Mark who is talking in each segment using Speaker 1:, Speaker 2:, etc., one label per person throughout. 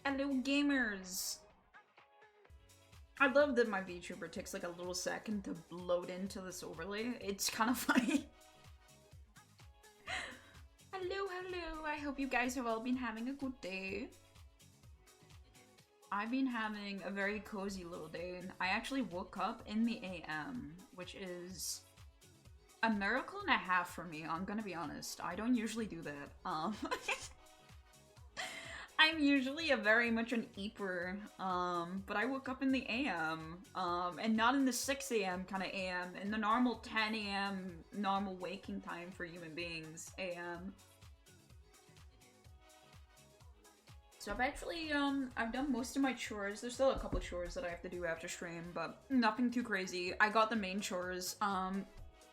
Speaker 1: Hello, gamers! I love that my VTuber takes like a little second to load into this overlay. It's kind of funny. Hello, hello. I hope you guys have all been having a good day. I've been having a very cozy little day. I actually woke up in the AM, which is a miracle and a half for me, I'm gonna be honest. I don't usually do that. I'm usually a very much an eeper, but I woke up in the AM, and not in the 6 AM kind of AM, in the normal 10 AM normal waking time for human beings AM. So I've actually, I've done most of my chores. There's still a couple chores that I have to do after stream, but nothing too crazy. I got the main chores. I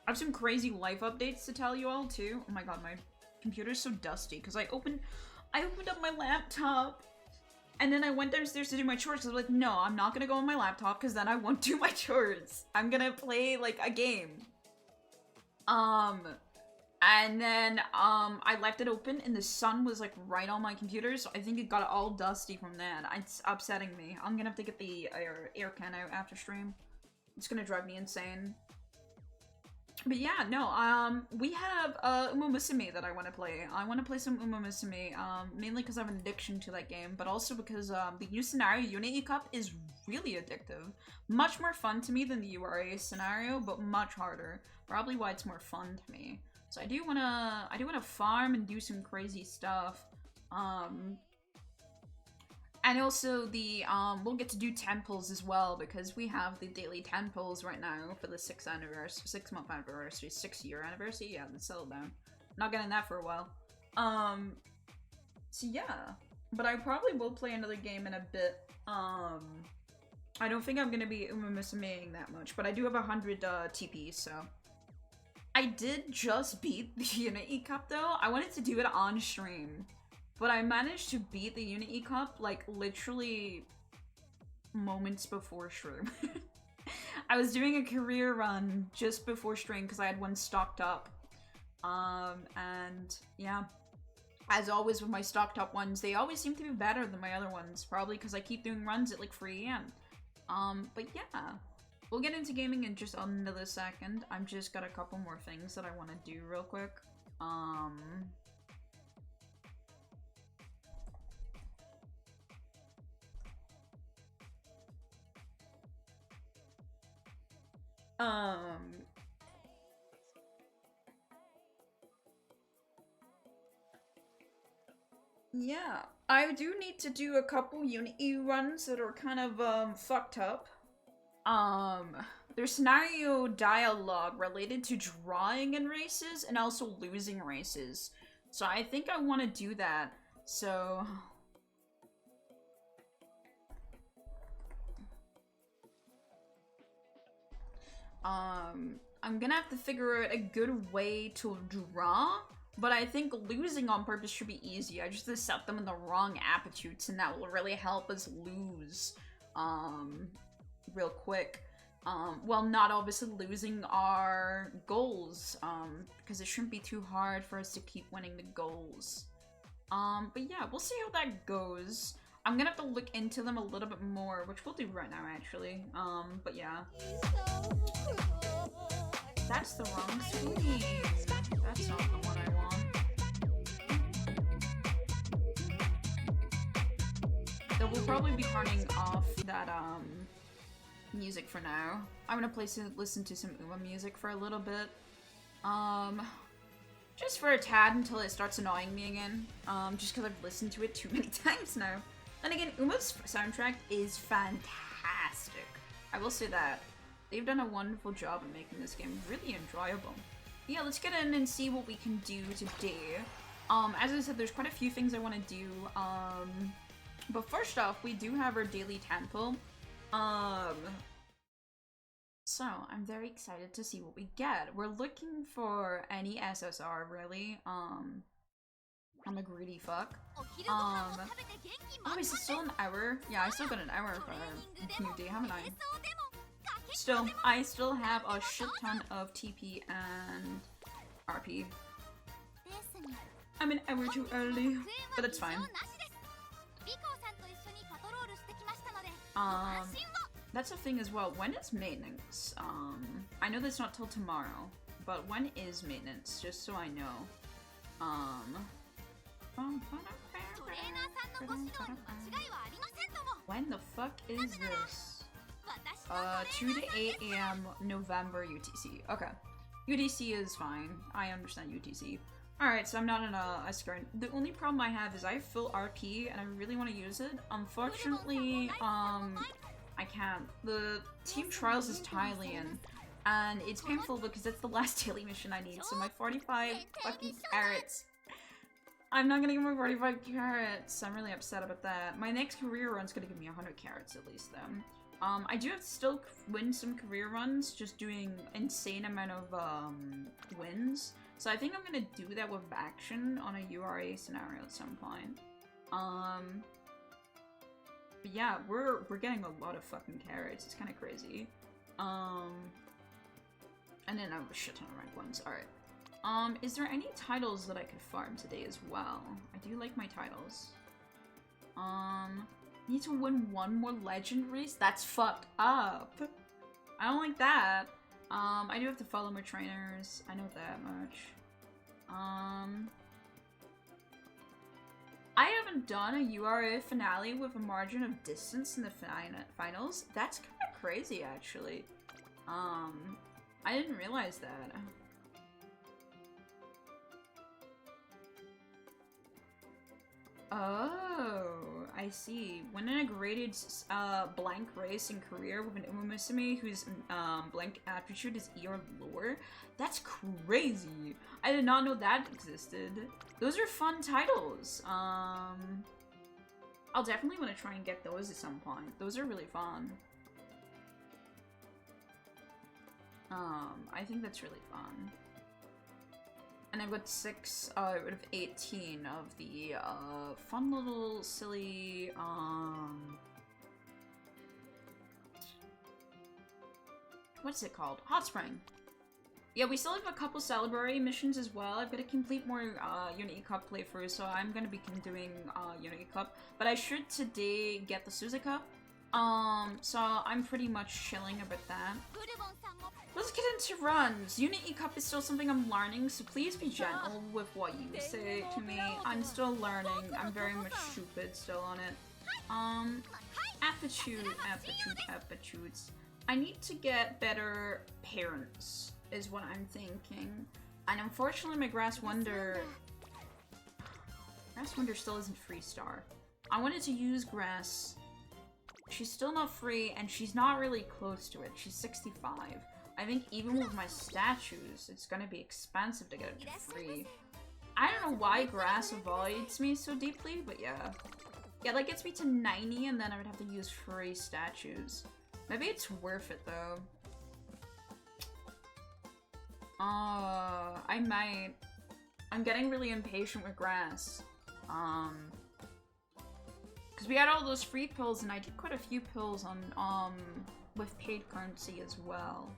Speaker 1: have some crazy life updates to tell you all too. Oh my god, my computer's so dusty because I opened up my laptop and then I went downstairs to do my chores because I was like, no, I'm not gonna go on my laptop because then I won't do my chores. I'm gonna play like a game. And then I left it open and the sun was like right on my computer, so I think it got all dusty from that. It's upsetting me. I'm gonna have to get the air can out after stream. It's gonna drive me insane. But yeah, no, we have Umamusume that I want to play. I want to play some Umamusume, mainly because I have an addiction to that game, but also because the new scenario, Unity Cup, is really addictive. Much more fun to me than the URA scenario, but much harder. Probably why it's more fun to me. So I do wanna farm and do some crazy stuff. And also the, we'll get to do temples as well because we have the daily temples right now for the 6th anniversary, 6-month anniversary, 6-year anniversary. Yeah, let's settle down. Not getting that for a while. So yeah, but I probably will play another game in a bit. I don't think I'm gonna be Umamusumeing that much, but I do have 100 TP, so. I did just beat the Unity Cup though. I wanted to do it on stream. But I managed to beat the Unity Cup, like, literally moments before stream. I was doing a career run just before stream because I had one stocked up. And yeah, as always with my stocked up ones, they always seem to be better than my other ones. Probably because I keep doing runs at like 3 AM. But yeah, we'll get into gaming in just another second. I've just got a couple more things that I want to do real quick. Yeah, I do need to do a couple Unity runs that are kind of, fucked up. There's scenario dialogue related to drawing in races and also losing races. So I think I want to do that. So I'm gonna have to figure out a good way to draw, but I think losing on purpose should be easy. I just have to set them in the wrong aptitudes, and that will really help us lose, real quick. Well, not obviously losing our goals, because it shouldn't be too hard for us to keep winning the goals. But yeah, we'll see how that goes. I'm gonna have to look into them a little bit more, which we'll do right now, actually. But yeah. That's the wrong screen. That's not the one I want. So we'll probably be turning off that, music for now. I'm gonna listen to some Uma music for a little bit. Just for a tad until it starts annoying me again. Just because I've listened to it too many times now. Then again, Uma's soundtrack is fantastic. I will say that. They've done a wonderful job of making this game really enjoyable. Yeah, let's get in and see what we can do today. As I said, there's quite a few things I want to do. But first off, we do have our daily temple. So I'm very excited to see what we get. We're looking for any SSR, really. I'm a greedy fuck. Oh, is it still an hour? Yeah, I still got an hour for a new day, haven't I? Still, I still have a shit ton of TP and RP. I'm an hour too early, but it's fine. That's a thing as well. When is maintenance? I know that's not till tomorrow, but when is maintenance? Just so I know. When the fuck is this? 2 to 8 a.m. November UTC. Okay. UTC is fine. I understand UTC. Alright, so I'm not in a current. The only problem I have is I have full RP and I really want to use it. Unfortunately, I can't. The team trials is Thailand, and it's painful because it's the last daily mission I need. So my 45 fucking carats. I'm not gonna get my 45 carats. I'm really upset about that. My next career run's gonna give me 100 carats at least, though. I do have to still win some career runs, just doing insane amount of wins. So I think I'm gonna do that with action on a URA scenario at some point. But yeah, we're getting a lot of fucking carats. It's kind of crazy. And then I have a shit ton of rank ones. All right. Is there any titles that I could farm today as well? I do like my titles. Need to win one more legend race? That's fucked up. I don't like that. I do have to follow my trainers. I know that much. I haven't done a URA finale with a margin of distance in the finals. That's kind of crazy, actually. I didn't realize that. Oh, I see. When in a graded blank race in career with an Umamusume whose blank aptitude is E or lower, that's crazy. I did not know that existed. Those are fun titles. I'll definitely want to try and get those at some point. Those are really fun. I think that's really fun. And I've got 6 out of 18 of the fun little silly what's it called? Hot Spring. Yeah, we still have a couple celebratory missions as well. I've got to complete more Unity Cup playthroughs, so I'm gonna be doing Unity Cup. But I should today get the Suzy Cup. So I'm pretty much chilling about that. Let's get into runs. Unity Cup is still something I'm learning, so please be gentle with what you say to me. I'm still learning. I'm very much stupid still on it. Aptitudes. I need to get better parents, is what I'm thinking. And unfortunately, my Grass Wonder still isn't free star. I wanted to use Grass. She's still not free, and she's not really close to it. She's 65. I think even with my statues, it's gonna be expensive to get it free. I don't know why Grass avoids me so deeply, but yeah. Yeah, that gets me to 90, and then I would have to use free statues. Maybe it's worth it, though. I might. I'm getting really impatient with Grass. Because we had all those free pills, and I did quite a few pills on, with paid currency as well.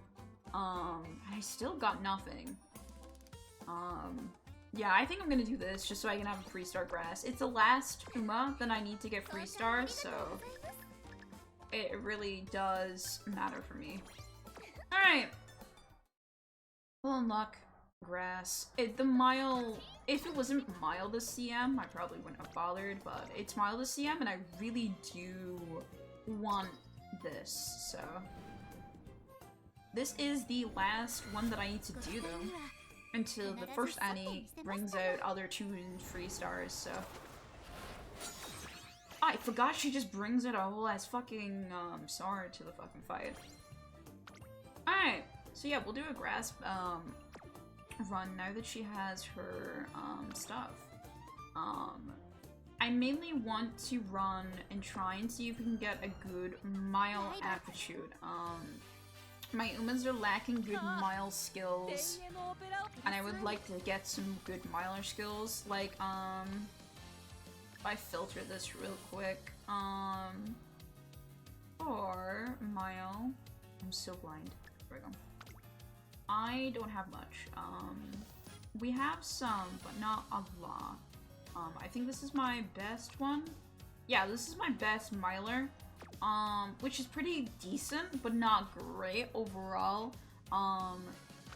Speaker 1: I still got nothing. Yeah, I think I'm gonna do this just so I can have a free star Grass. It's the last Uma that I need to get free stars, so it really does matter for me. Alright. Well, luck. Grass. If it wasn't mild as CM, I probably wouldn't have bothered, but it's mild as CM, and I really do want this, so. This is the last one that I need to do, though, until the first Annie brings out other 2 free stars, so. I forgot she just brings out a whole ass fucking, sword to the fucking fight. Alright, so yeah, we'll do a Grass, run now that she has her stuff. I mainly want to run and try and see if we can get a good mile aptitude. My Umas are lacking good mile skills, and I would like to get some good miler skills. Like, if I filter this real quick, for mile, I'm so blind. There we go. I don't have much. We have some, but not a lot. I think this is my best one. Yeah, this is my best miler. which is pretty decent, but not great overall.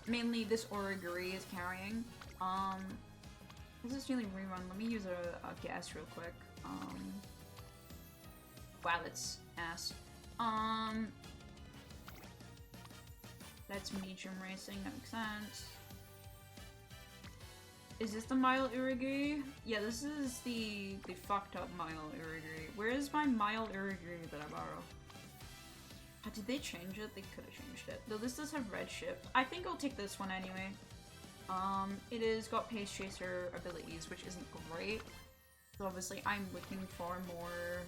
Speaker 1: Mainly this Origuri is carrying. This is really rerun. Let me use a guess real quick. Wow, that's ass. That's medium racing, that makes sense. Is this the Mile Irigiri? Yeah, this is the fucked up Mile Irigiri. Where is my Mile Irigiri that I borrow? Did they change it? They could have changed it. Though this does have red shift. I think I'll take this one anyway. It is got Pace Chaser abilities, which isn't great. So obviously I'm looking for more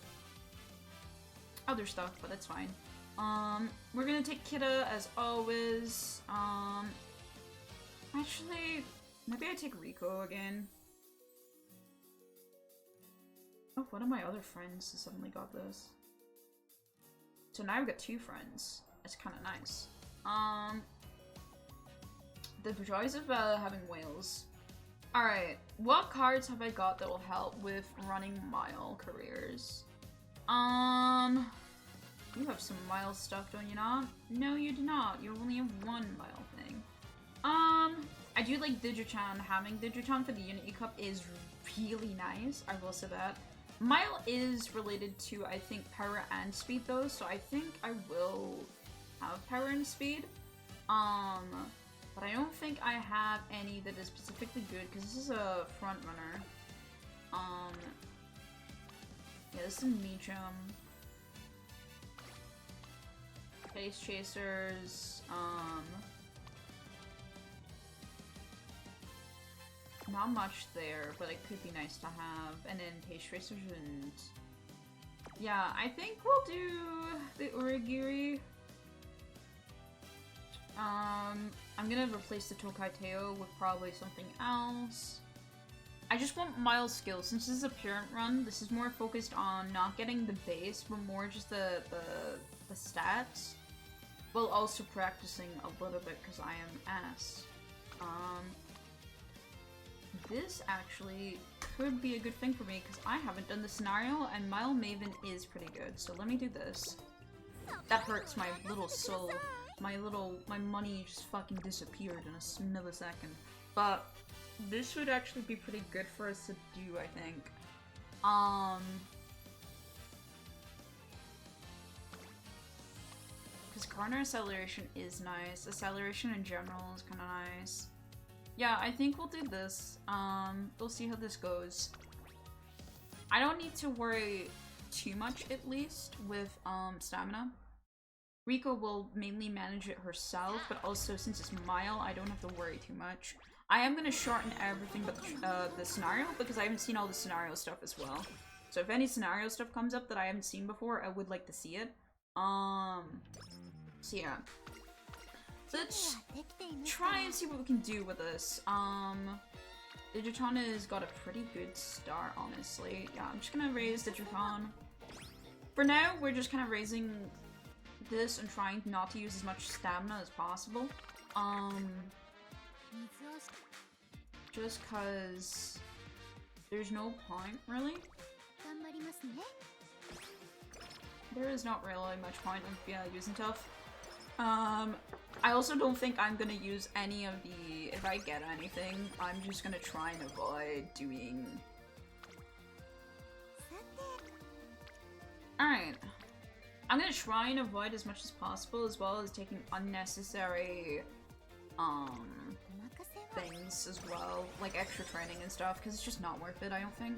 Speaker 1: other stuff, but that's fine. We're gonna take Kida as always. Actually, maybe I take Rico again. Oh, one of my other friends suddenly got this. So now I've got 2 friends. It's kind of nice. The joys of having whales. Alright, what cards have I got that will help with running mile careers? You have some mile stuff, don't you not? No, you do not. You only have 1 mile thing. I do like Digichan. Having Digichan for the Unity Cup is really nice. I will say that. Mile is related to, I think, power and speed though, so I think I will have power and speed. But I don't think I have any that is specifically good, because this is a front runner. Yeah, this is Meacham. Pace Chasers, not much there, but it could be nice to have. And then Pace Chasers and... Yeah, I think we'll do the Origiri. I'm gonna replace the Tokai Teo with probably something else. I just want Miles' skills. Since this is a parent run, this is more focused on not getting the base, but more just the stats. While also practicing a little bit, because I am ass. This actually could be a good thing for me, because I haven't done the scenario, and Mile Maven is pretty good. So let me do this. That hurts my little soul. My money just fucking disappeared in a millisecond. But this would actually be pretty good for us to do, I think. Because corner acceleration is nice. Acceleration in general is kind of nice. Yeah, I think we'll do this. We'll see how this goes. I don't need to worry too much, at least, with stamina. Rico will mainly manage it herself, but also since it's Mile, I don't have to worry too much. I am going to shorten everything but the scenario, because I haven't seen all the scenario stuff as well. So if any scenario stuff comes up that I haven't seen before, I would like to see it. So yeah. Let's try and see what we can do with this. Digitron has got a pretty good start, honestly. Yeah, I'm just gonna raise Digitron. For now, we're just kind of raising this and trying not to use as much stamina as possible. Just cause there's no point, really. There is not really much point of using tough. I also don't think I'm gonna use any of the, if I get anything, I'm just gonna try and avoid doing... Alright. I'm gonna try and avoid as much as possible, as well as taking unnecessary, things as well, like extra training and stuff, because it's just not worth it, I don't think.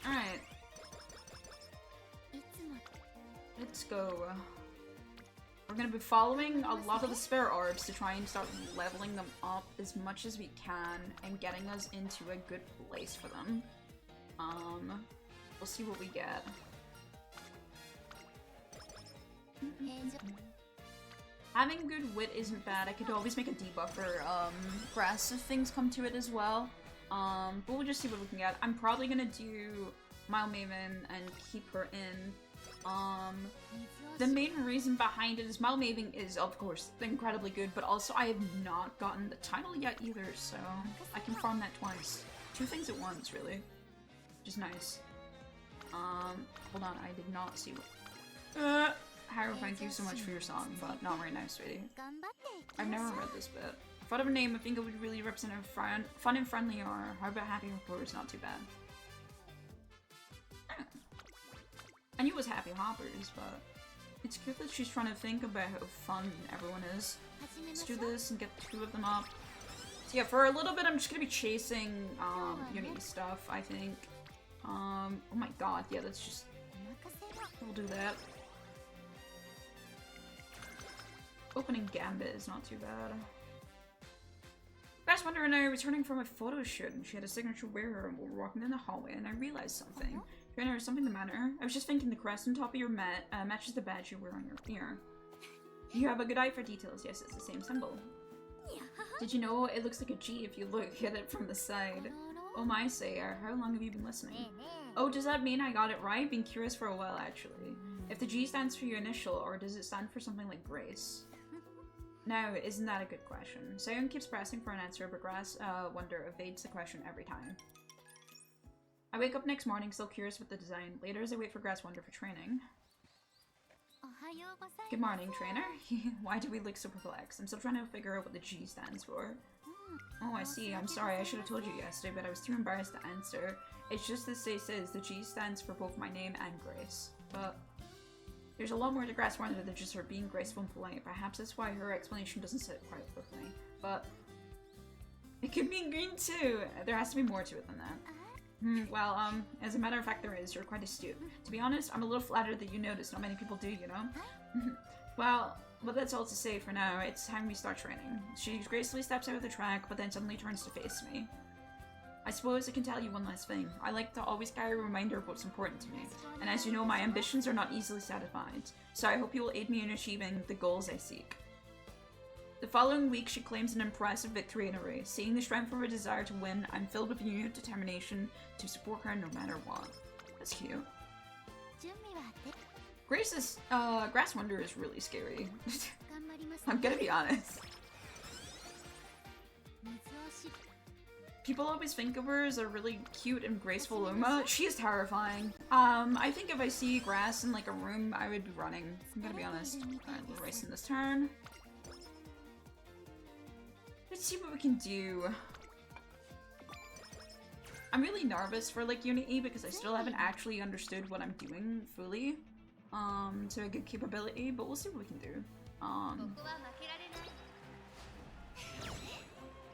Speaker 1: Alright. Let's go. We're gonna be following a lot of the spare orbs to try and start leveling them up as much as we can and getting us into a good place for them. We'll see what we get. Having good wit isn't bad. I could always make a debuffer grass if things come to it as well. But we'll just see what we can get. I'm probably gonna do Mile Maven and keep her in. The main reason behind it is Mile Maven is, of course, incredibly good, but also I have not gotten the title yet either, so I can farm that twice. 2 things at once, really. Which is nice. Hold on, I did not see what... Haru, thank you so much for your song, but not right now, sweetie. I've never read this bit. I thought of a name I think it would really represent a fun and friendly or how about Happy Hoppers? Not too bad. I knew it was Happy Hoppers, but it's cute that she's trying to think about how fun everyone is. Let's do this and get 2 of them up. So yeah, for a little bit I'm just gonna be chasing Unity stuff, I think. Oh my god, yeah, that's just... We'll do that. Opening Gambit is not too bad. Grass Wonder and I are returning from a photo shoot, and she had a signature wearer, and we were walking down the hallway, and I realized something. Trainer, is something the matter? I was just thinking the crest on top of your matches the badge you wear on your ear. You have a good eye for details. Yes, it's the same symbol. Did you know it looks like a G if you look at it from the side? Oh my, Sayer, how long have you been listening? Oh, does that mean I got it right? Been curious for a while, actually. If the G stands for your initial, or does it stand for something like Grace? Now, isn't that a good question? Sayon keeps pressing for an answer, but Grass Wonder evades the question every time. I wake up next morning still curious with the design. Later as I wait for Grass Wonder for training. Good morning, trainer. Why do we look so perplexed? I'm still trying to figure out what the G stands for. Oh, I see. I'm sorry. I should have told you yesterday, but I was too embarrassed to answer. It's just as Say says, the G stands for both my name and Grace. But there's a lot more to Grass Wonder than just her being graceful and polite. Perhaps that's why her explanation doesn't sit quite with me. But it could mean green too. There has to be more to it than that. Well, as a matter of fact there is. You're quite astute. To be honest, I'm a little flattered that you noticed. Not many people do, you know? Well, but that's all to say for now. It's time we start training. She gracefully steps out of the track, but then suddenly turns to face me. I suppose I can tell you one last thing. I like to always carry a reminder of what's important to me. And as you know, my ambitions are not easily satisfied. So I hope you will aid me in achieving the goals I seek. The following week, she claims an impressive victory in a race. Seeing the strength of her desire to win, I'm filled with renewed determination to support her no matter what. That's cute. Grace's, Grass Wonder is really scary. I'm gonna be honest. People always think of her as a really cute and graceful Uma. She is terrifying. I think if I see Grass in like a room, I would be running. I'm gonna be honest. Alright, we're racing this turn. Let's see what we can do. I'm really nervous for like Unity because I still haven't actually understood what I'm doing fully. To a good capability, but we'll see what we can do.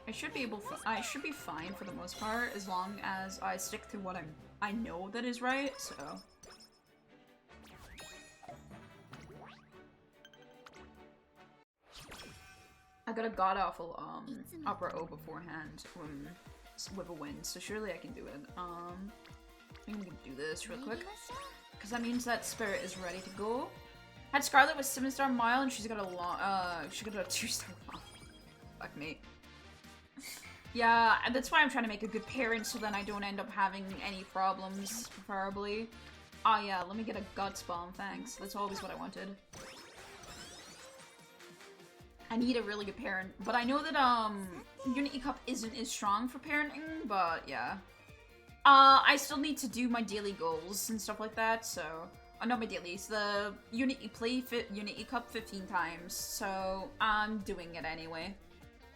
Speaker 1: I should be fine for the most part as long as I stick to what I know that is right, so. I got a god-awful, upper O beforehand with a win, so surely I can do it. I'm gonna do this real quick, because that means that Spirit is ready to go. Had Scarlet with 7-star Mile, and she's got a she got a 2-star Mile. Fuck me. Yeah, that's why I'm trying to make a good parent, so then I don't end up having any problems, preferably. Oh yeah, let me get a Guts Bomb, thanks. That's always what I wanted. I need a really good parent, but I know that, Unity Cup isn't as strong for parenting, but yeah. I still need to do my daily goals and stuff like that, so... not my dailies, the Unity Unity Cup 15 times, so I'm doing it anyway.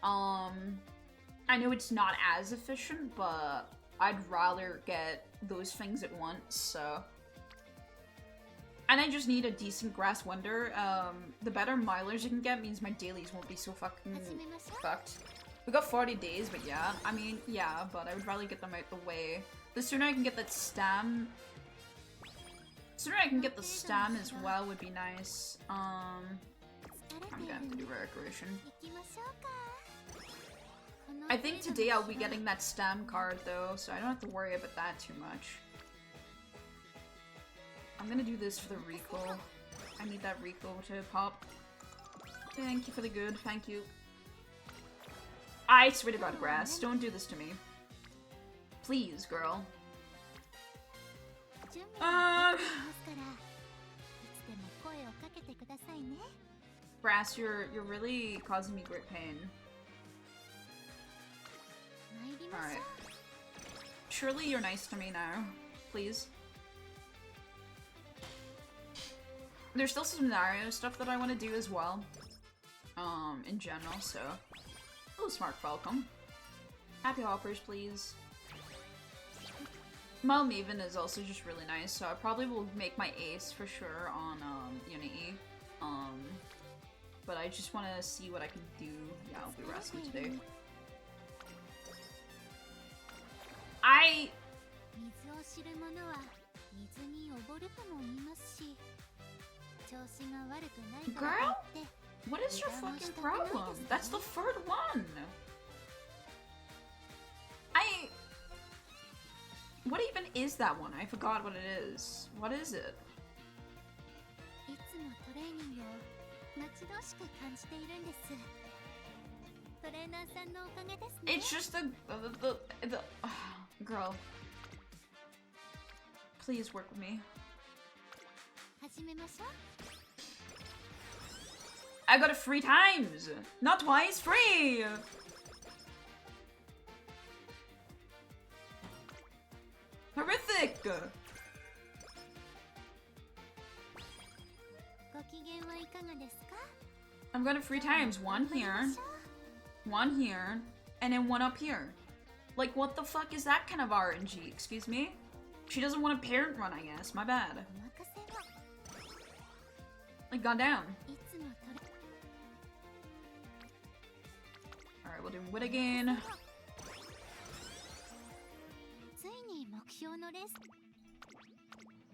Speaker 1: I know it's not as efficient, but I'd rather get those things at once, so... And I just need a decent Grass Wonder. The better milers you can get means my dailies won't be so fucking fucked. We got 40 days, but yeah. I mean, yeah, but I would rather get them out the way. The sooner I can get that stam... The sooner I can get the stam as well would be nice. I'm gonna have to do Recreation. I think today I'll be getting that stam card though, so I don't have to worry about that too much. I'm gonna do this for the recoil. I need that recoil to pop. Thank you for the good, thank you. I swear to God, Grass, don't do this to me. Please, girl. Grass, you're really causing me great pain. Alright. Surely you're nice to me now. Please. there's still some scenario stuff that I want to do as well. In general, so. Oh, Smart Falcon. Happy Hoppers, please. Maven is also just really nice, so I probably will make my ace for sure on Unity. But I just want to see what I can do. Yeah, I'll be resting today. Girl? What is your fucking problem? That's the third one! What even is that one? I forgot what it is. What is it? It's just the girl. Please work with me. I got it 3 times! Not twice, 3! Horrific! I've got it 3 times. 1 here, 1 here, and then 1 up here. Like, what the fuck is that kind of RNG? Excuse me? She doesn't want a parent run, I guess. My bad. Like, goddamn. Alright, we'll do Wit again.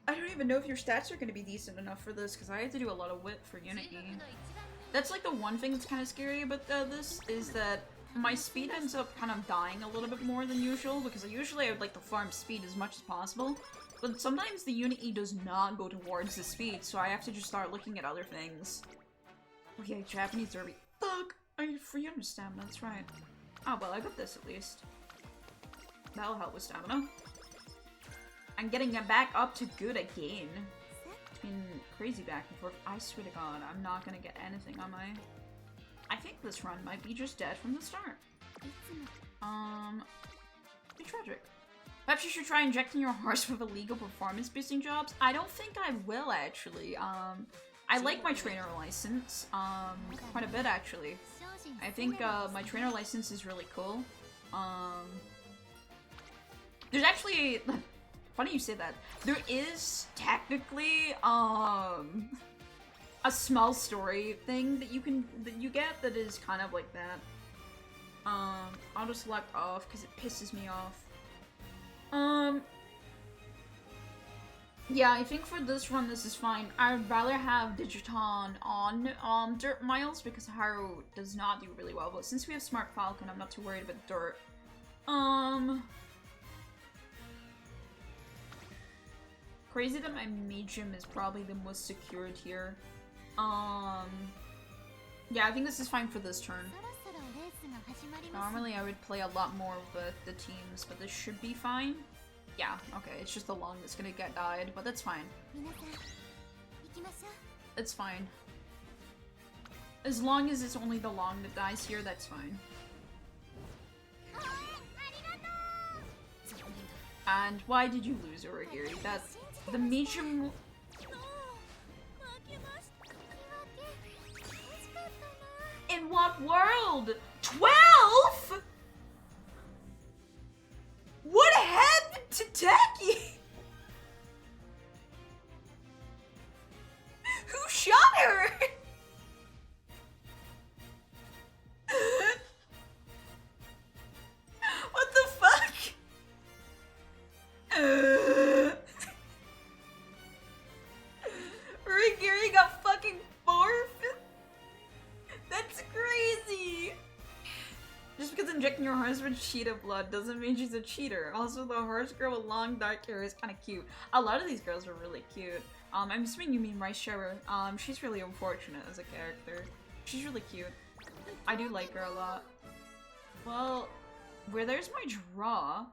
Speaker 1: I don't even know if your stats are going to be decent enough for this, because I had to do a lot of Wit for Unity. That's like the one thing that's kind of scary about this, is that my speed ends up kind of dying a little bit more than usual, because usually I would like to farm speed as much as possible, but sometimes the Unity does not go towards the speed, so I have to just start looking at other things. Okay, Japanese Derby. Fuck! Are you free on stamina? That's right. Oh, well, I got this at least. That'll help with stamina. I'm getting it back up to good again. It's been crazy back and forth. I swear to God, I'm not gonna get anything on my... I think this run might be just dead from the start. Be tragic. Perhaps you should try injecting your horse with illegal performance boosting jobs. I don't think I will, actually. I like my trainer license, quite a bit, actually. I think, my trainer license is really cool. There's actually... Funny you say that. There is technically, a small story thing that you get that is kind of like that. Auto select off because it pisses me off. Yeah, I think for this run this is fine. I'd rather have Digiton on Dirt Miles because Haru does not do really well, but since we have Smart Falcon, I'm not too worried about Dirt. Crazy that my medium is probably the most secured here. Yeah, I think this is fine for this turn. Normally I would play a lot more with the teams, but this should be fine. Yeah, okay, it's just the long that's gonna get died, but that's fine. It's fine. As long as it's only the long that dies here, that's fine. And why did you lose, Origiri? That's the medium. In what world? 12? What happened to Taki? Who shot her? What the fuck? Rigiri got fucking barfed? That's crazy! Just because injecting your horse with cheetah blood doesn't mean she's a cheater. Also, the horse girl with long dark hair is kind of cute. A lot of these girls are really cute. I'm assuming you mean Rice Shower. She's really unfortunate as a character. She's really cute. I do like her a lot. Well, there's my draw.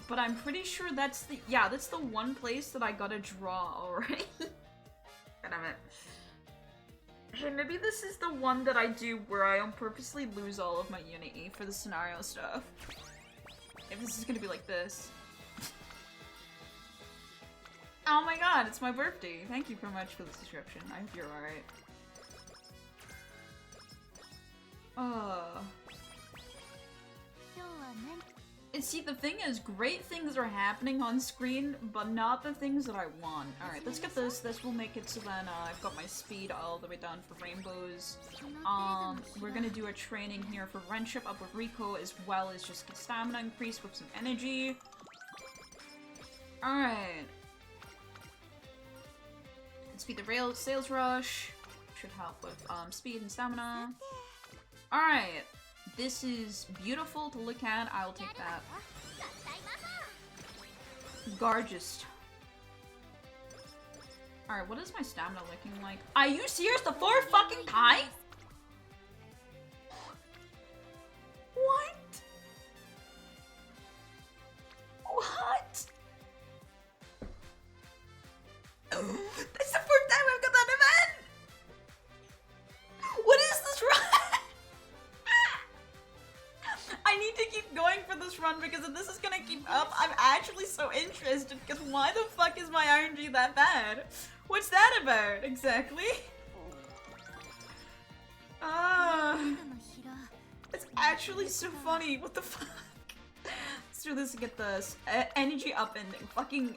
Speaker 1: But I'm pretty sure that's the- yeah, that's the one place that I got a draw already. God damn it. Hey, maybe this is the one that I do where I purposely lose all of my Unity for the scenario stuff. If this is gonna be like this. Oh my god, it's my birthday. Thank you so much for the subscription. I hope you're alright. And see, the thing is, great things are happening on screen, but not the things that I want. Alright, let's get this. This will make it so then I've got my speed all the way down for rainbows. We're gonna do a training here for friendship up with Rico, as well as just get stamina increase with some energy. Alright. Speed the rail sales rush. Should help with speed and stamina. Alright. This is beautiful to look at. I'll take that. Gorgeous. Alright, what is my stamina looking like? Are you serious? The 4 fucking times? What? What? That's the 4th time I've got that event! What is this run? I need to keep going for this run because if this is gonna keep up, I'm actually so interested because why the fuck is my RNG that bad? What's that about, exactly? It's actually so funny, what the fuck? Let's do this to get this energy up and fucking...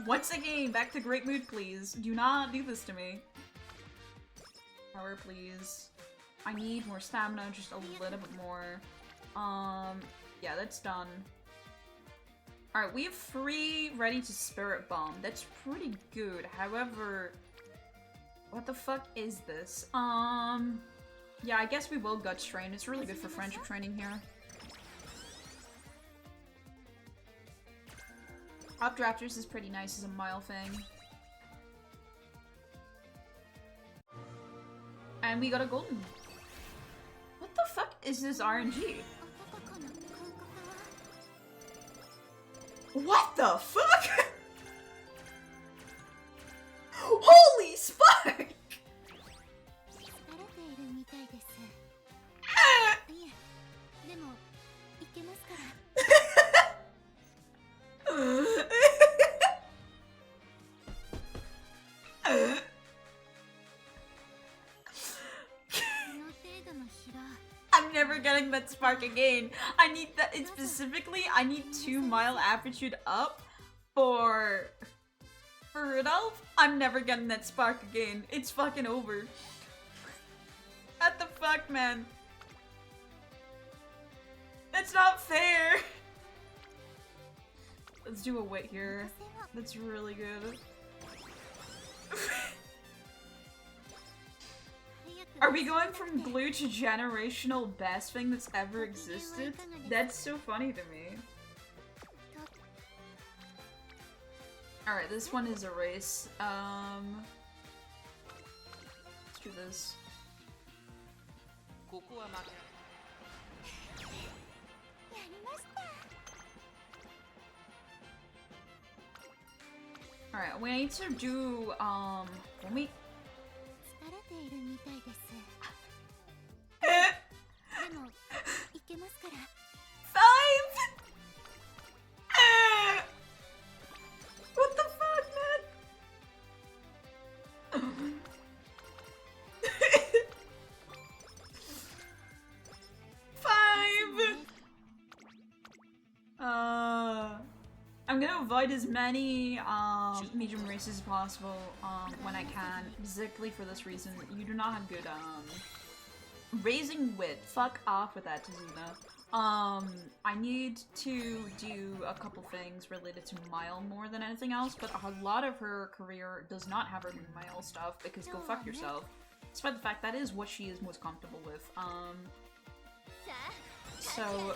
Speaker 1: Once again, back to great mood, please. Do not do this to me. Power, please. I need more stamina, just a little bit more. Yeah, that's done. Alright, we have 3 ready to Spirit Bomb. That's pretty good. However, what the fuck is this? Yeah, I guess we will Gut Strain. It's really good for friendship training here. Updrafters is pretty nice as a mile thing. And we got a golden. What the fuck is this RNG? What the fuck? Holy spark! I'm never getting that spark again. I need that. It's specifically, I need 2 mile aptitude up for Rudolph. I'm never getting that spark again. It's fucking over. What the fuck, man? That's not fair. Let's do a wit here. That's really good. Are we going from glue to generational best thing that's ever existed? That's so funny to me. Alright, this one is a race. Let's do this. Alright, we need to do, when we... 5! What the fuck, man? 5! I'm gonna avoid as many medium races as possible when I can, exactly for this reason. You do not have good raising wit. Fuck off with that, Tazuna. I need to do a couple things related to Mile more than anything else, but a lot of her career does not have her Mile stuff because go fuck yourself. Despite the fact that is what she is most comfortable with. So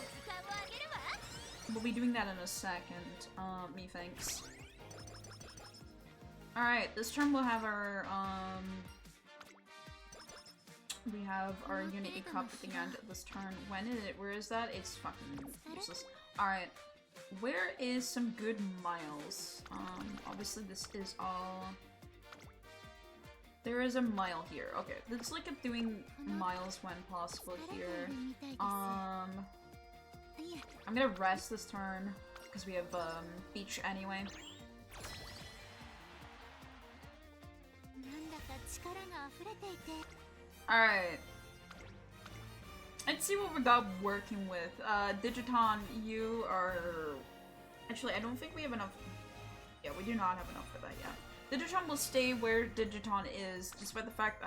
Speaker 1: we'll be doing that in a second. Methinks. Alright, this term we'll have our we have our Unity Cup at the end of this turn. When is it? Where is that? It's fucking useless. Alright. Where is some good miles? Obviously this is all... There is a mile here. Okay, let's look at doing miles when possible here. I'm gonna rest this turn, because we have beach anyway. Alright. Let's see what we got working with. Digiton, you are... Actually, I don't think we have enough... Yeah, we do not have enough for that yet. Digiton will stay where Digiton is, despite the fact,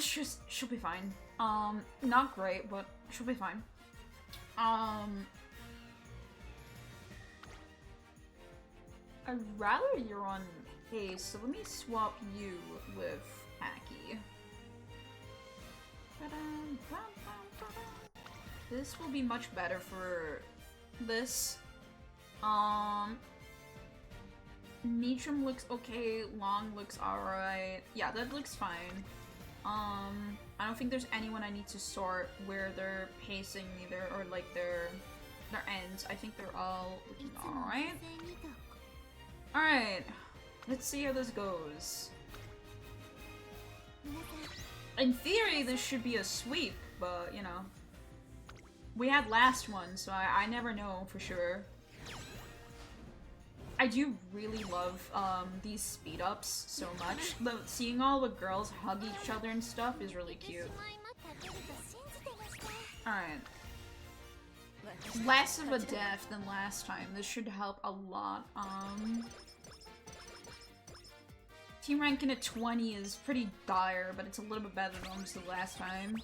Speaker 1: she'll be fine. Not great, but she'll be fine. I'd rather you're on Haze, so let me swap you with Aki. This will be much better for this. Meacham looks okay, Long looks alright. Yeah, that looks fine. I don't think there's anyone I need to sort where they're pacing either, or like their ends. I think they're all looking alright. Alright, let's see how this goes. In theory, this should be a sweep, but, you know. We had last one, so I never know for sure. I do really love these speed-ups so much. Seeing all the girls hug each other and stuff is really cute. Alright. Less of a death than last time. This should help a lot. Team ranking at 20 is pretty dire, but it's a little bit better than almost the last time.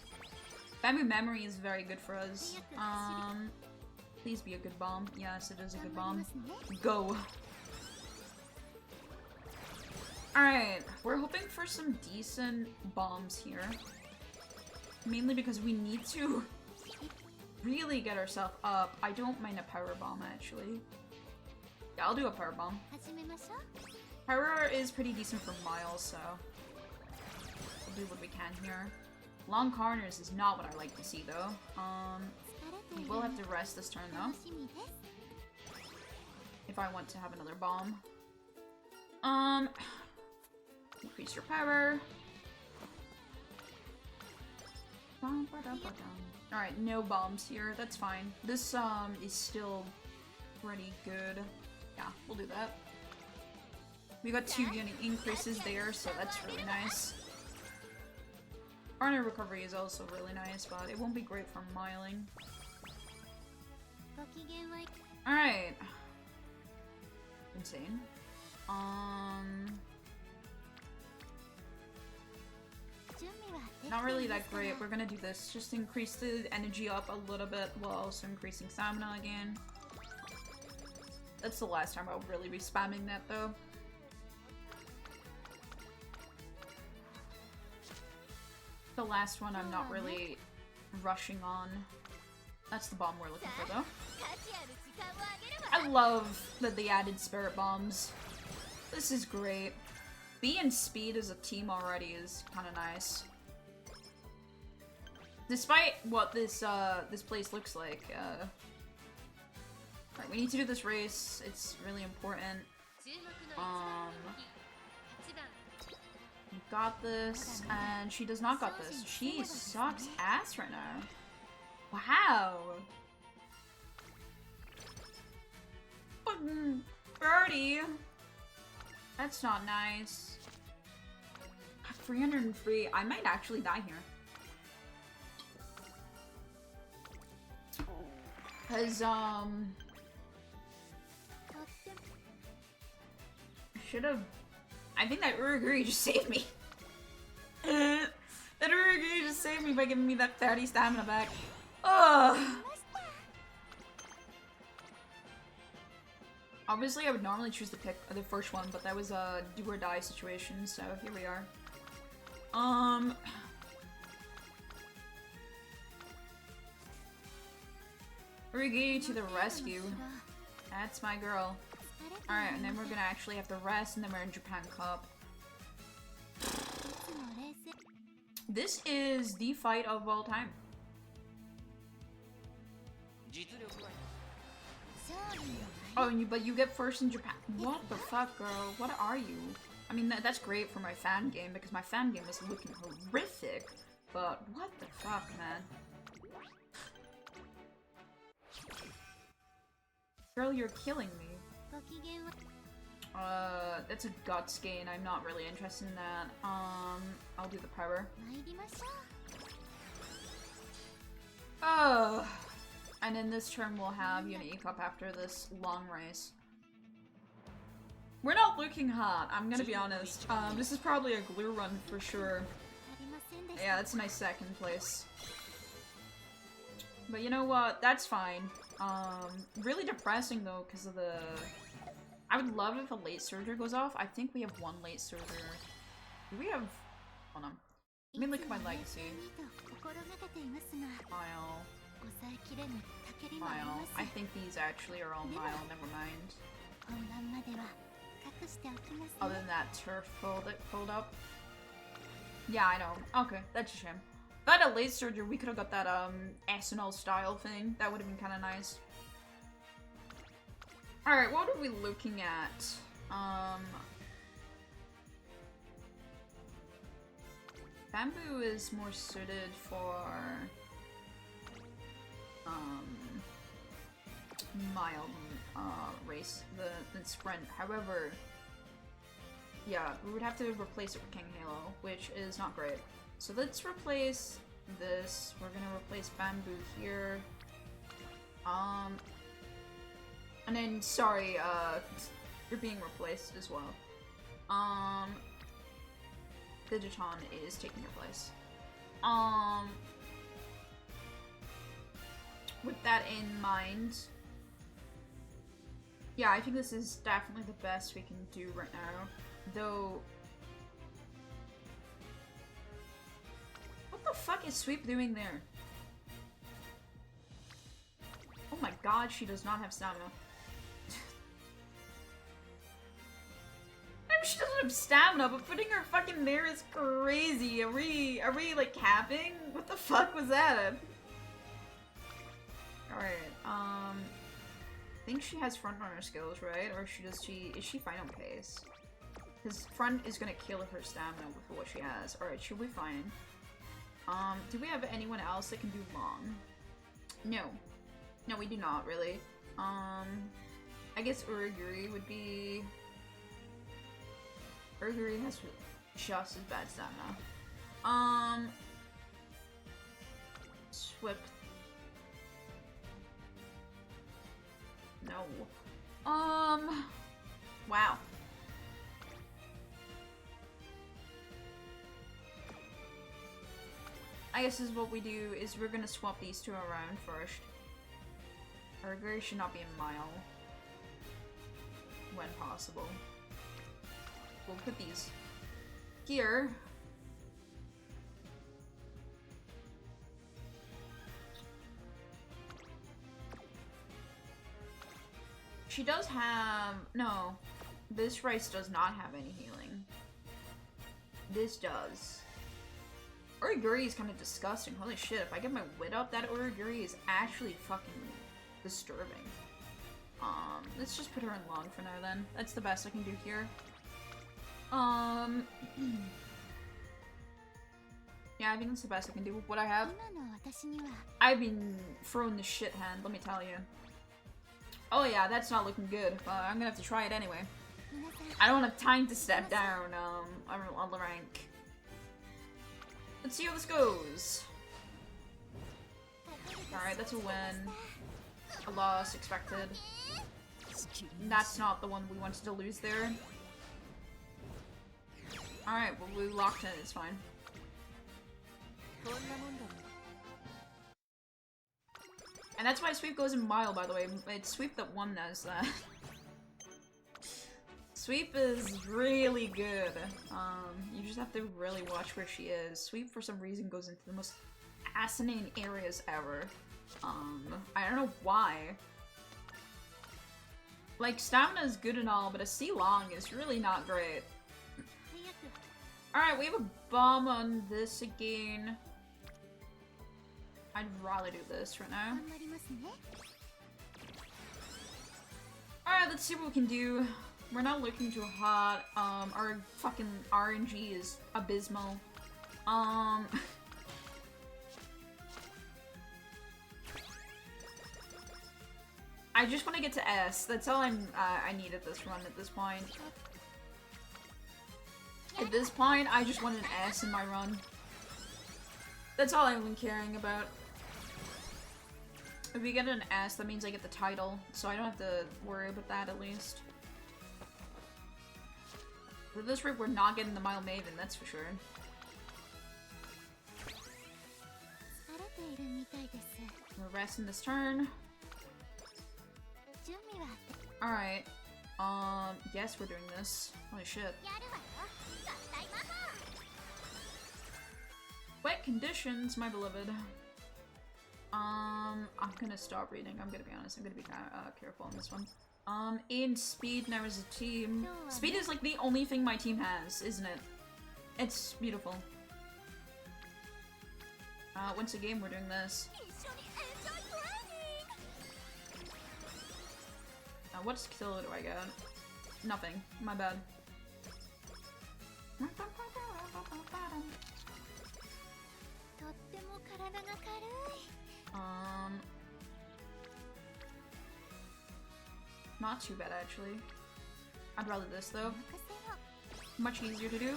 Speaker 1: Bamboo Memory is very good for us. Please be a good bomb. Yes, it is a good bomb. Go! Alright, we're hoping for some decent bombs here. Mainly because we need to really get ourselves up. I don't mind a power bomb, actually. Yeah, I'll do a power bomb. Power is pretty decent for Miles, so we'll do what we can here. Long corners is not what I like to see, though. We will have to rest this turn, though. If I want to have another bomb. Increase your power. Alright, no bombs here. That's fine. This, is still pretty good. Yeah, we'll do that. We got 2 unit increases there, so that's really nice. Armor recovery is also really nice, but it won't be great for miling. Alright. Insane. Not really that great. We're gonna do this. Just increase the energy up a little bit while also increasing stamina again. That's the last time I'll really be spamming that, though. The last one I'm not really rushing on. That's the bomb we're looking for, though. I love that they added spirit bombs. This is great. B and Speed as a team already is kind of nice. Despite what this this place looks like, alright, we need to do this race. It's really important. You got this, and she does not got this. She sucks ass right now. Wow. Birdie. That's not nice. 303. I might actually die here. Cause, should've... I think that Uraguri just saved me. That Uraguri just saved me by giving me that 30 stamina back. Ugh. Obviously, I would normally choose to pick the first one, but that was a do or die situation, so here we are. Uraguri to the rescue. That's my girl. Alright, and then we're gonna actually have to rest, and then we're in Japan Cup. This is the fight of all time. Oh, but you get first in Japan. What the fuck, girl? What are you? I mean, that's great for my fan game, because my fan game is looking horrific. But what the fuck, man? Girl, you're killing me. That's a guts gain. I'm not really interested in that. I'll do the power. Oh. And in this turn we'll have Unity Cup after this long race. We're not looking hot, I'm gonna be honest. This is probably a glue run for sure. Yeah, that's a nice second place. But you know what? That's fine. Really depressing though, because of the... I would love if a late surger goes off. I think we have one late surger. Do we have... Hold on. Let me look at my legacy. Mile. Mile. I think these actually are all Mile, never mind. Other than that turf pulled up. Yeah, I know. Okay, that's a shame. If I had a late surger, we could have got that SNL style thing. That would have been kind of nice. Alright, what are we looking at? Bamboo is more suited for mild race than sprint. However, yeah, we would have to replace it with King Halo, which is not great. So let's replace this. We're gonna replace Bamboo here. And then, sorry, you're being replaced as well. Digiton is taking your place. With that in mind, yeah, I think this is definitely the best we can do right now. Though, what the fuck is Sweep doing there? Oh my god, she does not have stamina. I mean, she doesn't have stamina, but putting her fucking there is crazy. Are we like capping? What the fuck was that? Alright, I think she has front runner skills, right? Or is she final pace? Because front is gonna kill her stamina with what she has. Alright, she'll be fine. Do we have anyone else that can do long? No. No, we do not, really. I guess Uragiri would be... Uragiri has just as bad stamina. Swift. No. Wow. I guess this is what we do, is we're gonna swap these two around first. Uragiri should not be a mile. When possible. We'll put these here. She does have... No. This rice does not have any healing. This does. Origuri is kind of disgusting. Holy shit, if I get my wit up, that Origuri is actually fucking disturbing. Let's just put her in long for now then. That's the best I can do here. Yeah, I think that's the best I can do with what I have. I've been throwing the shit hand, let me tell you. Oh yeah, that's not looking good. I'm gonna have to try it anyway. I don't have time to step down on the rank. Let's see how this goes. Alright, that's a win. A loss expected. That's not the one we wanted to lose there. Alright, well we locked in, it's fine. And that's why Sweep goes in mile, by the way. It's Sweep that won us that. Sweep is really good. You just have to really watch where she is. Sweep, for some reason, goes into the most asinine areas ever. I don't know why. Like, stamina is good and all, but a C-Long is really not great. Alright, we have a bomb on this again. I'd rather do this right now. Alright, let's see what we can do. We're not looking too hot. Our fucking RNG is abysmal. I just want to get to S. That's all I need at this run at this point. At this point, I just want an S in my run. That's all I've been caring about. If we get an S, that means I get the title, so I don't have to worry about that at least. With this rate, we're not getting the Mile Maven, that's for sure. We're resting this turn. Alright. Yes, we're doing this. Holy shit. Wet conditions, my beloved. I'm gonna stop reading. I'm gonna be honest. I'm gonna be careful on this one. In speed now as a team. Speed is like the only thing my team has, isn't it? It's beautiful. Once a game, we're doing this. What skill do I get? Nothing. My bad. Not too bad actually. I'd rather this though. Much easier to do.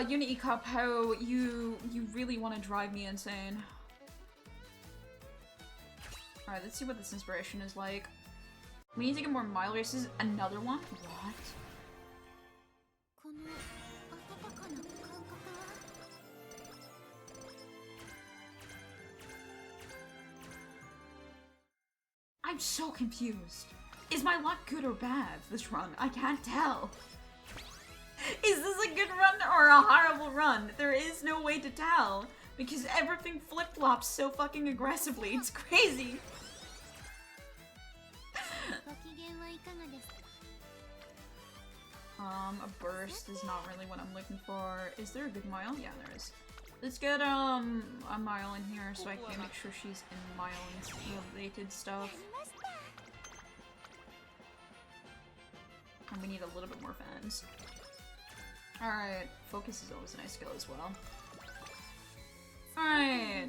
Speaker 1: Unity Cup, how you really want to drive me insane. Alright, let's see what this inspiration is like. We need to get more mile races. Another one? What? I'm so confused. Is my luck good or bad this run? I can't tell. Is this a good run or a horrible run? There is no way to tell because everything flip-flops so fucking aggressively. It's crazy. A burst is not really what I'm looking for. Is there a good mile? Yeah, there is. Let's get a mile in here so I can make sure she's in mile related stuff. And we need a little bit more fans. Alright, focus is always a nice skill as well. Alright.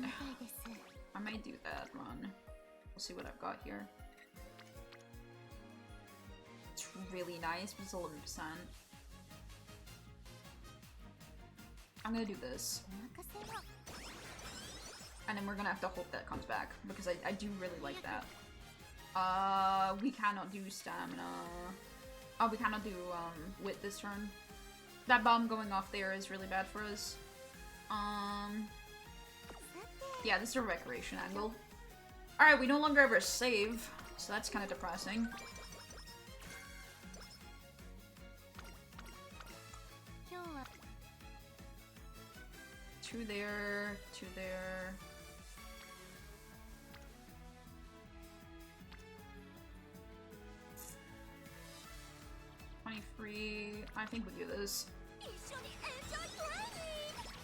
Speaker 1: I might do that run. We'll see what I've got here. It's really nice, but it's 11%. I'm gonna do this. And then we're gonna have to hope that comes back, because I do really like that. We cannot do stamina. Oh, we cannot do, wit this turn. That bomb going off there is really bad for us. Yeah, this is a recreation angle. Alright, we no longer have our save, so that's kind of depressing. Two there, two there. I think we do this.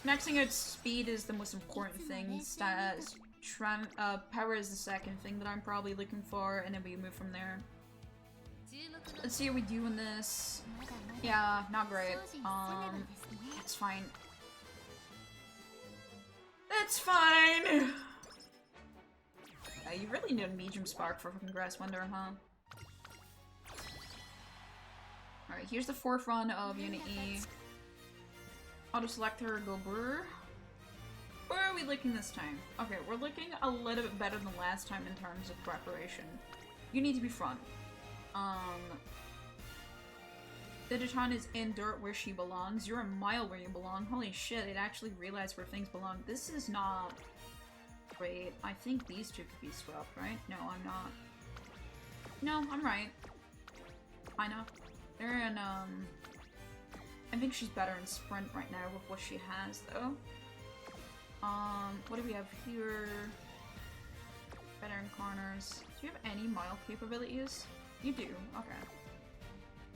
Speaker 1: Maxing out speed is the most important thing. Power is the second thing that I'm probably looking for, and then we move from there. Let's see how we do in this. Yeah, not great. That's fine. That's fine! You really need a medium spark for fucking Grass Wonder, huh? Alright, here's the fourth run of Unit E. Auto select her, go Burr. Where are we looking this time? Okay, we're looking a little bit better than last time in terms of preparation. You need to be front. Digiton is in dirt where she belongs. You're a mile where you belong. Holy shit, it actually realized where things belong. This is not great. I think these two could be swapped, right? No, I'm not. No, I'm right. I know. They're in, I think she's better in sprint right now with what she has, though. What do we have here? Better in corners. Do you have any mile capabilities? You do, okay.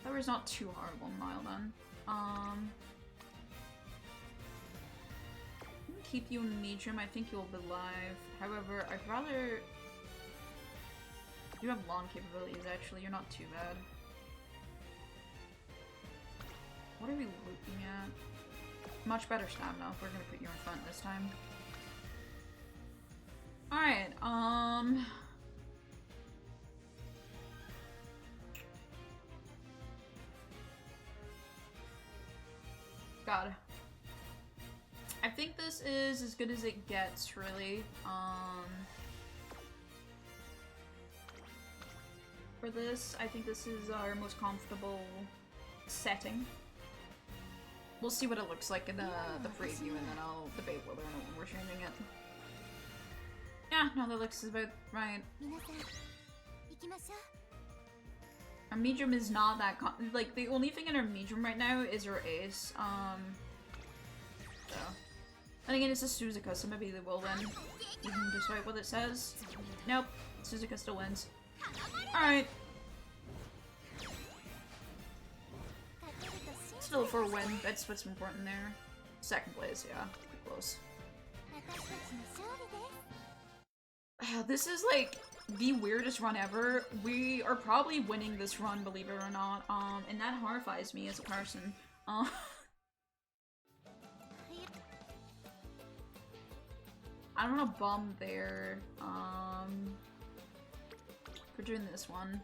Speaker 1: That was not too horrible in mile then. I'm gonna keep you in medium, I think you'll be live. However, I'd rather... You have long capabilities actually, you're not too bad. What are we looking at? Much better stamina if we're gonna put you in front this time. Alright, god. I think this is as good as it gets, really. For this, I think this is our most comfortable setting. We'll see what it looks like in the preview, and then I'll debate whether or not we're changing it. Yeah, no, that looks about right. Our medium is not that like, the only thing in our medium right now is our ace. So. And again, it's a Suzuka, so maybe they will win. Even despite what it says. Nope, Suzuka still wins. Alright. Still for a win, that's what's important there. Second place, yeah. Pretty close. This is like the weirdest run ever. We are probably winning this run, believe it or not. And that horrifies me as a person. I don't want to bum there. We're doing this one.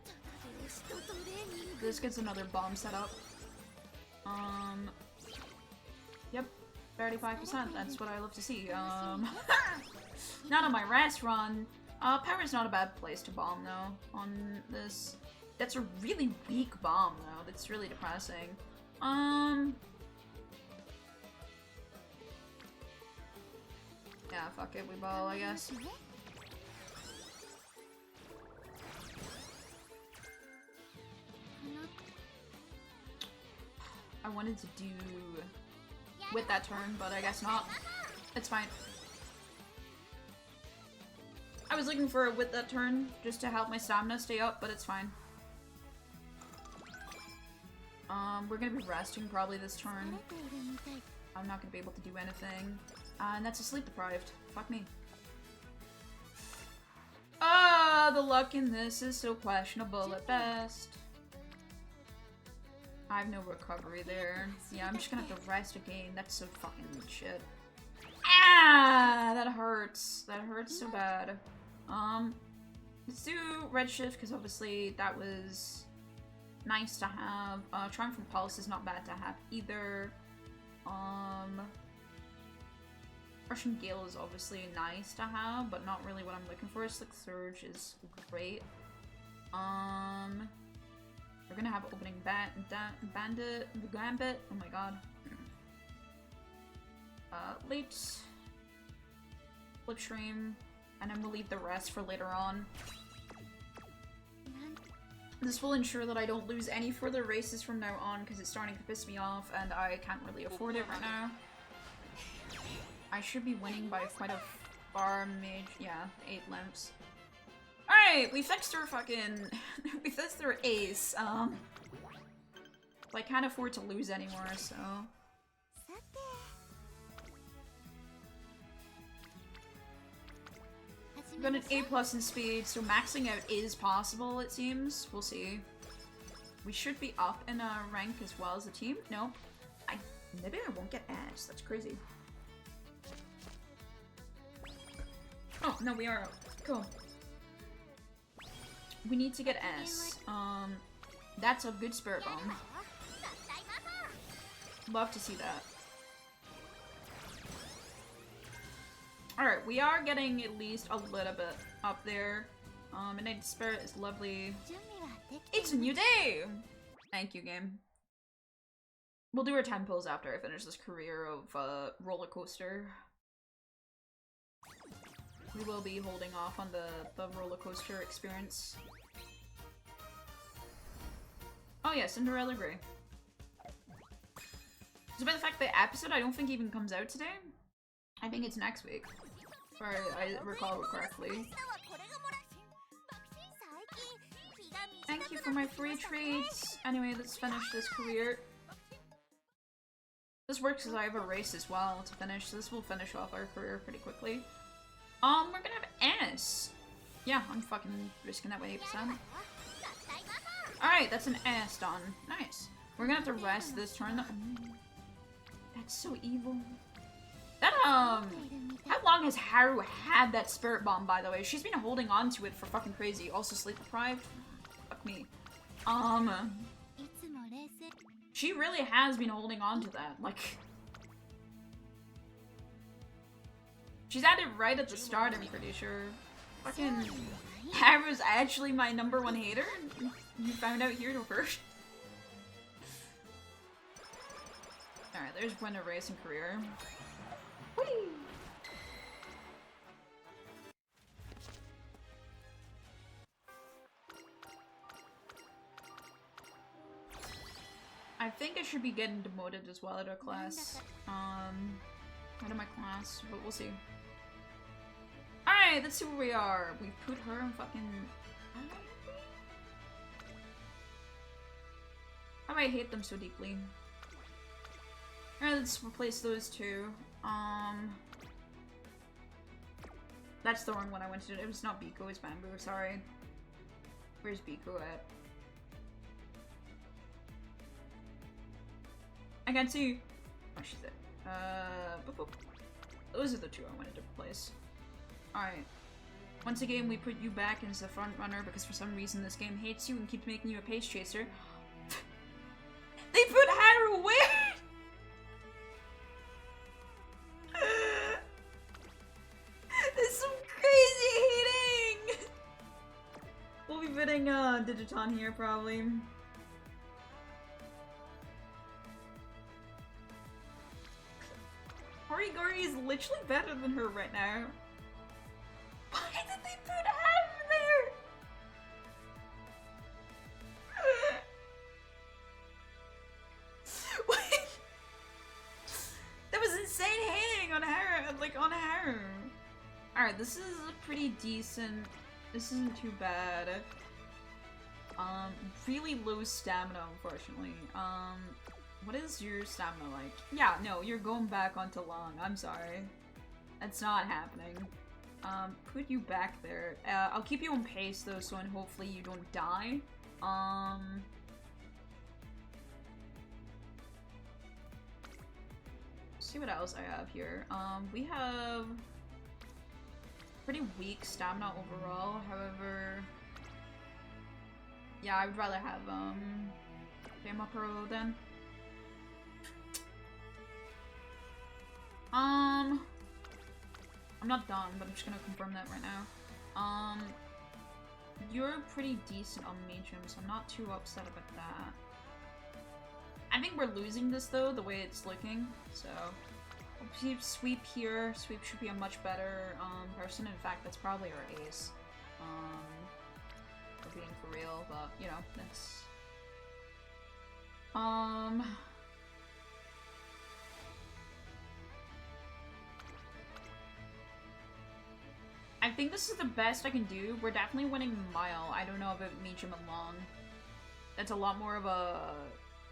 Speaker 1: This gets another bomb set up. Yep, 35%. That's what I love to see. Not on my rest run. Power's not a bad place to bomb though. On this, that's a really weak bomb though. That's really depressing. Yeah, fuck it, we ball, I guess. I wanted to do with that turn, but I guess not. It's fine. I was looking for a with that turn just to help my stamina stay up, but it's fine. We're gonna be resting probably this turn. I'm not gonna be able to do anything. And that's a sleep deprived. Fuck me. Ah, the luck in this is so questionable at best. I have no recovery there. Yeah, I'm just gonna have to rest again. That's so fucking shit. Ah, that hurts. That hurts so bad. Let's do Redshift, because obviously that was nice to have. Triumphant Pulse is not bad to have either. Russian Gale is obviously nice to have, but not really what I'm looking for. Slick Surge is great. We're gonna have opening Bandit, Gambit. Oh my god. Late Flipstream, and then we'll leave the rest for later on. This will ensure that I don't lose any further races from now on, because it's starting to piss me off, and I can't really afford it right now. I should be winning by quite a far yeah, 8 lengths. Alright, we fixed her fucking... we fixed her ace, I can't afford to lose anymore, so... I've got an A+ in speed, so maxing out is possible, it seems. We'll see. We should be up in a rank as well as a team. No. Maybe I won't get S. That's crazy. Oh, no, we are up. Cool. We need to get S. That's a good Spirit Bomb. Love to see that. Alright, we are getting at least a little bit up there. Innate Spirit is lovely. It's a new day! Thank you, game. We'll do our 10 pulls after I finish this career of roller coaster. We will be holding off on the roller coaster experience. Oh yeah, Cinderella Grey. Despite the fact the episode I don't think even comes out today. I think it's next week. If I recall correctly. Thank you for my free treats. Anyway, let's finish this career. This works because I have a race as well to finish, so this will finish off our career pretty quickly. We're gonna have S. Yeah, I'm fucking risking that with 8%. Alright, that's an S done. Nice. We're gonna have to rest this turn. That's so evil. That, how long has Haru had that Spirit Bomb, by the way? She's been holding on to it for fucking crazy. Also sleep deprived? Fuck me. She really has been holding on to that. Like, She's added right at the start, I'm pretty sure. Fucking Haru's actually my #1 hater? You found out here first? Alright, there's Winter Racing Career. Whee! I think I should be getting demoted as well at our class. Out of my class, but we'll see. Alright, let's see where we are. We put her in fucking... How do I hate them so deeply? Alright, let's replace those two. That's the wrong one I went to. It was not Biko, it's Bamboo, sorry. Where's Biko at? I can't see. Oh, she's there. Boop, boop. Those are the two I wanted to replace. Alright. Once again, we put you back as the front runner because for some reason this game hates you and keeps making you a pace chaser. They put Haru where? There's some crazy hating! We'll be bidding Digiton here probably. Horigori is literally better than her right now. Why did they put Haru there? Wait. That was insane hating on Haru, like on Haru. Alright, this is a pretty decent. This isn't too bad. Really low stamina, unfortunately. What is your stamina like? Yeah, no, you're going back onto long. I'm sorry. That's not happening. Put you back there. I'll keep you on pace though, so and hopefully you don't die. See what else I have here. We have pretty weak stamina overall, however... Yeah, I would rather have, Gamma Pro then. I'm not done, but I'm just gonna confirm that right now. You're pretty decent on medium, so I'm not too upset about that. I think we're losing this though, the way it's looking, so we'll keep Sweep here. Sweep should be a much better person. In fact, that's probably our ace. For being for real, but you know, that's I think this is the best I can do. We're definitely winning Mile. I don't know about medium and long. That's a lot more of a...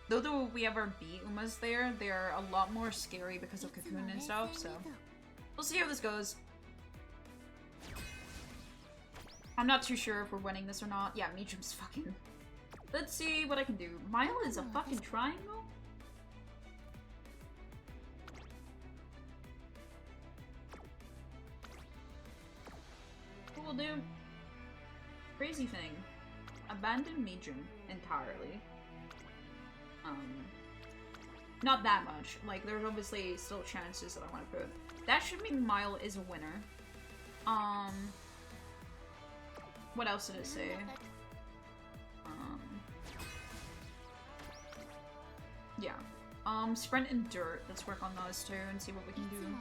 Speaker 1: Though we have our B Umas there, they're a lot more scary because of Cocoon and stuff, so... We'll see how this goes. I'm not too sure if we're winning this or not. Yeah, medium's fucking... Let's see what I can do. Mile is a fucking triangle? We'll do crazy thing. Abandon medium entirely. Not that much. Like, there's obviously still chances that I want to put. That should mean Mile is a winner. What else did it say? Yeah. Sprint and Dirt. Let's work on those two and see what we can do.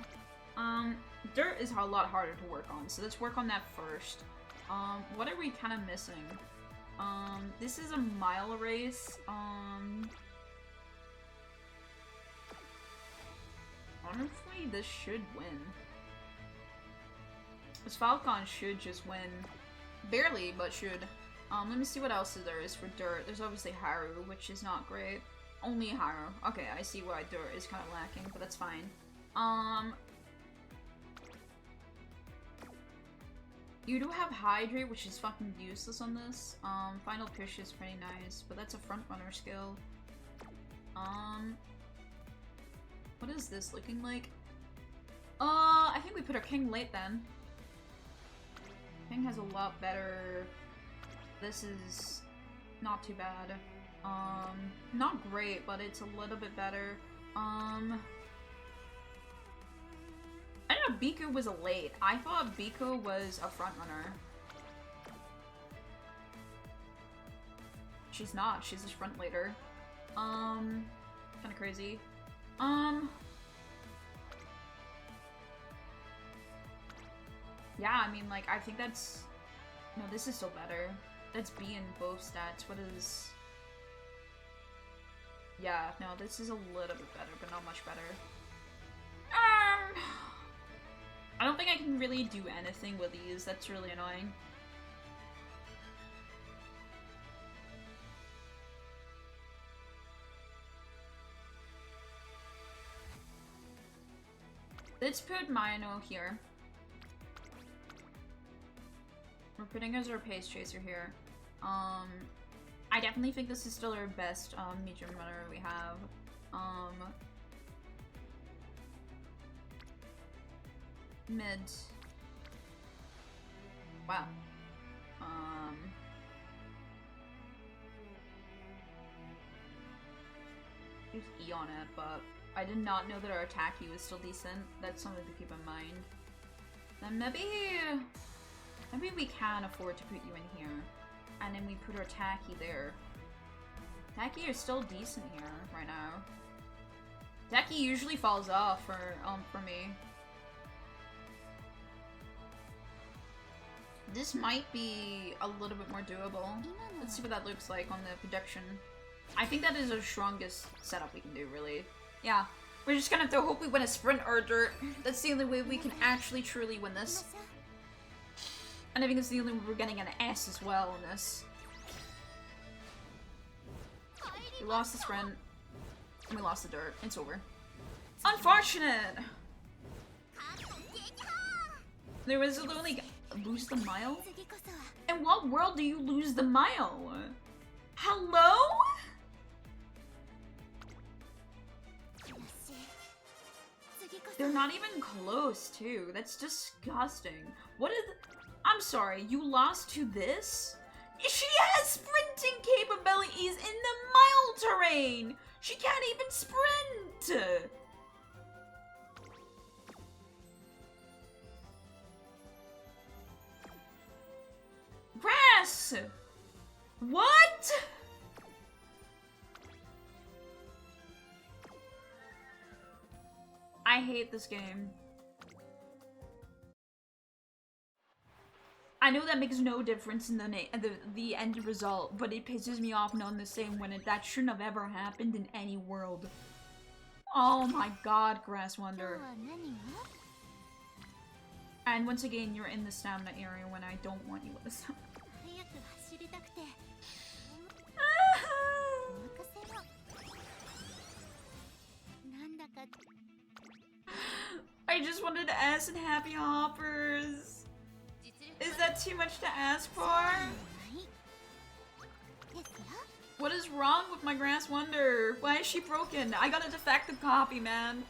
Speaker 1: Dirt is a lot harder to work on, so let's work on that first. What are we kind of missing? This is a mile race. Honestly, this should win. This Falcon should just win. Barely, but should. Let me see what else there is for Dirt. There's obviously Haru, which is not great. Only Haru. Okay, I see why Dirt is kind of lacking, but that's fine. You do have Hydrate, which is fucking useless on this. Final Push is pretty nice, but that's a front runner skill. What is this looking like? I think we put our King late then. King has a lot better... This is not too bad. Not great, but it's a little bit better. I don't thought Biku was a late. I thought Biku was a front runner. She's not. She's a sprint later. Kind of crazy. Yeah, I mean, like, I think that's... No, this is still better. That's B in both stats. What is... Yeah, no, this is a little bit better, but not much better. I don't think I can really do anything with these. That's really annoying. Let's put Mayano here. We're putting as our pace chaser here. I definitely think this is still our best medium runner we have. Mid. Wow. There's E on it, but I did not know that our attack E was still decent. That's something to keep in mind. Then maybe we can afford to put you in here. And then we put our attack E there. Attack E is still decent here right now. Attack E usually falls off for me. This might be a little bit more doable. Let's see what that looks like on the projection. I think that is our strongest setup we can do, really. Yeah, we're just gonna have to hope we win a sprint or dirt. That's the only way we can actually truly win this. And I think it's the only way we're getting an S as well in this. We lost the sprint. And we lost the dirt. It's over. Unfortunate! There was only lose the mile? In what world do you lose the mile? Hello? They're not even close, too. That's disgusting. What is... I'm sorry, you lost to this? She has sprinting capabilities in the mile terrain! She can't even sprint! Grass! What? I hate this game. I know that makes no difference in the end result, but it pisses me off knowing the same when that shouldn't have ever happened in any world. Oh my god, Grass Wonder. And once again, you're in the stamina area when I don't want you with the stamina. I just wanted to ask and happy hoppers. Is that too much to ask for? What is wrong with my Grass Wonder? Why is she broken? I got a defective copy, man.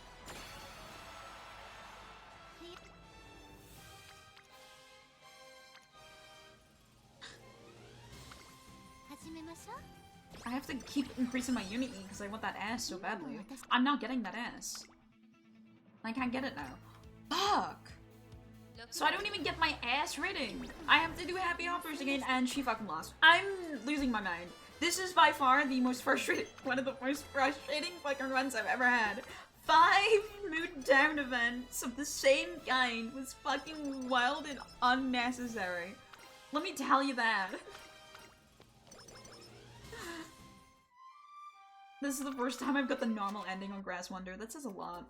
Speaker 1: I have to keep increasing my unit E because I want that ass so badly. I'm not getting that ass. I can't get it now. Fuck! So I don't even get my ass rating. I have to do happy hoppers again and she fucking lost. I'm losing my mind. This is by far the most frustrating, one of the most frustrating fucking runs I've ever had. 5 mood down events of the same kind was fucking wild and unnecessary. Let me tell you that. This is the first time I've got the normal ending on Grass Wonder. That says a lot.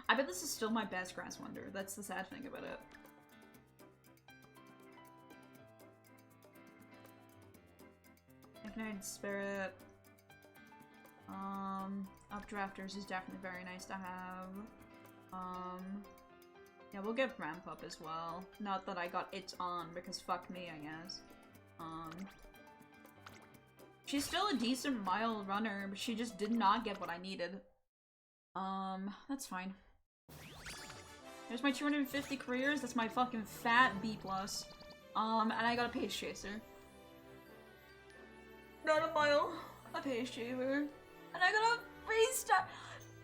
Speaker 1: I bet this is still my best Grass Wonder. That's the sad thing about it. Ignited Spirit. Updrafters is definitely very nice to have. Yeah, we'll get Ramp Up as well. Not that I got It's On, because fuck me, I guess. She's still a decent mile runner, but she just did not get what I needed. That's fine. There's my 250 careers, that's my fucking fat B+. And I got a Pace Chaser. Not a mile, a Pace Chaser. And I got a 3-star.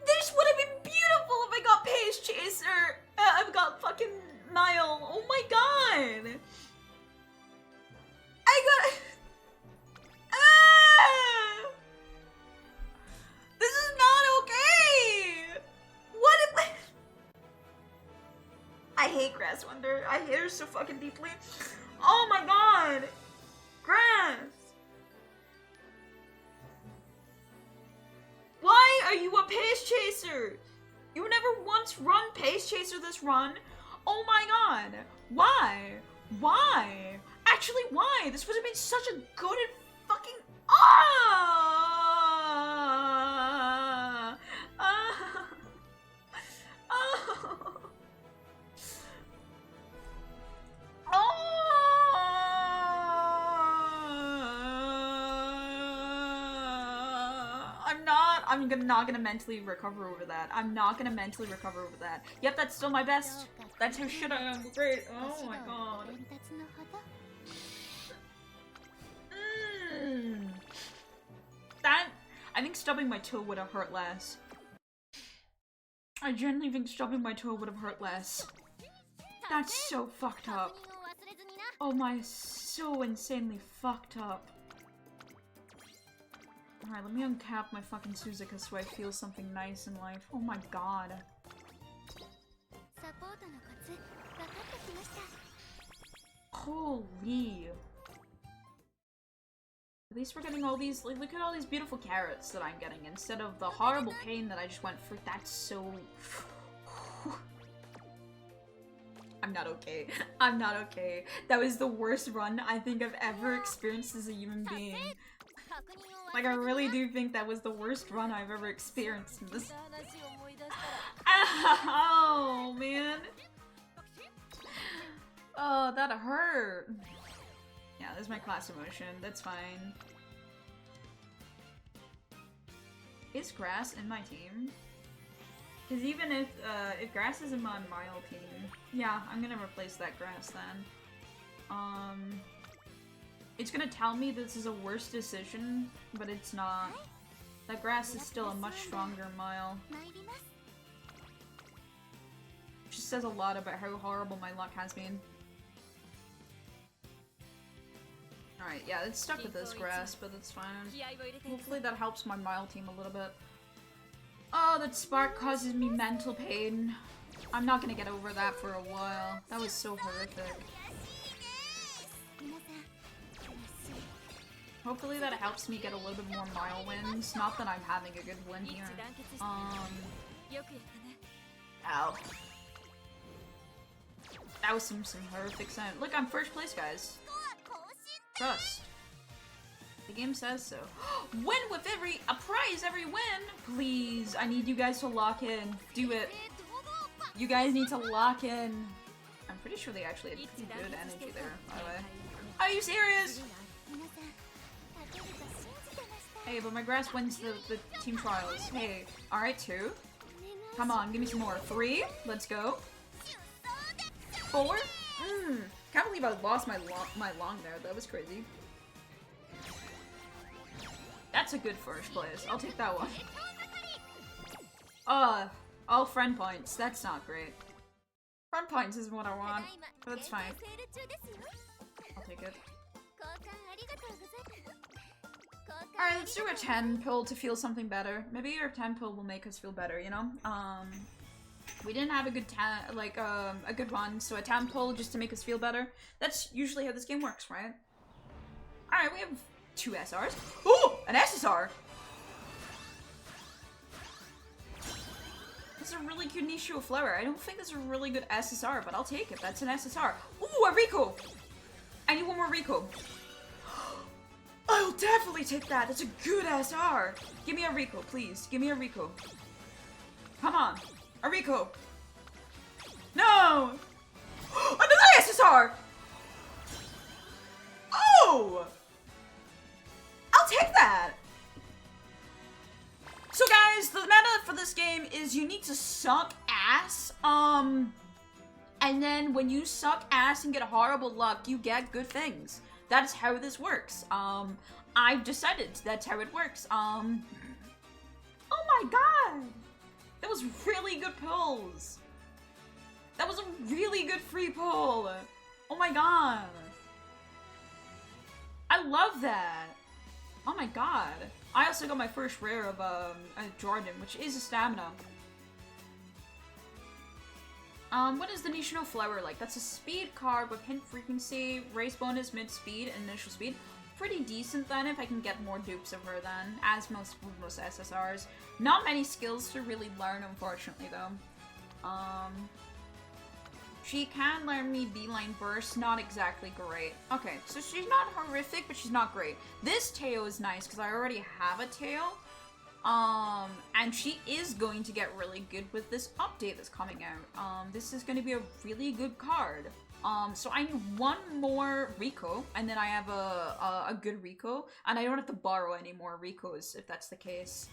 Speaker 1: This would have been beautiful if I got Pace Chaser. I've got fucking Mile. Oh my god. I got... This is not okay. What if... I hate Grass Wonder. I hate her so fucking deeply. Oh my god. Grass. Why are you a Pace Chaser? You never once run Pace Chaser this run. Oh my god. Why? Why? Actually, why? This would have been such a good and fucking... I'm not gonna mentally recover over that. I'm not gonna mentally recover over that. Yep, that's still my best. That's how shit I am. Great. Oh my god. That... I think stubbing my toe would have hurt less. I genuinely think stubbing my toe would have hurt less. That's so fucked up. Oh my, so insanely fucked up. Alright, let me uncap my fucking Suzuka so I feel something nice in life. Oh my god. Holy. At least we're getting all these, like, look at all these beautiful carrots that I'm getting instead of the horrible pain that I just went through. That's so... I'm not okay. I'm not okay. That was the worst run I think I've ever experienced as a human being. Like, I really do think that was the worst run I've ever experienced in this. Ow, man. Oh, that hurt. Yeah, this is my class emotion. That's fine. Is Grass in my team? Because even if Grass is in my Mile team, yeah, I'm gonna replace that Grass then. It's gonna tell me this is a worse decision, but it's not. That Grass is still a much stronger Mile. Which just says a lot about how horrible my luck has been. Alright, yeah, it's stuck with this Grass, but that's fine. Hopefully that helps my Mile team a little bit. Oh, that spark causes me mental pain. I'm not gonna get over that for a while. That was so horrific. Hopefully that helps me get a little bit more Mile wins. Not that I'm having a good win here. Ow. That was some horrific sound. Look, I'm first place, guys. Trust. The game says so. Win with a prize every win! Please, I need you guys to lock in. Do it. You guys need to lock in. I'm pretty sure they actually had pretty good energy there, by the way. Are you serious? Hey, but my Grass wins the team trials. Hey, alright, 2. Come on, give me some more. 3, let's go. 4? Can't believe I lost my long there. That was crazy. That's a good first place. I'll take that one. All friend points. That's not great. Friend points isn't what I want, but that's fine. I'll take it. Alright, let's do a 10 pill to feel something better. Maybe your 10 pill will make us feel better, you know? We didn't have a good a good run, so a 10 pill just to make us feel better. That's usually how this game works, right? Alright, we have 2 SRs. Ooh! An SSR! This is a really cute Nishio Flower. I don't think this is a really good SSR, but I'll take it. That's an SSR. Ooh, a Rico! I need one more Rico. I'll definitely take that. That's a good SR. Give me a Rico, please. Give me a Rico. Come on. A Rico. No! Another SSR! Oh! I'll take that! So guys, the meta for this game is you need to suck ass, and then when you suck ass and get horrible luck, you get good things. That's how this works. I've decided that's how it works. Oh my god! That was really good pulls! That was a really good free pull! Oh my god! I love that! Oh my god. I also got my first rare of a Jordan, which is a stamina. What is the Nishino Flower like? That's a speed card with hint frequency, race bonus, mid speed, and initial speed. Pretty decent then if I can get more dupes of her then, as most SSRs. Not many skills to really learn, unfortunately, though. She can learn me Beeline Burst, not exactly great. Okay, so she's not horrific, but she's not great. This Teo is nice, because I already have a Teo. And she is going to get really good with this update that's coming out. This is going to be a really good card. So I need one more Rico, and then I have a good Rico, and I don't have to borrow any more Ricos if that's the case.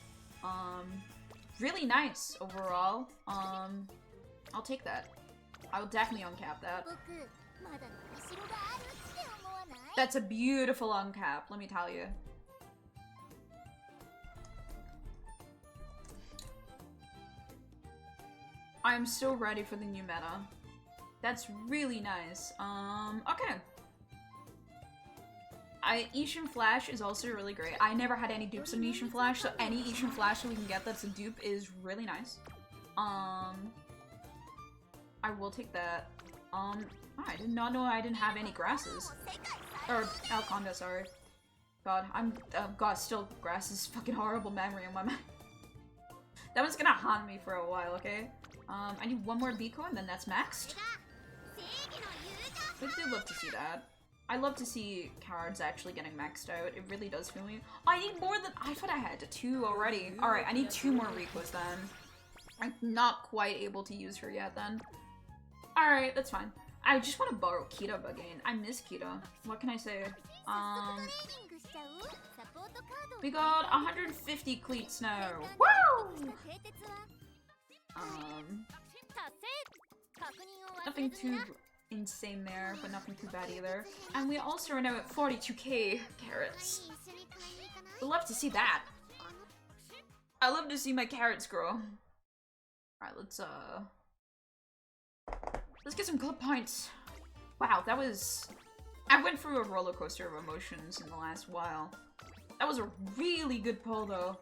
Speaker 1: Really nice overall. I'll take that. I will definitely uncap that. That's a beautiful uncap, let me tell you. I am so ready for the new meta. That's really nice. Okay. Ishin Flash is also really great. I never had any dupes on Ishin Flash, so any Ishin Flash that we can get that's a dupe is really nice. I will take that. I did not know I didn't have any grasses. Or Alconda, sorry. God, God, still grasses. Fucking horrible memory in my mind. That one's gonna haunt me for a while, okay? I need one more Biko and then that's maxed. I do love to see that. I love to see cards actually getting maxed out. It really does feel me. I need more than- I thought I had 2 already. Alright, I need 2 more Rikos then. I'm not quite able to use her yet then. Alright, that's fine. I just want to borrow Kita again. I miss Kita. What can I say? We got 150 cleats now. Woo! Nothing too insane there, but nothing too bad either. And we also are now at 42k carats. We'd love to see that. I love to see my carats grow. Alright, let's get some club points. Wow, that was... I went through a roller coaster of emotions in the last while. That was a really good pull, though.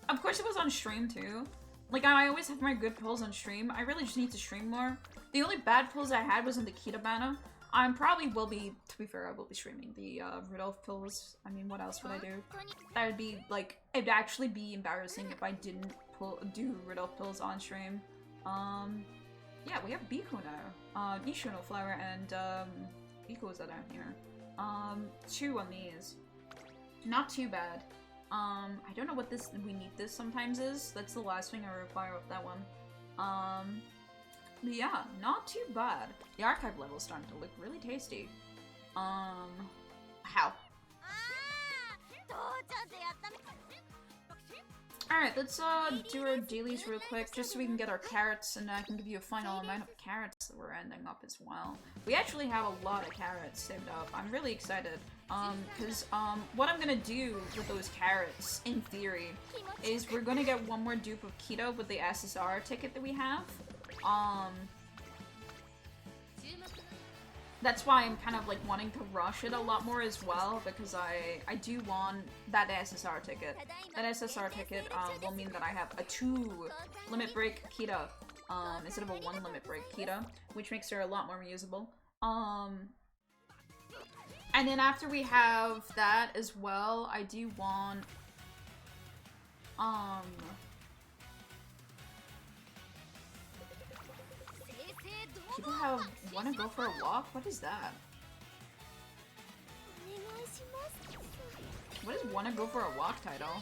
Speaker 1: Of course, it was on stream, too. Like, I always have my good pulls on stream. I really just need to stream more. The only bad pulls I had was in the Kita banner. I probably will be, to be fair, I will be streaming the Rudolph pills. I mean, what else would I do? That would be, like, it'd actually be embarrassing if I didn't do Rudolph pills on stream. Yeah, we have Biko now. Nishino Flower and, Biko's are down here. 2 on these. Not too bad. I don't know what this, we need this sometimes is. That's the last thing I require with that one. But yeah, not too bad. The archive level is starting to look really tasty. How? Alright, let's do our dailies real quick, just so we can get our carats, and I can give you a final amount of carats that we're ending up as well. We actually have a lot of carats saved up. I'm really excited, because what I'm gonna do with those carats, in theory, is we're gonna get one more dupe of Keto with the SSR ticket that we have. That's why I'm kind of like wanting to rush it a lot more as well, because I do want that SSR ticket. That SSR ticket will mean that I have a 2 limit break Kita instead of a 1 limit break Kita, which makes her a lot more usable. And then after we have that as well, I do want people wanna go for a walk? What is that? What is wanna go for a walk title?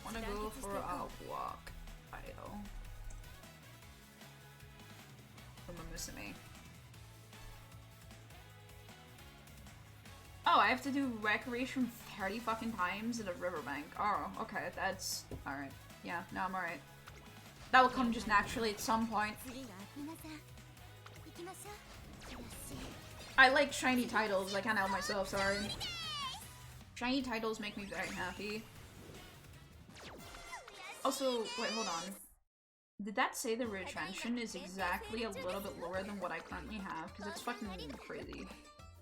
Speaker 1: Wanna go for a walk title. Umamusume. Oh, I have to do recreation 30 fucking times at a riverbank. Oh, okay, that's alright. Yeah, no, I'm alright. That will come just naturally at some point. I like shiny titles, I can't help myself, sorry. Shiny titles make me very happy. Also, wait, hold on. Did that say the retention is exactly a little bit lower than what I currently have? Because it's fucking crazy.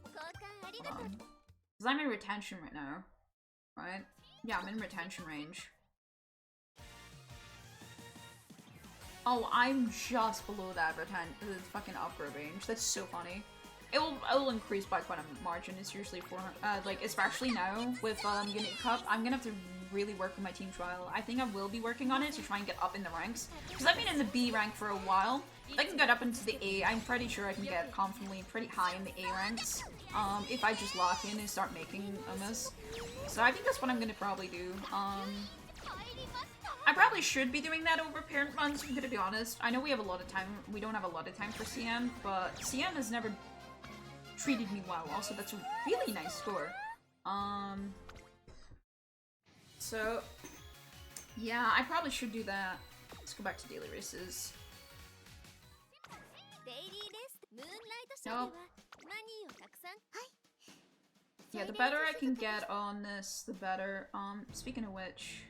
Speaker 1: Hold on. Because I'm in retention right now. Right? Yeah, I'm in retention range. Oh, I'm just below that the fucking upgrade range. That's so funny. It will increase by quite a margin. It's usually 400, like, especially now with Unit Cup. I'm gonna have to really work on my team trial. I think I will be working on it to try and get up in the ranks. Because I've been in the B rank for a while. If I can get up into the A, I'm pretty sure I can get confidently pretty high in the A ranks. If I just lock in and start making a miss. So I think that's what I'm gonna probably do. I probably should be doing that over parent runs, I'm gonna be honest. I know we have a lot of time. We don't have a lot of time for CM, but CM has never treated me well. Also, that's a really nice score. So, yeah, I probably should do that. Let's go back to daily races. Nope. Yeah, the better I can get on this, the better. Speaking of which,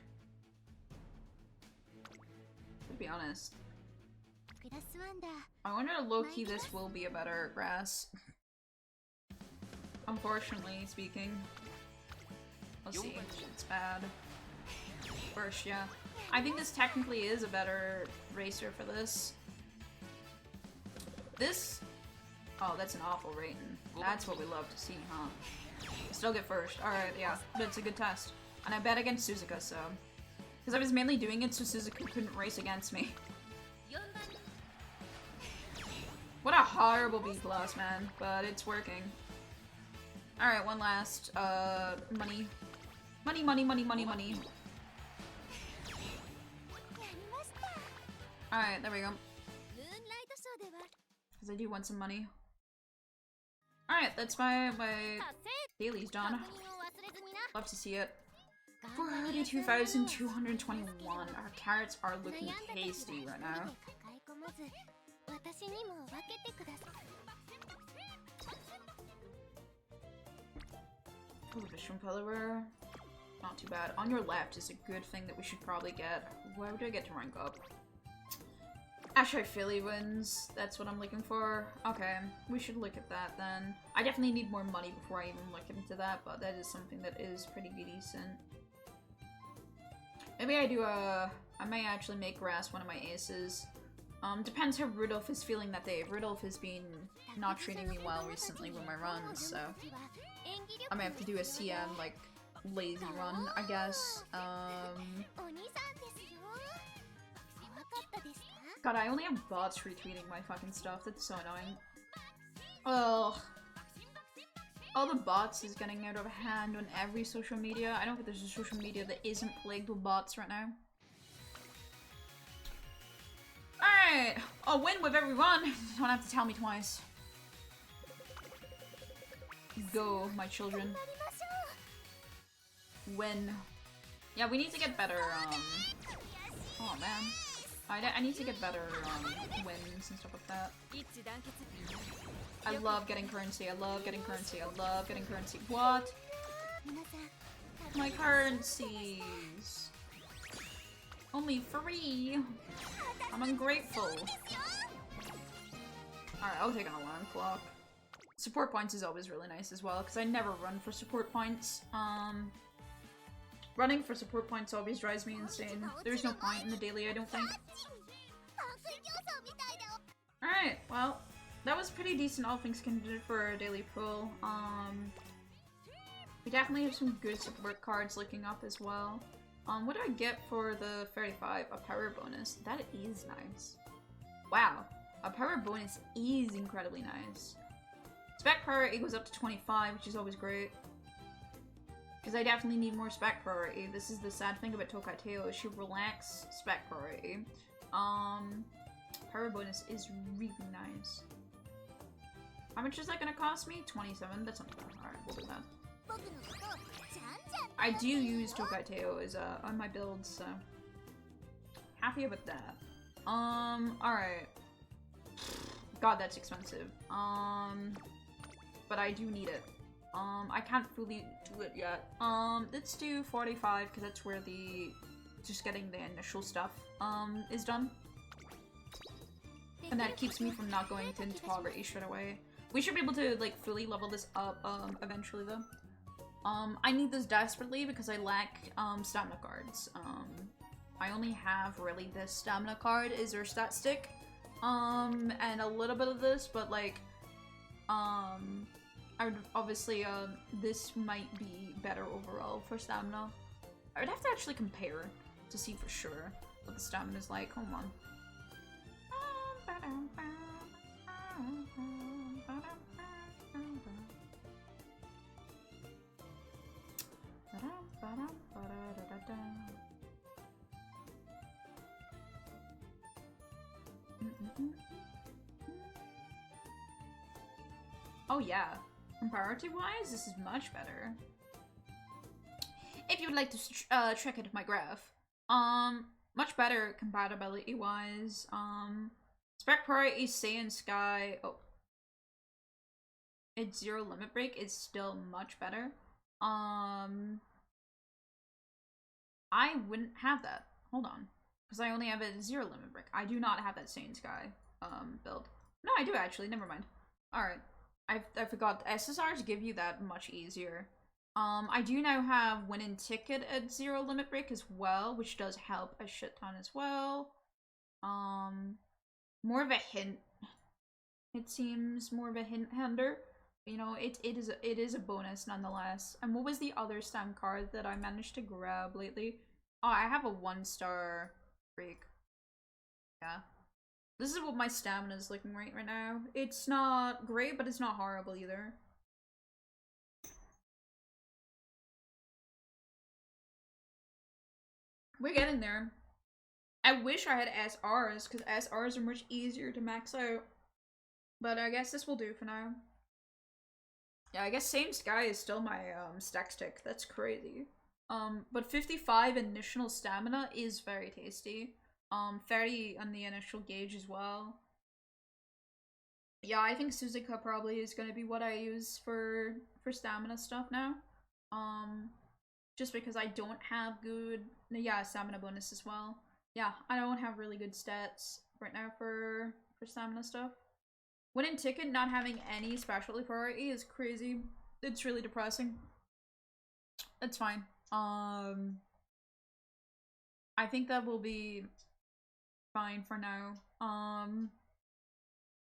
Speaker 1: to be honest, I wonder low-key this will be a better grass. Unfortunately speaking. Let's see. It's bad. First, yeah. I think this technically is a better racer for this. This... Oh, that's an awful rating. That's what we love to see, huh? Still get first. Alright, yeah. But it's a good test. And I bet against Suzuka, so... Because I was mainly doing it so Suzuka couldn't race against me. What a horrible B+, man. But it's working. Alright, one last, money. Money, money, money, money, money. Alright, there we go. Because I do want some money. Alright, that's my daily's done. Love to see it. 42,221. Our carrots are looking tasty right now. Ooh, the shrimp color. Not too bad. On your left is a good thing that we should probably get. Where do I get to rank up? Actually, Philly wins. That's what I'm looking for. Okay, we should look at that then. I definitely need more money before I even look into that, but that is something that is pretty decent. Maybe I do I may actually make grass one of my aces. Depends how Rudolph is feeling that day. Rudolph has been not treating me well recently with my runs, so I may have to do a CM, like, lazy run, I guess. God, I only have bots retweeting my fucking stuff. That's so annoying. Ugh. All the bots is getting out of hand on every social media. I don't think there's a social media that isn't plagued with bots right now. Alright! I'll win with every run. You don't have to tell me twice. Go, my children. Win. Yeah, we need to get better, oh man. I need to get better, wins and stuff like that. I love getting currency, I love getting currency, I love getting currency. What? My currencies! Only 3! I'm ungrateful. Alright, I'll take an alarm clock. Support points is always really nice as well, because I never run for support points. Running for support points always drives me insane. There's no point in the daily, I don't think. Alright, well, that was pretty decent all things considered for our daily pool. We definitely have some good support cards looking up as well. What do I get for the 35? A power bonus. That is nice. Wow, a power bonus is incredibly nice. Spec priority goes up to 25, which is always great. Because I definitely need more spec priority. This is the sad thing about Tokai Teo, is she relax spec priority. Power bonus is really nice. How much is that gonna cost me? 27? That's not bad. Alright, we'll do that. I do use Tokai Teo as on my builds, so happy about that. Alright. God, that's expensive. But I do need it. I can't fully do it yet. Let's do 45 because that's where the just getting the initial stuff is done. And that keeps me from not going into poverty straight away. We should be able to like fully level this up eventually though. I need this desperately because I lack stamina cards. I only have really this stamina card is their stat stick. And a little bit of this, but like I would obviously this might be better overall for stamina. I would have to actually compare to see for sure what the stamina is like. Hold on. Oh yeah, comparative-wise, this is much better. If you would like to check out my graph, much better compatibility-wise. Spec Priority, Saiyan Sky. Oh, it's Zero Limit Break is still much better. I wouldn't have that. Hold on, because I only have a Zero Limit Break. I do not have that Saiyan Sky build. No, I do actually. Never mind. All right. I forgot. SSRs give you that much easier. I do now have Win and Ticket at Zero Limit Break as well, which does help a shit ton as well. More of a hint. It seems more of a hander. You know, it is a bonus nonetheless. And what was the other stamp card that I managed to grab lately? Oh, I have a 1-star freak. Yeah. This is what my stamina is looking right now. It's not great, but it's not horrible either. We're getting there. I wish I had SRs, because SRs are much easier to max out. But I guess this will do for now. Yeah, I guess Same Sky is still my stack stick. That's crazy. But 55 initial stamina is very tasty. 30 on the initial gauge as well. Yeah, I think Suzuka probably is gonna be what I use for stamina stuff now. Just because I don't have good, yeah, stamina bonus as well. Yeah, I don't have really good stats right now for stamina stuff. Win and Ticket not having any specialty priority is crazy. It's really depressing. It's fine. I think that will be fine for now.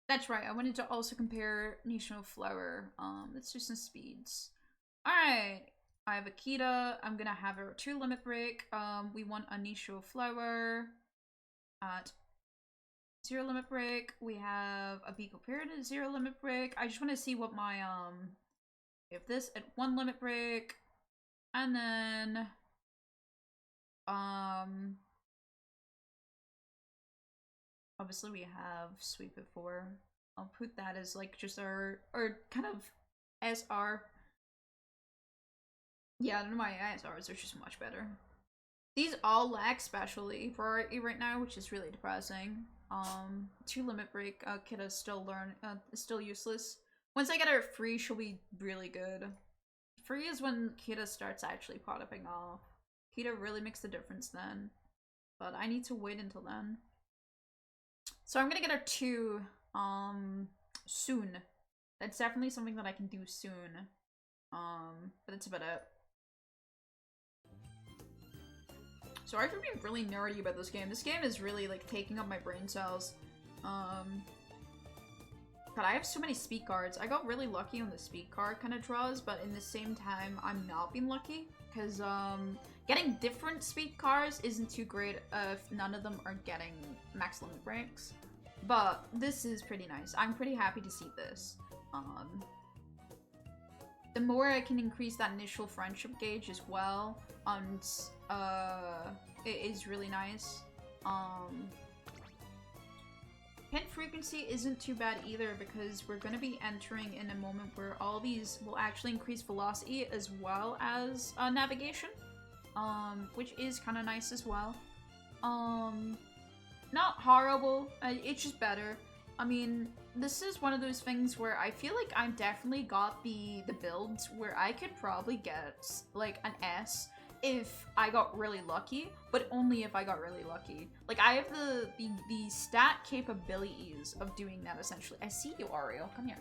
Speaker 1: That's right. I wanted to also compare Nisho Flower. Let's do some speeds. Alright. I have Akita. I'm gonna have a 2 limit break. We want a Nisho Flower at 0 limit break. We have a Biko Period at 0 limit break. I just want to see what my if this at 1 limit break, and then obviously we have Sweep at 4. I'll put that as like just our kind of SR. Yeah, none of my SRs are just much better. These all lack specialty priority right now, which is really depressing. 2 limit break, Kidda's still still useless. Once I get her free, she'll be really good. Free is when Kidda starts actually popping off. Kidda really makes the difference then. But I need to wait until then. So I'm gonna get her 2, soon. That's definitely something that I can do soon. But that's about it. So I could be really nerdy about this game. This game is really like taking up my brain cells. But I have so many speed cards. I got really lucky on the speed card kind of draws, but in the same time, I'm not being lucky. Because getting different speed cards isn't too great if none of them are getting max limit breaks. But this is pretty nice. I'm pretty happy to see this. The more I can increase that initial friendship gauge as well, it is really nice. Hint frequency isn't too bad either because we're going to be entering in a moment where all these will actually increase velocity as well as navigation, which is kind of nice as well. Not horrible, it's just better. I mean, this is one of those things where I feel like I've definitely got the builds where I could probably get like an S if I got really lucky, but only if I got really lucky. Like, I have the stat capabilities of doing that, essentially. I see you, Ariel. Come here.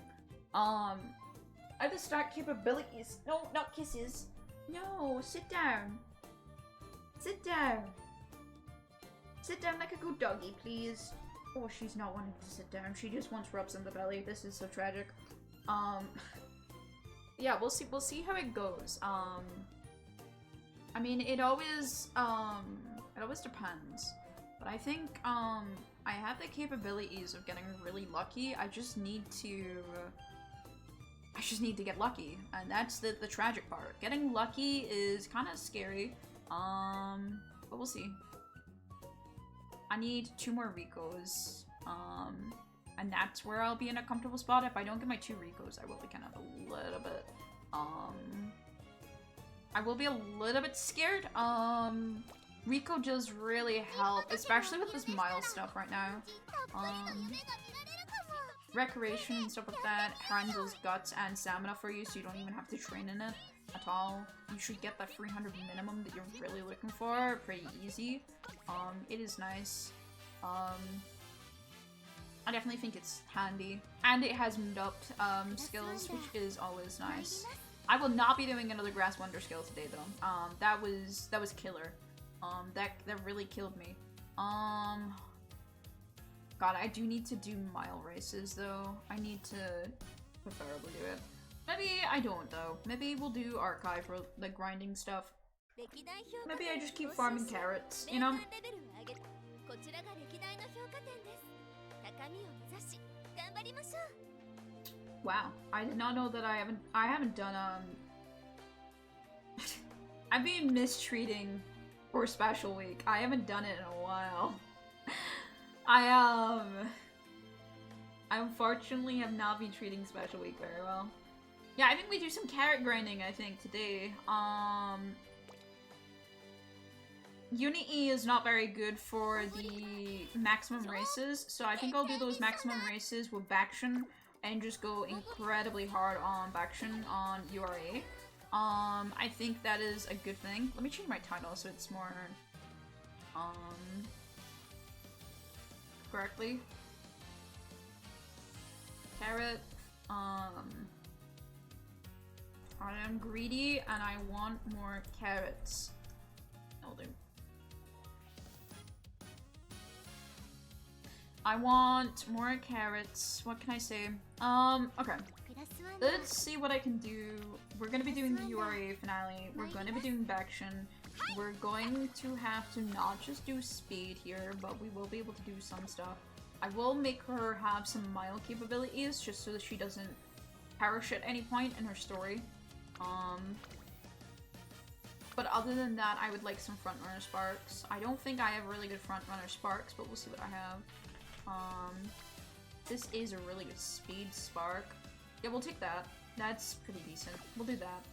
Speaker 1: I have the stat capabilities. No, not kisses. No, sit down. Sit down. Sit down like a good doggy, please. Oh, she's not wanting to sit down. She just wants rubs in the belly. This is so tragic. Yeah, we'll see how it goes. I mean, it always depends. But I think, I have the capabilities of getting really lucky. I just need to get lucky. And that's the tragic part. Getting lucky is kind of scary. But we'll see. I need 2 more Ricos. And that's where I'll be in a comfortable spot. If I don't get my 2 Ricos, I will be kind of a little bit, I will be a little bit scared. Rico does really help, especially with this mild stuff right now. Recreation and stuff like that handles guts and stamina for you, so you don't even have to train in it at all. You should get that 300 minimum that you're really looking for pretty easy. It is nice. I definitely think it's handy. And it has moved up skills, which is always nice. I will not be doing another Grass Wonder skill today though. That was killer. That really killed me. God, I do need to do mile races though. I need to preferably do it. Maybe I don't though. Maybe we'll do archive for the grinding stuff. Maybe I just keep farming carrots, you know? Wow, I did not know that I haven't done I've been mistreating for Special Week. I haven't done it in a while. I unfortunately have not been treating Special Week very well. Yeah, I think we do some carrot grinding, I think, today. Unit E is not very good for the maximum races, so I think I'll do those maximum races with Bakushin and just go incredibly hard on Bakushin on URA. I think that is a good thing. Let me change my title so it's more, correctly. Carrot, I am greedy and I want more carrots. I'll do. I want more carrots. What can I say? Okay. Let's see what I can do. We're gonna be doing the URA finale. We're gonna be doing Bakushin. We're going to have to not just do speed here, but we will be able to do some stuff. I will make her have some mild capabilities just so that she doesn't perish at any point in her story. But other than that, I would like some frontrunner sparks. I don't think I have really good frontrunner sparks, but we'll see what I have. This is a really good speed spark. Yeah, we'll take that. That's pretty decent. We'll do that.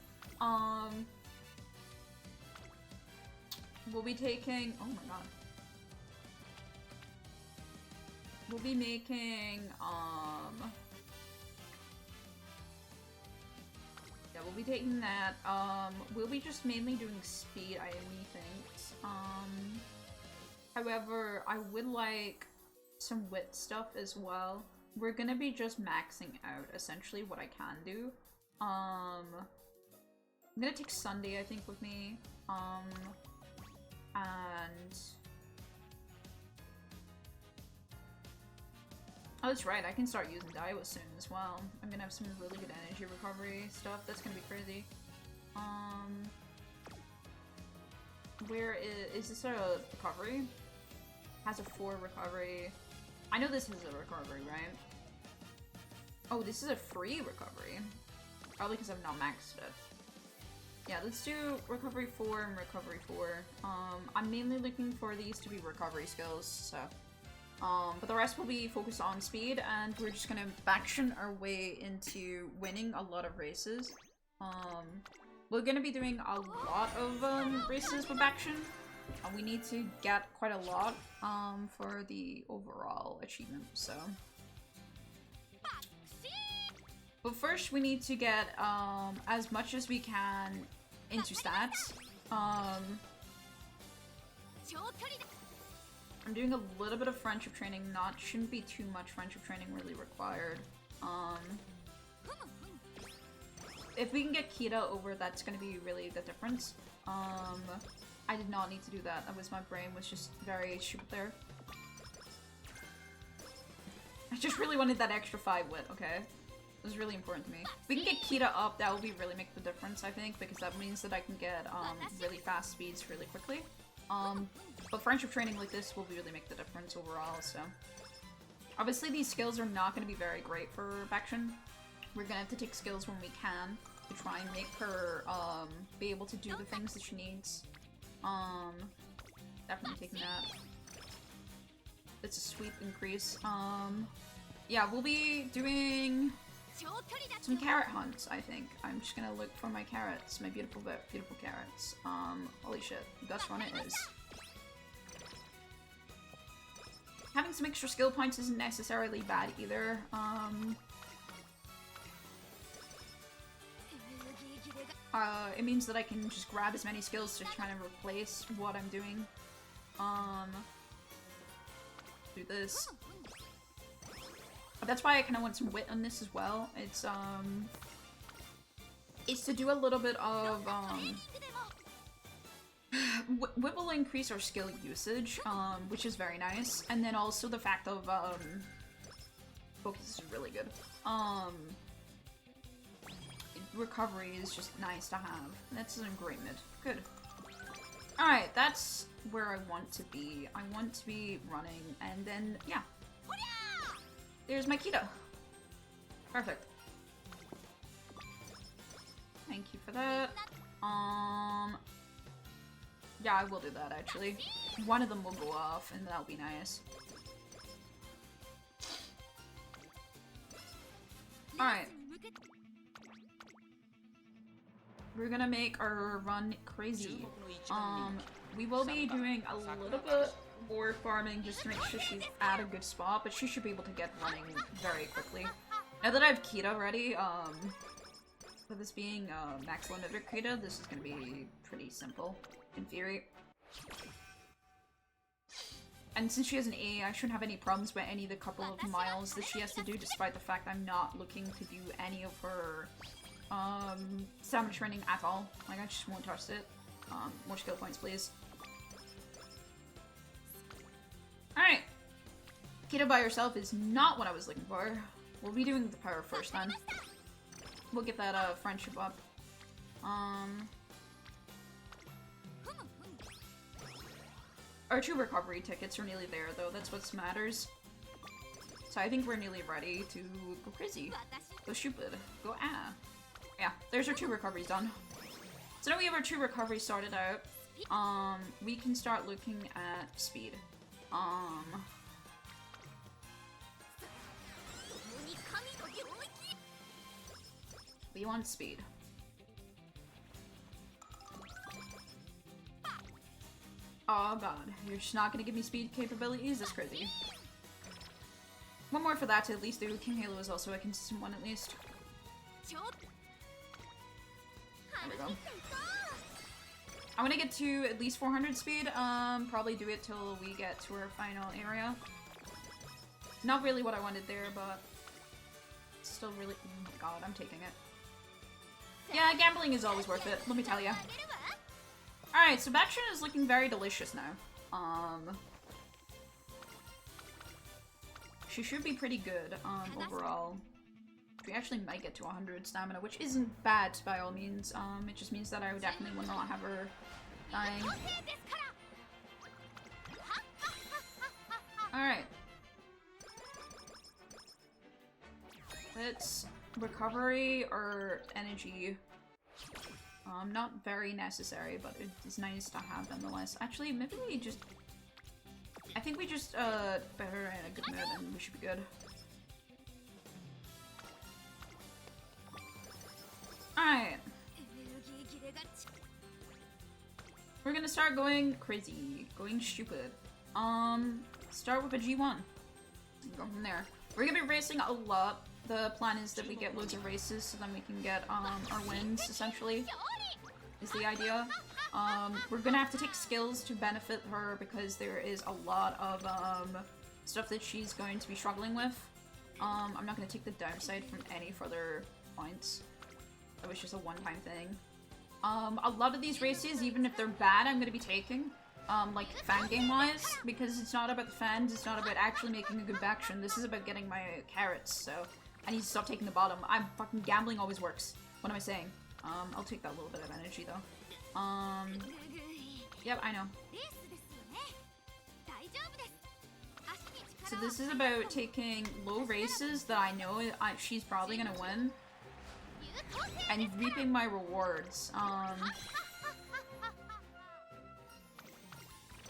Speaker 1: We'll be taking... Oh my god. We'll be making, yeah, we'll be taking that. We'll be just mainly doing speed, I methinks. However, I would like some wit stuff as well. We're gonna be just maxing out, essentially, what I can do. I'm gonna take Sunday, I think, with me. And... Oh, that's right, I can start using Daiwa soon as well. I'm gonna have some really good energy recovery stuff. That's gonna be crazy. Where is this a recovery? Has a 4 recovery. I know this is a recovery, right? Oh, this is a free recovery. Probably because I've not maxed it. Yeah, let's do recovery 4 and recovery 4. I'm mainly looking for these to be recovery skills, so. But the rest will be focused on speed, and we're just gonna Bakushin our way into winning a lot of races. We're gonna be doing a lot of races with Bakushin. We need to get quite a lot for the overall achievement, so. But first we need to get as much as we can into stats. I'm doing a little bit of friendship training. Shouldn't be too much friendship training really required. If we can get Kita over, that's gonna be really the difference. I did not need to do that. My brain was just very stupid there. I just really wanted that extra 5 wit, okay? It was really important to me. If we can get Kita up, that will really make the difference, I think, because that means that I can get really fast speeds really quickly. But friendship training like this will really make the difference overall, so. Obviously these skills are not going to be very great for Bakushin. We're gonna have to take skills when we can to try and make her be able to do the things that she needs. Definitely taking that. It's a sweep increase. Yeah, we'll be doing some carrot hunts, I think. I'm just gonna look for my carrots, my beautiful carrots. Holy shit, Gust Run it is. Having some extra skill points isn't necessarily bad either. It means that I can just grab as many skills to try to replace what I'm doing. Do this. That's why I kind of want some wit on this as well. It's to do a little bit of, wit will increase our skill usage, which is very nice. And then also the fact of, focus is really good. Recovery is just nice to have. That's an great mid. Good. Alright, that's where I want to be. I want to be running, and then, yeah. There's my Kita. Perfect. Thank you for that. Yeah, I will do that, actually. One of them will go off, and that'll be nice. Alright. We're gonna make our run crazy. We will be doing a little bit more farming just to make sure she's at a good spot, but she should be able to get running very quickly. Now that I have Kita ready, with this being max limiter Kita, this is gonna be pretty simple, in theory. And since she has an A, I shouldn't have any problems with any of the couple of miles that she has to do, despite the fact I'm not looking to do any of her stamina training at all. Like, I just won't touch it. More skill points, please. Alright. Kita by herself is not what I was looking for. We'll be doing the power first then. We'll get that friendship up. Our 2 recovery tickets are nearly there though, that's what matters. So I think we're nearly ready to go crazy. Go stupid. Go ah. Yeah, there's our 2 recoveries done. So now we have our 2 recoveries sorted out. We can start looking at speed. We want speed. Oh god, you're just not gonna give me speed capabilities? That's crazy. One more for that to at least do. King Halo is also a consistent one at least. There we go. I want to get to at least 400 speed. Probably do it till we get to our final area. Not really what I wanted there, but still really. Oh my god, I'm taking it. Yeah, gambling is always worth it. Let me tell ya. All right, so Bakushin is looking very delicious now. She should be pretty good overall. We actually might get to 100 stamina, which isn't bad by all means. It just means that I would definitely will not have her dying. Alright. Let's recovery or energy. Not very necessary, but it is nice to have nonetheless. Actually, maybe we just... I think we just put her in a good mood and we should be good. Alright. We're gonna start going crazy, going stupid. Start with a G1. Go from there. We're gonna be racing a lot. The plan is that we get loads of races so then we can get our wins, essentially, is the idea. We're gonna have to take skills to benefit her because there is a lot of, stuff that she's going to be struggling with. I'm not gonna take the downside from any further points. That was just a one-time thing. A lot of these races, even if they're bad, I'm gonna be taking. Like, fan game-wise, because it's not about the fans, it's not about actually making a good Bakushin. This is about getting my carats, so I need to stop taking the bottom. Fucking gambling always works. What am I saying? I'll take that little bit of energy, though. Yep, I know. So this is about taking low races that I know she's probably gonna win, and reaping my rewards.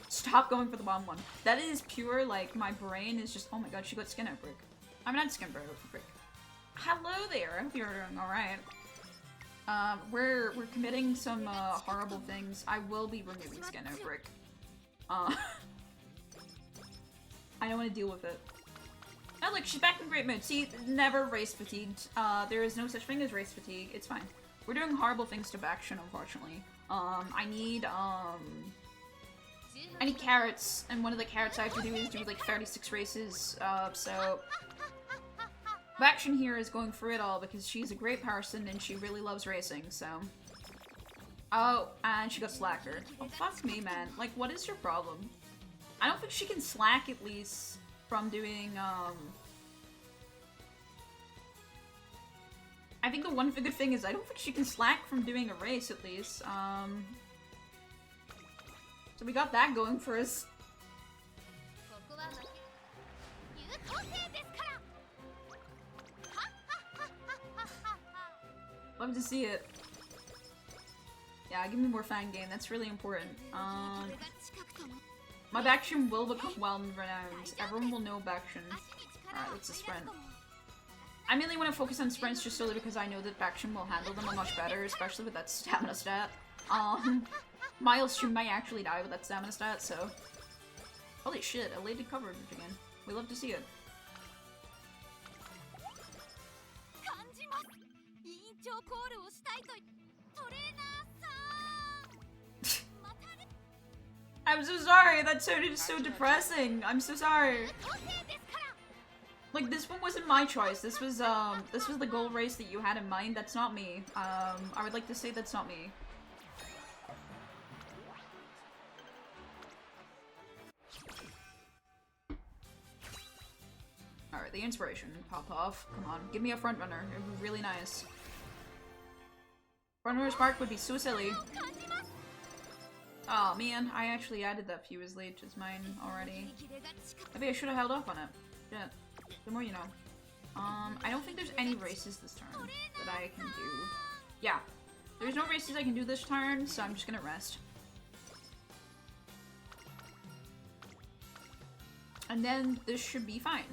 Speaker 1: Stop going for the bottom one. That is pure, like, my brain is just, oh my god, she got skin outbreak. I'm not skin outbreak. Hello there, I hope you're doing alright. We're committing some, horrible things. I will be removing skin outbreak. I don't want to deal with it. Oh look, she's back in great mood. See, never race fatigued. There is no such thing as race fatigue. It's fine. We're doing horrible things to Bakushin, unfortunately. I need carats, and one of the carats I have to do is do like 36 races, so Bakushin here is going through it all because she's a great person and she really loves racing, so. Oh, and she got slacker. Oh, fuck me, man. Like, what is your problem? I don't think she can slack, at least, from doing, I think the one good thing is I don't think she can slack from doing a race, at least. So we got that going for us. Love to see it. Yeah, give me more fan game. That's really important. My Bakushin will become well-renowned. Everyone will know Bakushin. Alright, let's a sprint. I mainly want to focus on sprints just solely because I know that Bakushin will handle them much better, especially with that stamina stat. Maelstrom might actually die with that stamina stat, so. Holy shit, elated coverage again. We love to see it. I'm so sorry, that sounded so depressing. I'm so sorry. Like, this one wasn't my choice. This was the goal race that you had in mind. That's not me. I would like to say that's not me. Alright, the inspiration pop off. Come on, give me a front runner. It would be really nice. Front runner's mark would be so silly. Oh man, I actually added that few as late as mine already. Maybe I should have held off on it. Shit. The more you know. I don't think there's any races this turn that I can do. Yeah. There's no races I can do this turn, so I'm just gonna rest. And then this should be fine.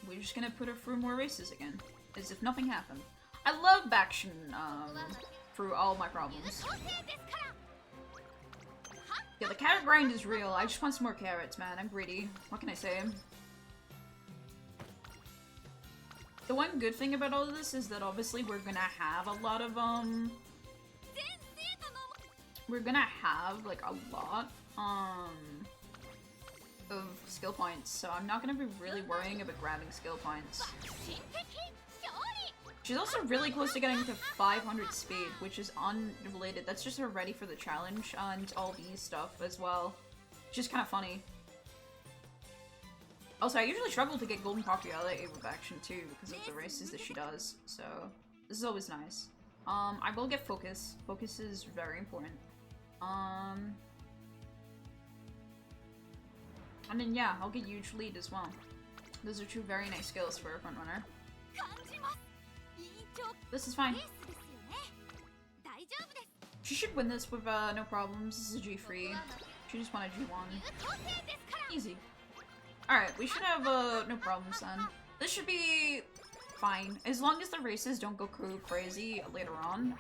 Speaker 1: We're just gonna put her through more races again. As if nothing happened. I love Bakushin, through all my problems. Yeah, the carrot grind is real. I just want some more carrots, man. I'm greedy. What can I say? The one good thing about all of this is that obviously we're gonna have a lot of, we're gonna have, like, a lot, of skill points, so I'm not gonna be really worrying about grabbing skill points. She's also really close to getting to 500 speed, which is unrelated. That's just her ready for the challenge and all these stuff as well. Which is kind of funny. Also, I usually struggle to get golden popularity with Bakushin too because of the races that she does, so this is always nice. I will get focus. Focus is very important. And then yeah, I'll get huge lead as well. Those are two very nice skills for a front runner. This is fine. She should win this with no problems. This is a G3. She just won a G1. Easy. Alright, we should have no problems then. This should be fine. As long as the races don't go crazy later on.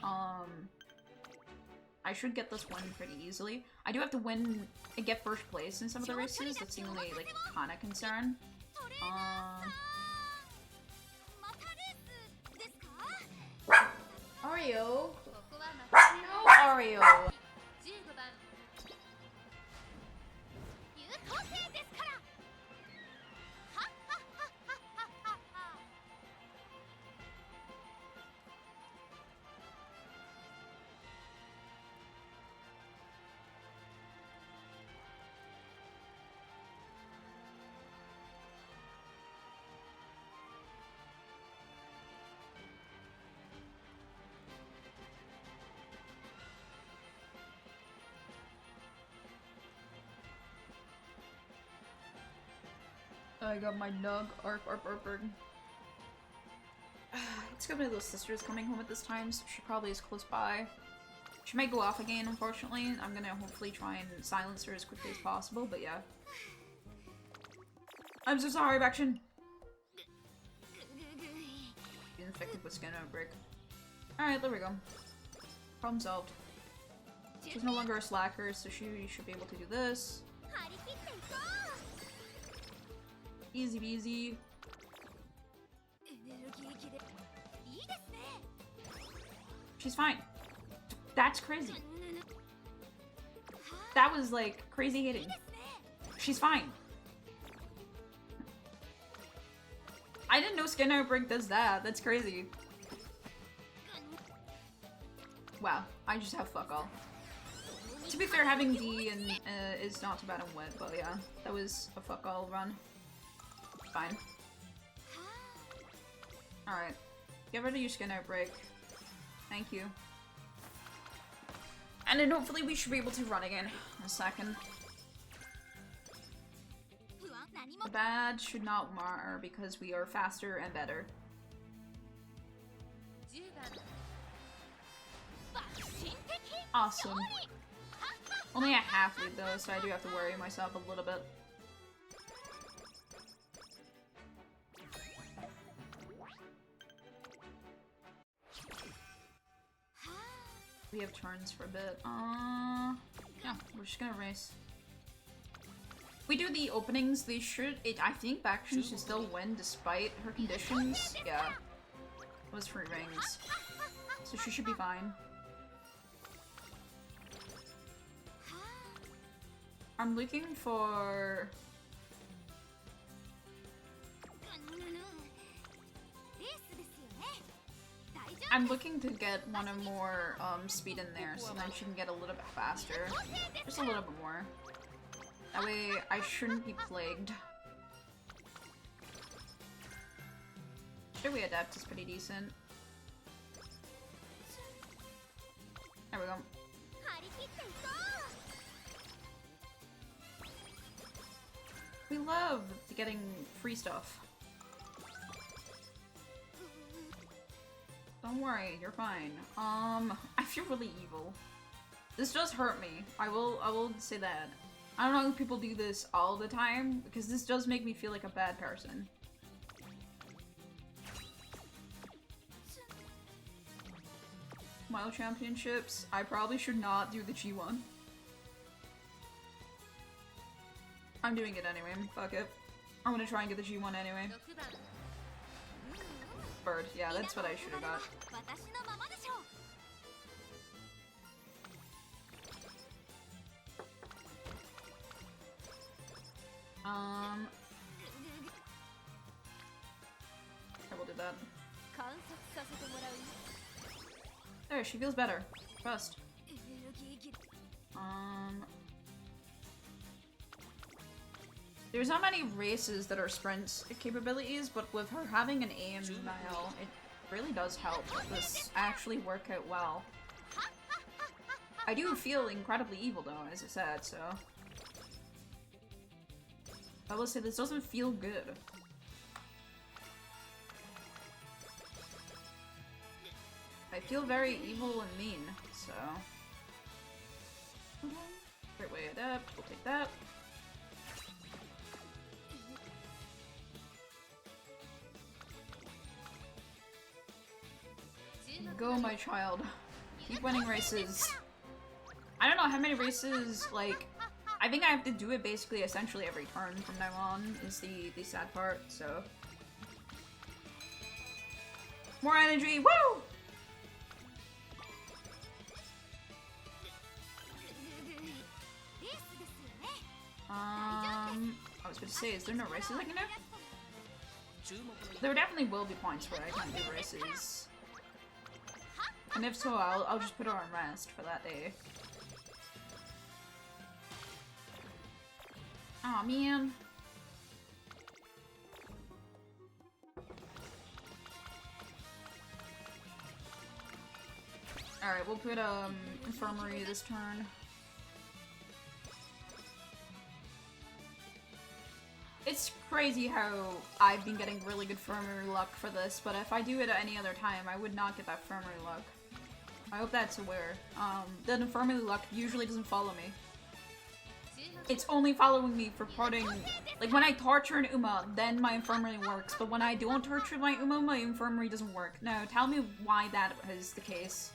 Speaker 1: I should get this one pretty easily. I do have to win and get first place in some of the races. That's the only, like, kind of concern. Oreo? No, Oreo! I got my nug. Arp, arp, arp, arp. It's got my little sister's coming home at this time, so she probably is close by. She might go off again, unfortunately. I'm gonna hopefully try and silence her as quickly as possible, but yeah. I'm so sorry, Bakushin. Being infected with skin outbreak. Alright, there we go. Problem solved. She's no longer a slacker, so she should be able to do this. Easy peasy. She's fine. That's crazy. That was like crazy hitting. She's fine. I didn't know Skin Outbreak does that. That's crazy. Wow, I just have fuck all. To be fair, having D and is not too bad on wet, but yeah, that was a fuck all run. Fine. Alright. Get rid of your Skin Outbreak. Thank you. And then hopefully we should be able to run again in a second. The bad should not matter because we are faster and better. Awesome. Only a half lead though, so I do have to worry myself a little bit. We have turns for a bit. Yeah, we're just gonna race. We do the openings, they should. I think Bakushin should still win despite her conditions. Yeah. It was 3 rings. So she should be fine. I'm looking for... I'm looking to get one or more speed in there, so then she can get a little bit faster. Just a little bit more. That way I shouldn't be plagued. Should we adapt is pretty decent. There we go. We love getting free stuff. Don't worry, you're fine. I feel really evil. This does hurt me. I will say that. I don't know if people do this all the time, because this does make me feel like a bad person. Mile Championships, I probably should not do the G1. I'm doing it anyway, fuck it. I'm gonna try and get the G1 anyway. Bird, yeah, that's what I should have got. I will do that. There, she feels better. Trust. There's not many races that are sprint capabilities, but with her having an aim now, it really does help this actually work out well. I do feel incredibly evil though, as I said, so... I will say this doesn't feel good. I feel very evil and mean, so... Great way to adapt, we'll take that. Go, my child. Keep winning races. I don't know how many races, like... I think I have to do it basically essentially every turn from now on, is the sad part, so... More energy! Woo! I was going to say, is there no races I can do? There definitely will be points where I can do races. And if so, I'll just put her on rest for that day. Aw, man. Alright, we'll put infirmary this turn. It's crazy how I've been getting really good firmware luck for this, but if I do it at any other time, I would not get that firmware luck. I hope that's aware. The infirmary luck usually doesn't follow me. It's only following me for parting. Like when I torture an Uma, then my infirmary works, but when I don't torture my Uma, my infirmary doesn't work. Now, tell me why that is the case.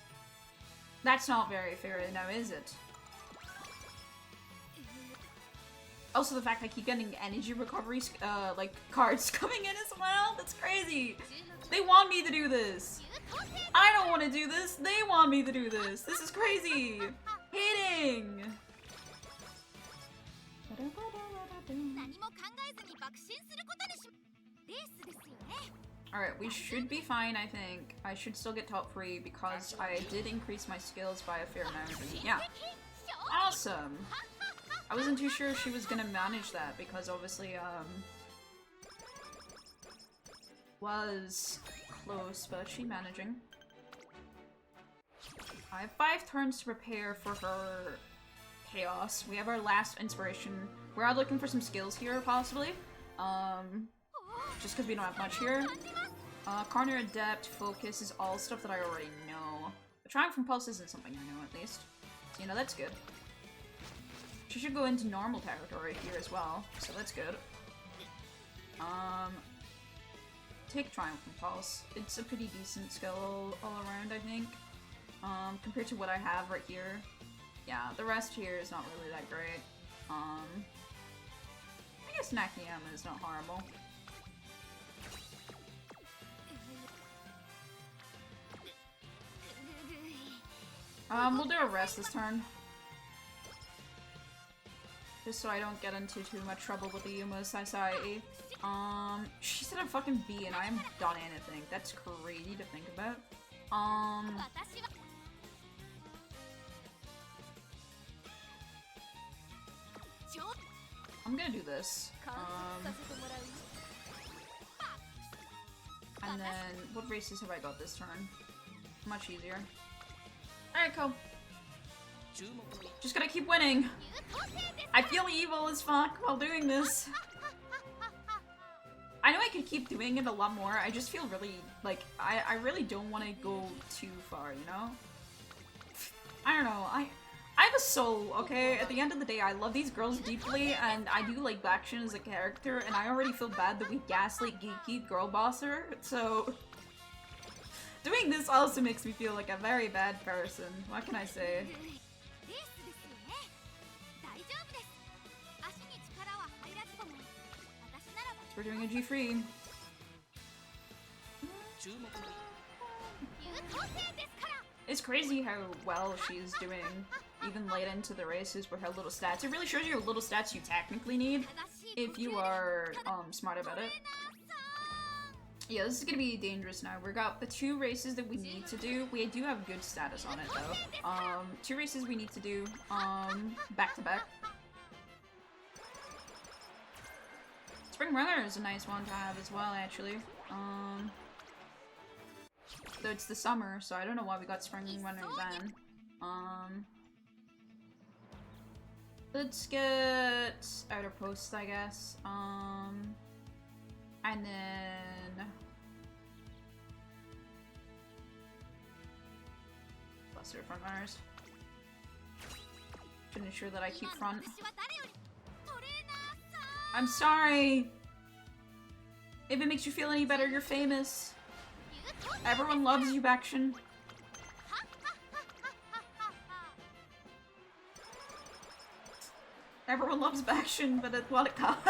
Speaker 1: That's not very fair now, is it? Also, the fact I keep getting energy recovery, like, cards coming in as well? That's crazy! They want me to do this! I don't want to do this! They want me to do this! This is crazy! Hating! Alright, we should be fine, I think. I should still get top 3 because I did increase my skills by a fair amount. Yeah. Awesome! I wasn't too sure if she was gonna manage that because obviously, was close, but she's managing. I have 5 turns to prepare for her chaos. We have our last inspiration. We are looking for some skills here, possibly. Just because we don't have much here. Corner Adept, Focus is all stuff that I already know. The Triumph from Pulse isn't something I know, at least. So, you know, that's good. She should go into normal territory here as well, so that's good. Take Triumph from Pulse. It's a pretty decent skill all around, I think. Compared to what I have right here. Yeah, the rest here is not really that great. I guess Nakayama is not horrible. We'll do a rest this turn. Just so I don't get into too much trouble with the Yuma Society. She said I'm fucking B and I haven't done anything. That's crazy to think about. I'm gonna do this. And then, what races have I got this turn? Much easier. Alright, cool. Just gotta keep winning. I feel evil as fuck while doing this. I know I could keep doing it a lot more. I just feel really, like, I really don't want to go too far, you know? I don't know. I have a soul, okay? At the end of the day, I love these girls deeply, and I do like Bakushin as a character, and I already feel bad that we gaslight geeky girl boss her, so... Doing this also makes me feel like a very bad person. What can I say? We're doing a G3. It's crazy how well she's doing, even late into the races with her little stats. It really shows you what little stats you technically need if you are smart about it. Yeah, this is gonna be dangerous now. We got the 2 races that we need to do. We do have good status on it though. 2 races we need to do back to back. Spring Runner is a nice one to have as well, actually. Though it's the summer, so I don't know why we got Spring Runner then. Let's get Outer Post, I guess. And then... Cluster front runners. Should ensure that I keep front. I'm sorry! If it makes you feel any better, you're famous. Everyone loves you, Bakushin. Everyone loves Bakushin, but at what cost?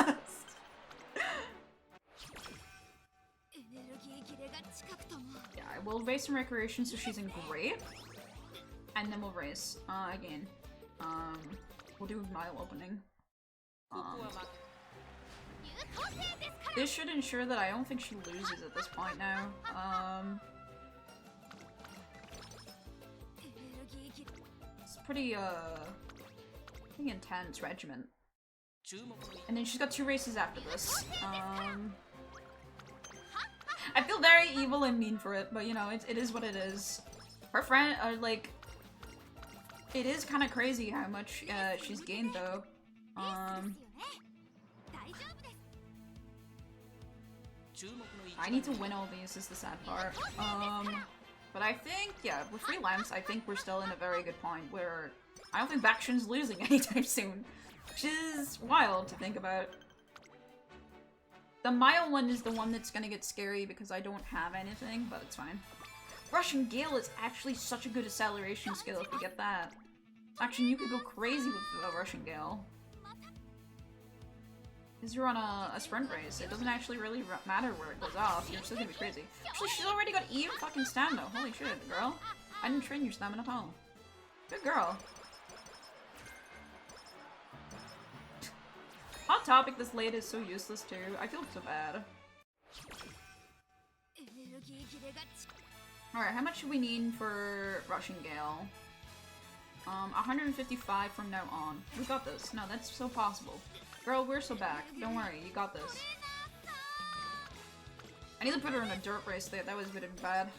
Speaker 1: Yeah, we'll race some recreation so she's in great. And then we'll race again. We'll do mile opening. This should ensure that I don't think she loses at this point now. It's pretty intense regiment. And then she's got 2 races after this. I feel very evil and mean for it, but you know, it is what it is. Her friend, like, it is kind of crazy how much she's gained though. I need to win all these is the sad part. But I think, yeah, with 3 lamps, I think we're still in a very good point where I don't think Bakushin's losing anytime soon. Which is wild to think about. The Mile one is the one that's gonna get scary because I don't have anything, but it's fine. Russian Gale is actually such a good acceleration skill if you get that. Actually, you could go crazy with Russian Gale. Because you're on a sprint race, it doesn't actually really matter where it goes off, you're still gonna be crazy. Actually, she's already got even fucking stamina, holy shit, girl. I didn't train your stamina at all. Good girl. Hot topic this late is so useless too. I feel so bad. Alright, how much do we need for Russian Gale? 155 from now on. We got this. No, that's so possible. Girl, we're so back. Don't worry, you got this. I need to put her in a dirt race there. That was a bit bad.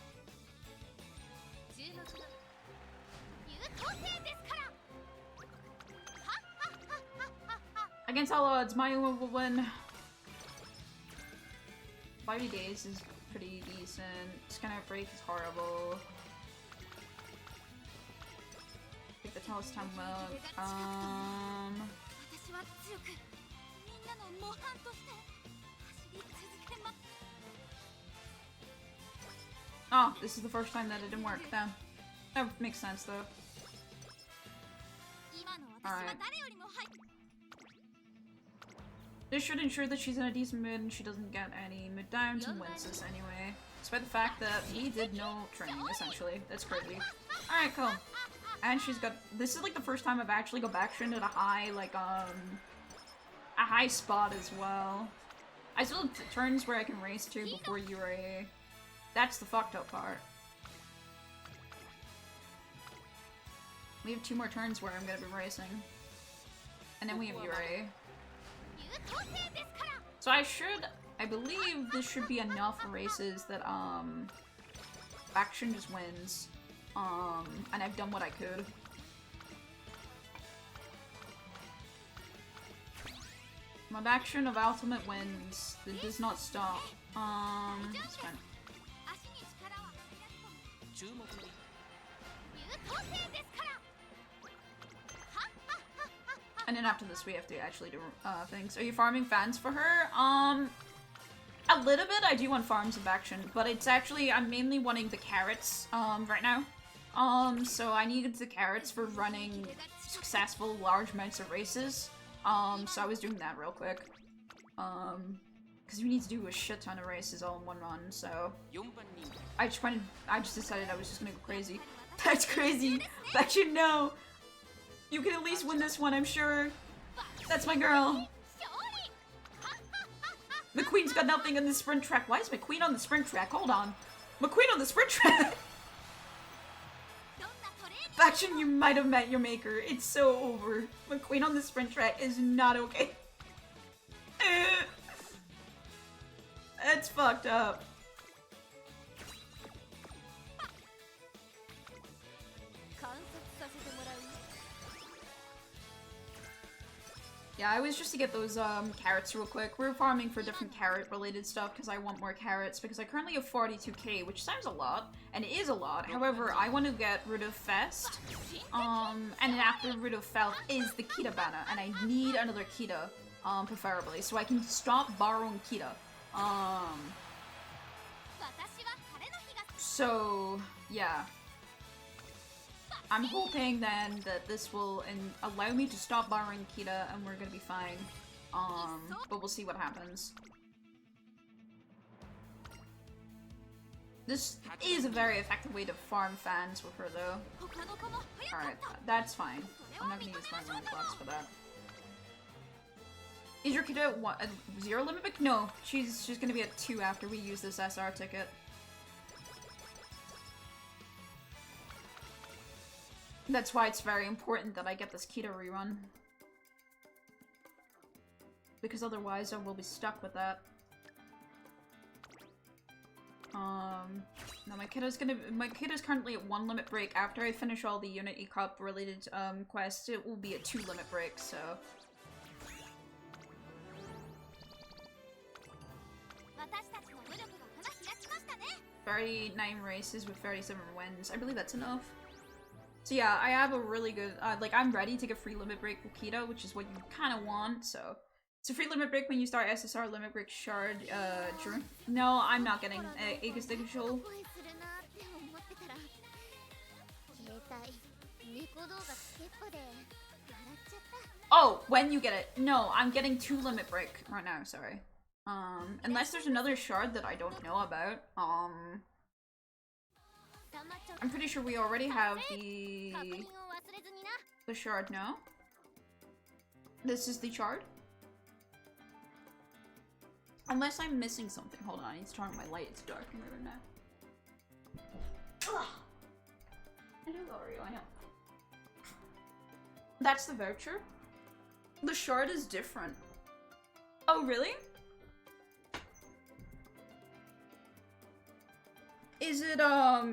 Speaker 1: Against all odds, Mayuma will win. 5 days is pretty decent. Scanner break is horrible. Pick the tallest time mug. Oh, this is the first time that it didn't work. That makes sense though. Alright. This should ensure that she's in a decent mood and she doesn't get any mood downs and wins this anyway. Despite the fact that he did no training, essentially. That's crazy. Alright, cool. And she's got- this is like the first time I've actually got Bakushin at a high, like, a high spot as well. I still have turns where I can race to before URA. That's the fucked up part. We have 2 more turns where I'm gonna be racing. And then we have URA. So I believe this should be enough races that, Bakushin just wins. And I've done what I could. My Bakushin of Ultimate wins. It does not stop. It's fine. And then after this we have to actually do things. Are you farming fans for her? A little bit. I do want farms of Bakushin, but it's actually I'm mainly wanting the carats right now. So I needed the carats for running successful large amounts of races. So I was doing that real quick. Because we need to do a shit ton of races all in one run, so I just decided I was just gonna go crazy. That's crazy. Bakushin, no. You can at least win this one, I'm sure. That's my girl. McQueen's got nothing on the sprint track. Why is McQueen on the sprint track? Hold on. McQueen on the sprint track? Bakushin, you might have met your maker. It's so over. McQueen on the sprint track is not okay. That's fucked up. Yeah, I was just to get those carats real quick. We're farming for different carrot related stuff because I want more carats because I currently have 42k, which sounds a lot, and it is a lot. However, I want to get rid of Fest, and then after rid of Felt is the Kita banner, and I need another Kita, preferably, so I can stop borrowing Kita. So, yeah. I'm hoping then that this will allow me to stop borrowing Kita and we're gonna be fine. But we'll see what happens. This is a very effective way to farm fans with her though. Alright, that's fine. I'm not gonna use my blocks for that. Is your Kita at 0 limit pick? No, she's gonna be at 2 after we use this SR ticket. That's why it's very important that I get this Kita rerun. Because otherwise I will be stuck with that. No, my Kita's currently at 1 limit break. After I finish all the Unity Cup related quests, it will be a 2 limit break, so. 39 races with 37 wins. I believe that's enough. So yeah, I have a really good, like, I'm ready to get free limit break with Kita, which is what you kind of want, so. It's a free limit break when you start SSR limit break shard, No, I'm not getting Aegis Digital. Oh, when you get it. No, I'm getting 2 limit break right now, sorry. Unless there's another shard that I don't know about. I'm pretty sure we already have the shard, no? This is the shard? Unless I'm missing something. Hold on, I need to turn on my light. It's dark in the room now. Ugh. I know, L'Oreal, I know. That's the voucher? The shard is different. Oh, really? Is it,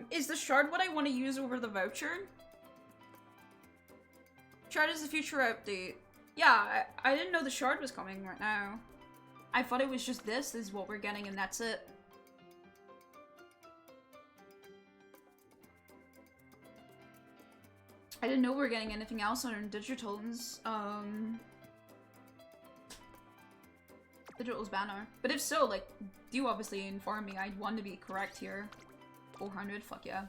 Speaker 1: is the shard what I want to use over the voucher? Shard is the future update. Yeah, I didn't know the shard was coming right now. I thought it was just this is what we're getting and that's it. I didn't know we were getting anything else on Digital's, Digital's banner. But if so, like, do obviously inform me. I'd want to be correct here. 400, fuck yeah.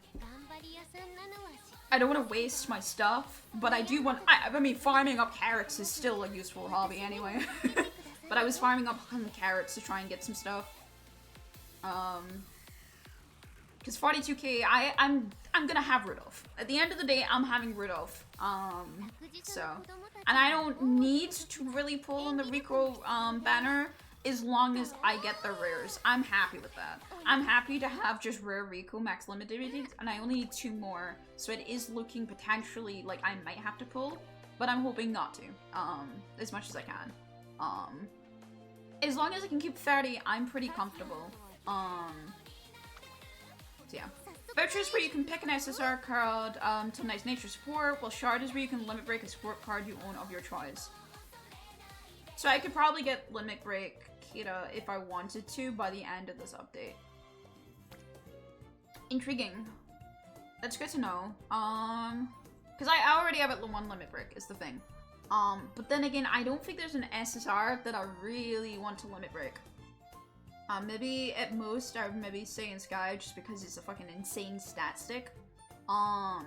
Speaker 1: I don't want to waste my stuff, but I do want- I mean, farming up carrots is still a useful hobby anyway. But I was farming up carrots to try and get some stuff. Because 42k, I'm gonna have Rudolph. At the end of the day, I'm having Rudolph. So. And I don't need to really pull on the Rico banner as long as I get the rares. I'm happy with that. I'm happy to have just rare Rico max limited, and I only need 2 more. So it is looking potentially like I might have to pull, but I'm hoping not to, as much as I can. As long as I can keep 30, I'm pretty comfortable. So yeah. Vouchers where you can pick an SSR card to nice nature support, while shard is where you can limit break a support card you own of your choice. So I could probably get limit break Kita if I wanted to by the end of this update. Intriguing. That's good to know. Because I already have it 1 limit break is the thing. But then again, I don't think there's an SSR that I really want to limit break. Maybe at most I would maybe say in Sky just because it's a fucking insane stat stick. I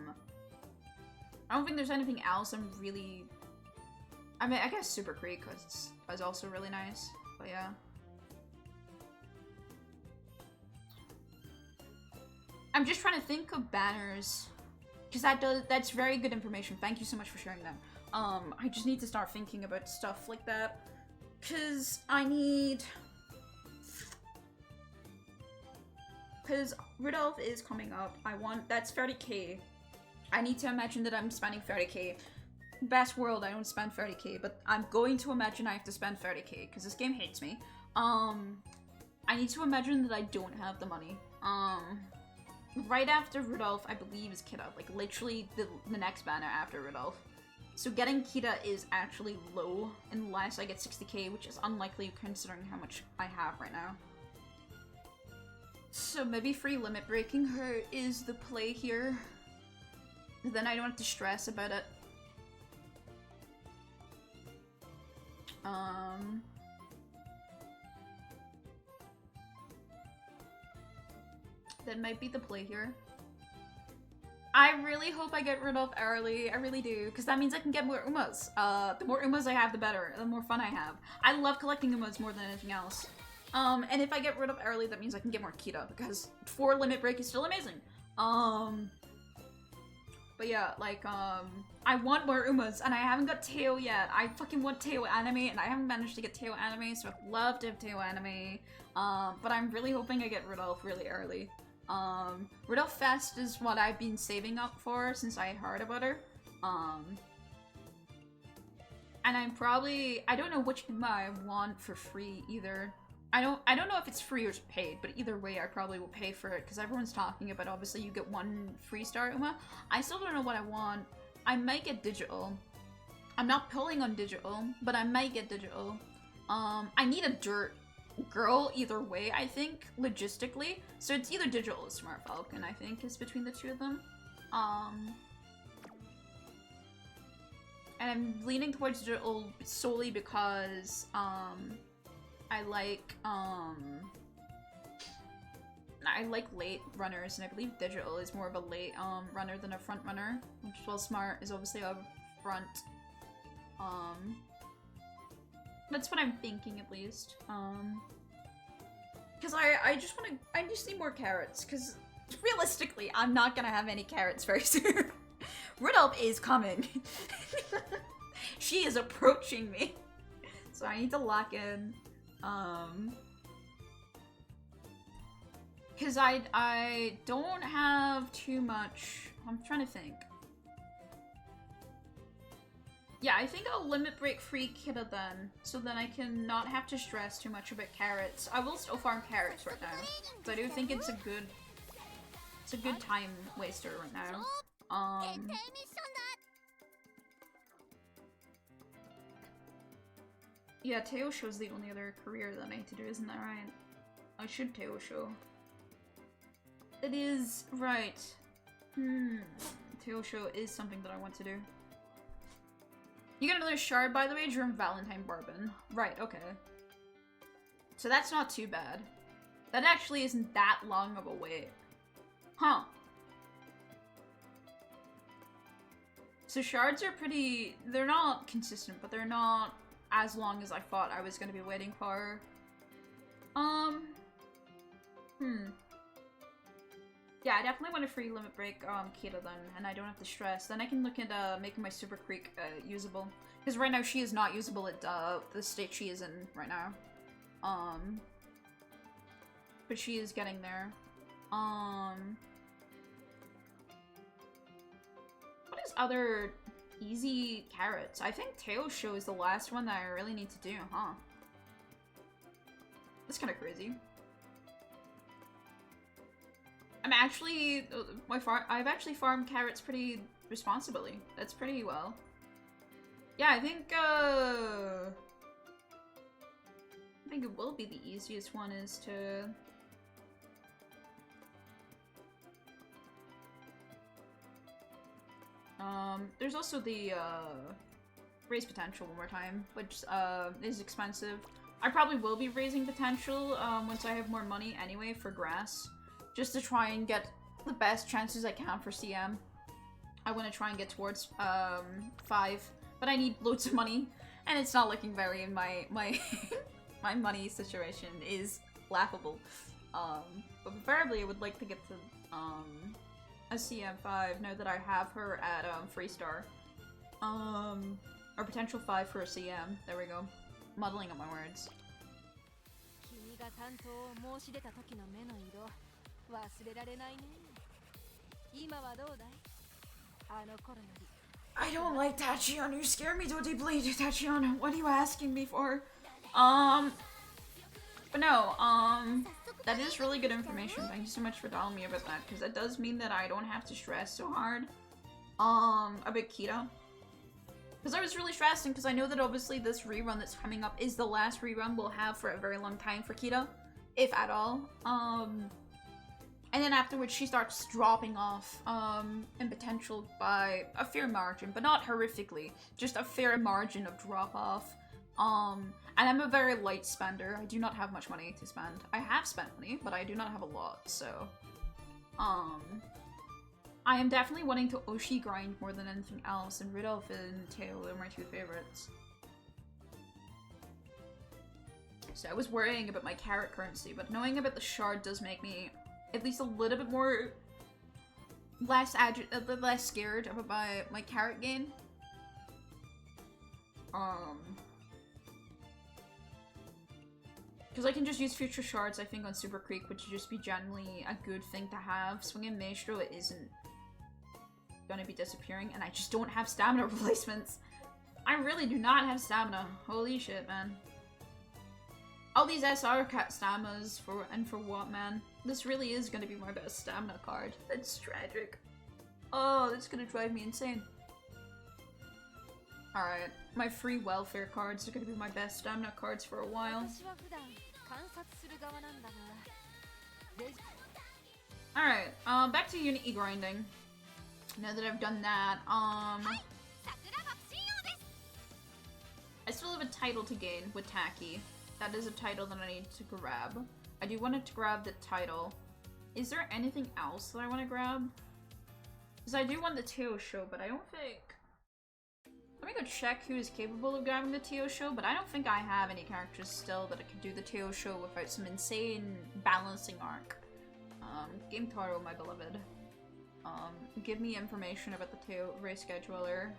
Speaker 1: don't think there's anything else I'm really... I mean, I guess Super Creek was also really nice, but yeah. I'm just trying to think of banners, because that's very good information. Thank you so much for sharing that. I just need to start thinking about stuff like that, because I need... Because Rudolph is coming up. That's 30k. I need to imagine that I'm spending 30k. Best world, I don't spend 30k, but I'm going to imagine I have to spend 30k, because this game hates me. I need to imagine that I don't have the money. Right after Rudolph, I believe, is Kita. Like, literally the next banner after Rudolph. So getting Kita is actually low, unless I get 60k, which is unlikely considering how much I have right now. So maybe free limit breaking her is the play here. Then I don't have to stress about it. That might be the play here. I really hope I get Rudolph early. I really do, because that means I can get more Umas. The more Umas I have, the better. The more fun I have. I love collecting Umas more than anything else. And if I get Rudolph early, that means I can get more Kita, because 4 limit break is still amazing. But yeah, like, I want more Umas, and I haven't got Teo yet. I fucking want Teo anime, and I haven't managed to get Teo anime, so I'd love to have Teo anime. But I'm really hoping I get Rudolph really early. Rudolph Fest is what I've been saving up for since I heard about her. And I'm probably, I don't know which Uma I want for free either. I don't know if it's free or it's paid, but either way I probably will pay for it because everyone's talking about obviously you get 1 free star Uma. I still don't know what I want. I might get digital. I'm not pulling on digital, but I might get digital. I need a dirt girl either way, I think, logistically. So it's either Digital or Smart Falcon, I think, is between the two of them. And I'm leaning towards Digital solely because, I like late runners, and I believe Digital is more of a late runner than a front runner, which while Smart is obviously a front. That's what I'm thinking at least. Because I just need more carrots, because realistically, I'm not gonna have any carrots very soon. Rudolph is coming. She is approaching me. So I need to lock in. Because I don't have too much. I'm trying to think. Yeah, I think I'll limit break free Kita then, so then I can not have to stress too much about carrots. I will still farm carrots right now, because I do think it's a good time waster right now. Yeah, Teosho's the only other career that I need to do, isn't that right? I should Teosho. It is right. Teosho is something that I want to do. You got another shard, by the way, during Valentine Barbon. Right, okay. So that's not too bad. That actually isn't that long of a wait. Huh. So shards are pretty... They're not consistent, but they're not as long as I thought I was going to be waiting for. Yeah, I definitely want a free limit break Kita then, and I don't have to stress. Then I can look at making my Super Creek usable. Because right now she is not usable at the state she is in right now. But she is getting there. What is other easy carrots? I think Teosho is the last one that I really need to do, huh? That's kind of crazy. I'm actually, I've actually farmed carrots pretty responsibly. That's pretty well. Yeah, I think it will be the easiest one is to... There's also the, raise potential one more time, which, is expensive. I probably will be raising potential, once I have more money anyway for grass. Just to try and get the best chances I can for CM. I want to try and get towards 5, but I need loads of money, and it's not looking very in my my money situation is laughable. But preferably I would like to get to a CM5 now that I have her at Freestar. Or potential 5 for a CM. There we go. Muddling up my words. I don't like Tachion. You scare me so deeply, Tachion. What are you asking me for? But no, that is really good information. Thank you so much for telling me about that, because that does mean that I don't have to stress so hard, about Kita. Because I was really stressing, because I know that obviously this rerun that's coming up is the last rerun we'll have for a very long time for Kita, if at all. And then afterwards she starts dropping off, in potential by a fair margin, but not horrifically, just a fair margin of drop off. And I'm a very light spender. I do not have much money to spend. I have spent money, but I do not have a lot, so... I am definitely wanting to Oshi grind more than anything else, and Rudolph and Teo are my two favorites. So I was worrying about my carrot currency, but knowing about the shard does make me at least a little bit more... less scared about my carrot gain. Because I can just use future shards, I think, on Super Creek, which would just be generally a good thing to have. Swinging Maestro isn't gonna be disappearing, and I just don't have stamina replacements. I really do not have stamina. Holy shit, man. All these SR staminas for what, man? This really is gonna be my best stamina card. That's tragic. Oh, that's gonna drive me insane. Alright, my free welfare cards are gonna be my best stamina cards for a while. Alright, back to Unity grinding. Now that I've done that, I still have a title to gain with Taki. That is a title that I need to grab. I do want to grab the title. Is there anything else that I want to grab? Because I do want the Teo show, but I don't think... Let me go check who is capable of grabbing the Teo show, but I don't think I have any characters still that I could do the Teo show without some insane balancing arc. Game Taro, my beloved. Give me information about the Teo race scheduler.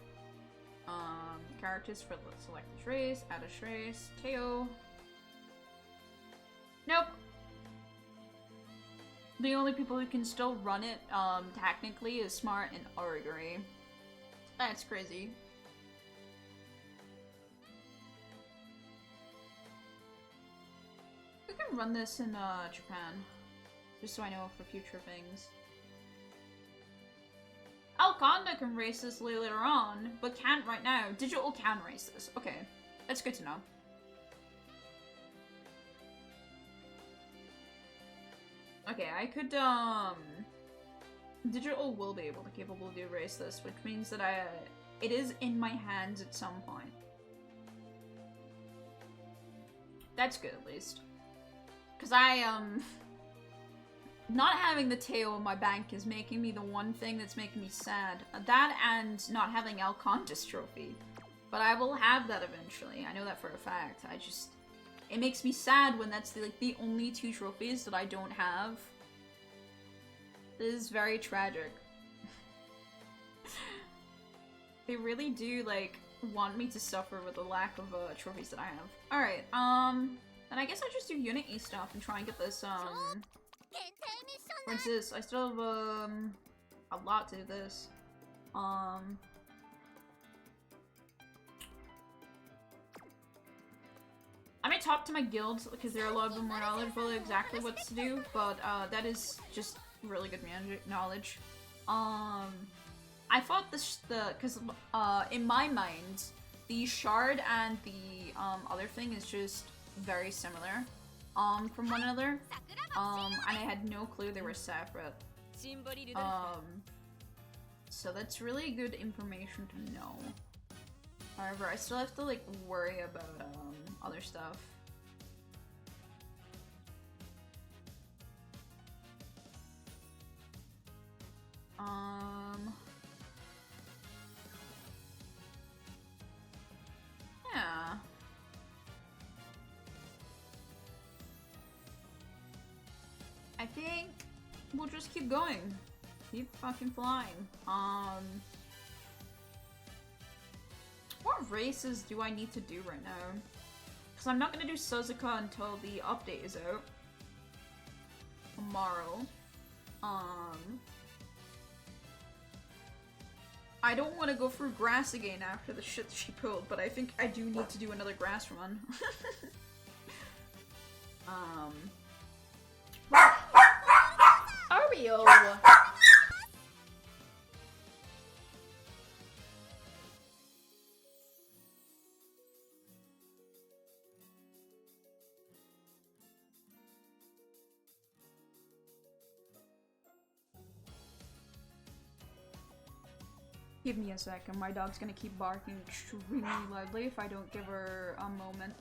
Speaker 1: Characters for select this race, add a race, Teo. Nope. The only people who can still run it, technically, is Smart and Origuri. That's crazy. We can run this in, Japan. Just so I know for future things. Alconda can race this later on, but can't right now. Digital can race this. Okay. That's good to know. Okay, I could, Digital will be capable to race this, which means that it is in my hands at some point. That's good, at least. Because not having the Teo in my bank is making me the one thing that's making me sad. That and not having Alconda's trophy. But I will have that eventually. I know that for a fact. It makes me sad when that's the only two trophies that I don't have. This is very tragic. They really do, want me to suffer with the lack of, trophies that I have. Alright, then I guess I just do Unity stuff and try and get this, what's this? I still have, a lot to do this. I may talk to my guilds, because they're a lot of them more knowledgeable exactly what to do, but, that is just really good knowledge. I thought because, in my mind, the shard and the, other thing is just very similar, from one another. And I had no clue they were separate. So that's really good information to know. However, I still have to, worry about, other stuff. Yeah. I think we'll just keep going. Keep fucking flying. What races do I need to do right now? Because I'm not gonna do Suzuka until the update is out. Tomorrow. I don't want to go through grass again after the shit she pulled, but I think I do need to do another grass run. Oreo! Give me a second, my dog's gonna keep barking extremely loudly if I don't give her a moment.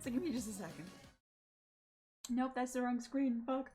Speaker 1: So give me just a second. Nope, that's the wrong screen, fuck.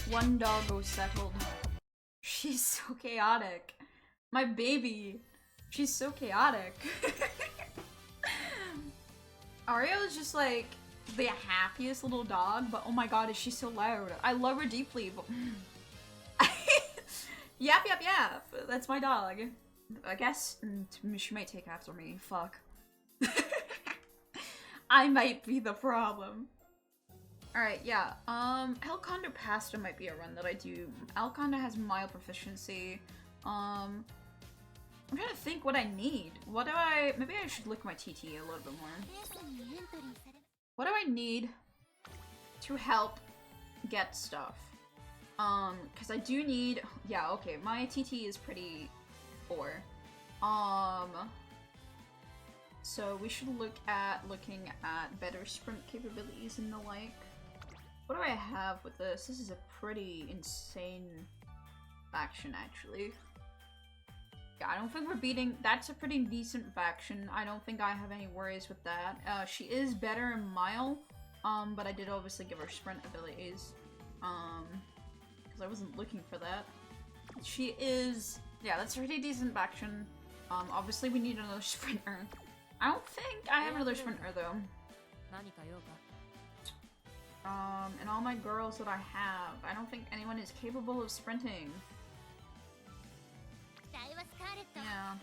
Speaker 1: One doggo settled. She's so chaotic. My baby. She's so chaotic. Ario is just like the happiest little dog, but oh my god, is she so loud. I love her deeply, but... Yap, yap, yap. That's my dog. I guess she might take after me. Fuck. I might be the problem. Alright, yeah. Alconda Pasta might be a run that I do. Alconda has mild proficiency. I'm trying to think what I need. What do I... Maybe I should look at my TT a little bit more. What do I need to help get stuff? Because I do need... Yeah, okay, my TT is pretty poor. So we should looking at better sprint capabilities and the like. What do I have with this? This is a pretty insane faction, actually. Yeah, I don't think we're beating... That's a pretty decent faction. I don't think I have any worries with that. She is better in Mile, but I did obviously give her sprint abilities. Because I wasn't looking for that. She is... Yeah, that's a pretty decent faction. Obviously we need another sprinter. I don't think I have another sprinter, though. And all my girls that I have, I don't think anyone is capable of sprinting. Yeah.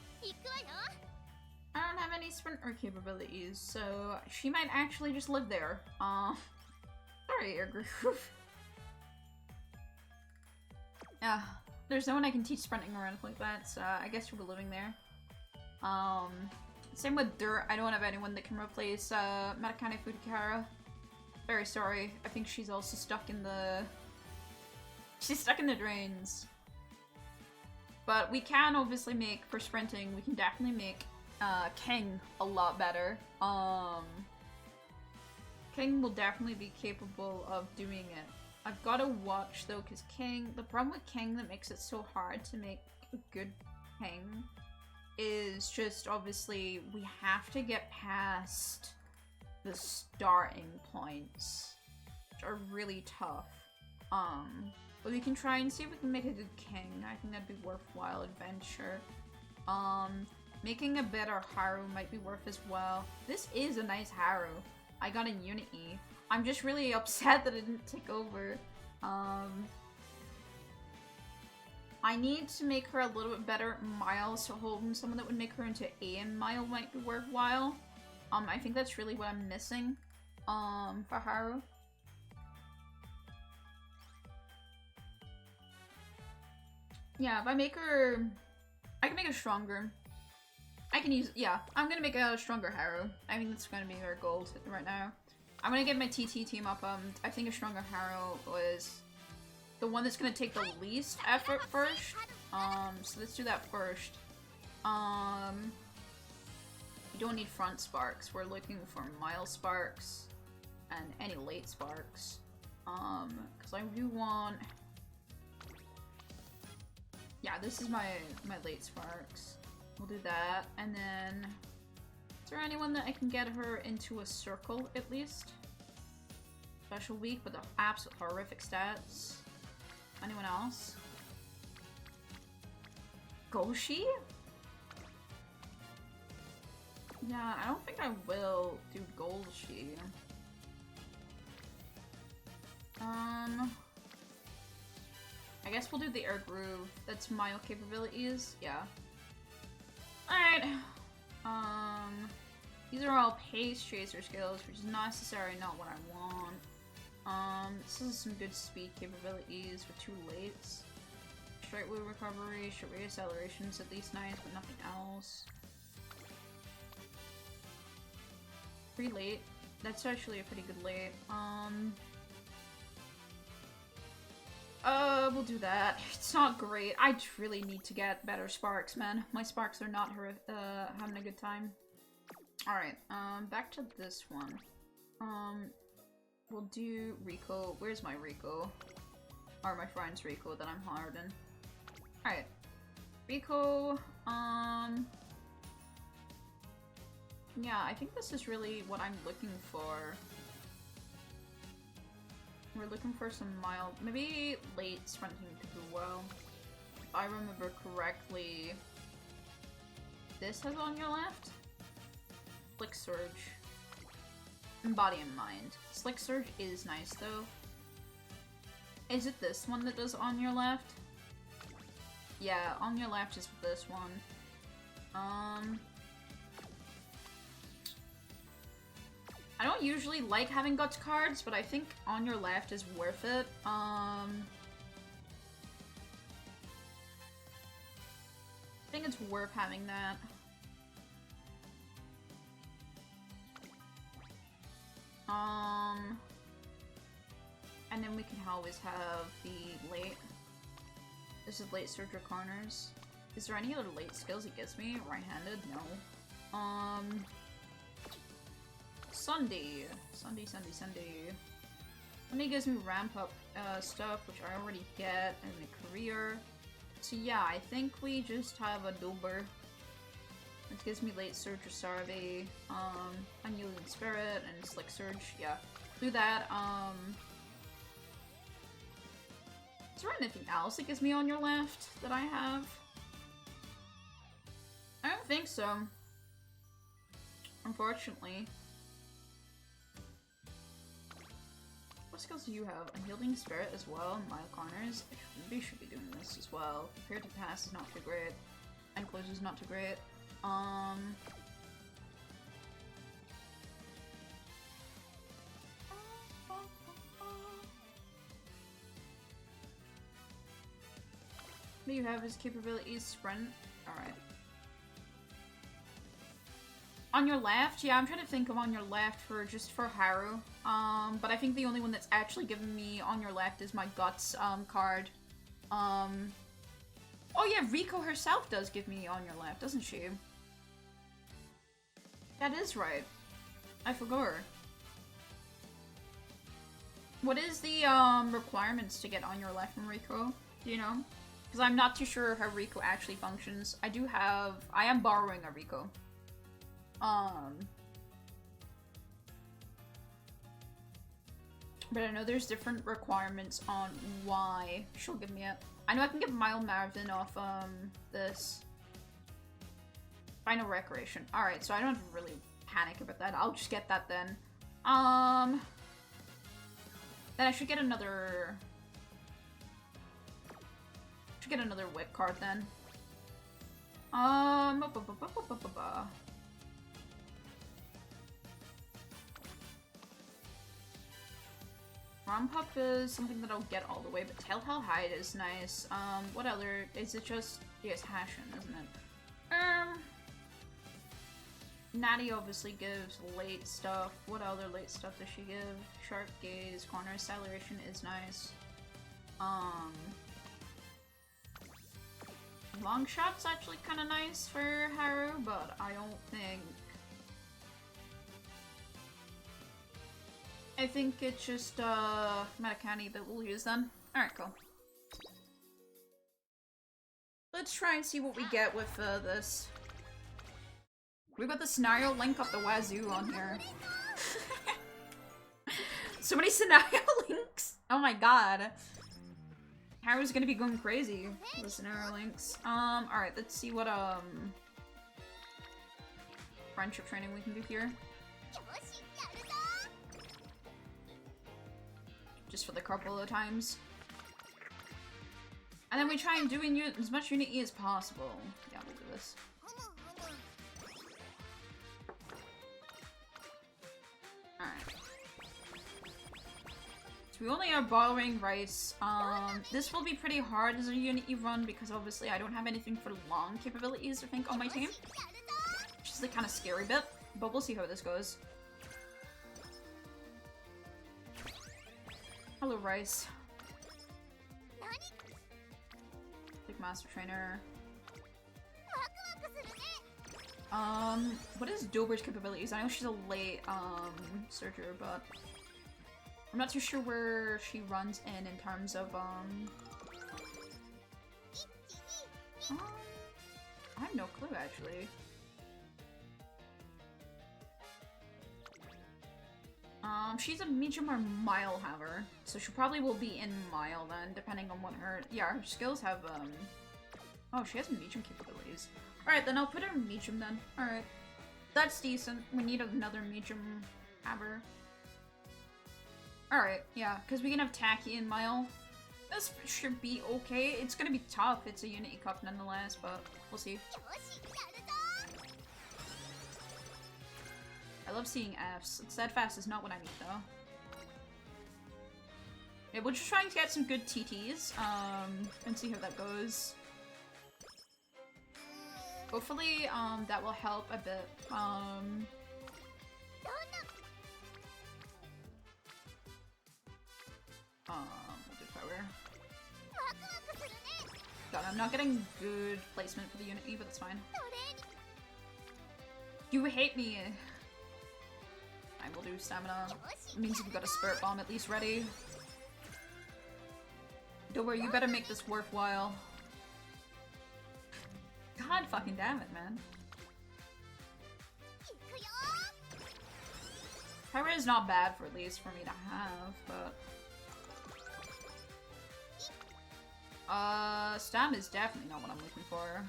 Speaker 1: I don't have any sprinter capabilities, so she might actually just live there. Sorry, Air Groove. Yeah, there's no one I can teach sprinting or anything like that, so I guess you'll be living there. Same with Dirt, I don't have anyone that can replace Matakane Fukahara. Very sorry, I think she's also stuck in the... She's stuck in the drains. But we can obviously make, for sprinting, we can definitely make King a lot better. King will definitely be capable of doing it. I've got to watch though, because King, the problem with King that makes it so hard to make a good King is just obviously we have to get past the starting points, which are really tough. But we can try and see if we can make a good King. I think that'd be worthwhile adventure. Making a better Haru might be worth as well. This is a nice Haru. I got in Unity. I'm just really upset that it didn't take over. I need to make her a little bit better at Mile, so holding someone that would make her into A in Mile might be worthwhile. I think that's really what I'm missing, for Haru. Yeah, if I make her... I can make her stronger. I can use... Yeah, I'm gonna make a stronger Haru. I think that's gonna be our goal right now. I'm gonna get my TT team up. I think a stronger Haru was the one that's gonna take the least effort first. So let's do that first. We don't need front sparks. We're looking for Mile sparks and any late sparks. Because I do want... Yeah, this is my late sparks. We'll do that, and then... Is there anyone that I can get her into a circle, at least? Special week with the absolute horrific stats. Anyone else? Goshi? Yeah, I don't think I will do Goshi. I guess we'll do the Air Groove. That's Mile capabilities. Yeah. Alright. These are all Pace Chaser skills, which is not necessarily not what I want. This is some good speed capabilities with 2 lates. Straight wheel recovery, short rate accelerations, at least nice, but nothing else. 3 late. That's actually a pretty good late. We'll do that. It's not great. I really need to get better sparks, man. My sparks are not having a good time. Alright, back to this one. We'll do Rico. Where's my Rico? Or my friend's Rico that I'm hardened. Alright. Rico, yeah, I think this is really what I'm looking for. we're looking for some mild, maybe late sprinting could do well. If I remember correctly, this has on your left? Slick Surge. And Body and Mind. Slick Surge is nice though. Is it this one that does on your left? Yeah, on your left is this one. I don't usually like having Guts cards, but I think on your left is worth it. I think it's worth having that. And then we can always have the late. This is late Surge or Corners. Is there any other late skills it gives me? Right-handed? No. Sunday. Sunday. Sunday gives me ramp up stuff, which I already get, and the career. So yeah, I think we just have a VTUBER. It gives me late Surge or Sarve, Unyielding Spirit, and Slick Surge. Yeah, do that. Is there anything else it gives me on your left that I have? I don't think so. Unfortunately. What skills do you have? Unyielding Spirit as well, Mild Corners. We should be doing this as well. Prepared to Pass is not too great. Enclosure is not too great. What do you have as capabilities? Sprint? Alright. On your left? Yeah, I'm trying to think of on your left for just for Haru. But I think the only one that's actually given me on your left is my Guts card. Oh yeah, Riko herself does give me on your left, doesn't she? That is right. I forgot. What is the requirements to get on your left from Riko? Do you know? Because I'm not too sure how Riko actually functions. I am borrowing a Riko. But I know there's different requirements on why she'll give me it. I know I can get Mild Marvin off, this. Final Recreation. Alright, so I don't have to really panic about that. I'll just get that then. Then I should get another... whip card then. Ramp Up is something that I'll get all the way, but Telltale Hide is nice. What other? Is it just... Yes, Hashin, isn't it? Natty obviously gives late stuff. What other late stuff does she give? Sharp Gaze, Corner Acceleration is nice. Long Shot's actually kind of nice for Haru, but I don't think... I think it's just, Metacani that we'll use then. Alright, cool. Let's try and see what we get with, this. We got the scenario link up the wazoo on here. So many scenario links! Oh my god. Haru's gonna be going crazy with scenario links. Alright, let's see what, friendship training we can do here. Just for the couple of times. And then we try and do as much Unity as possible. Yeah, we'll do this. Alright. So we only are borrowing Rice. This will be pretty hard as a Unity run because obviously I don't have anything for long capabilities, I think, on my team. Which is the kind of scary bit, but we'll see how this goes. Hello, Rice. Big Master Trainer. What is VTUBER's capabilities? I know she's a late, searcher, but I'm not too sure where she runs in terms of, I have no clue, actually. She's a medium or mile haver, so she probably will be in mile then, depending on what her, yeah, her skills have, oh, she has medium capabilities. Alright, then I'll put her in medium then. Alright. That's decent. We need another medium haver. Alright, yeah, because we can have Tacky in mile. This should be okay. It's gonna be tough. It's a Unity Cup nonetheless, but we'll see. I love seeing Fs. Steadfast is not what I need though. Yeah, we're just trying to get some good TTs, and see how that goes. Hopefully, that will help a bit. We'll do power. God, I'm not getting good placement for the Unity, but it's fine. You hate me! I will do stamina. It means you've got a Spirit Bomb at least ready. Don't worry, you better make this worthwhile. God fucking damn it, man. Pyra is not bad for at least for me to have, but... Stam is definitely not what I'm looking for.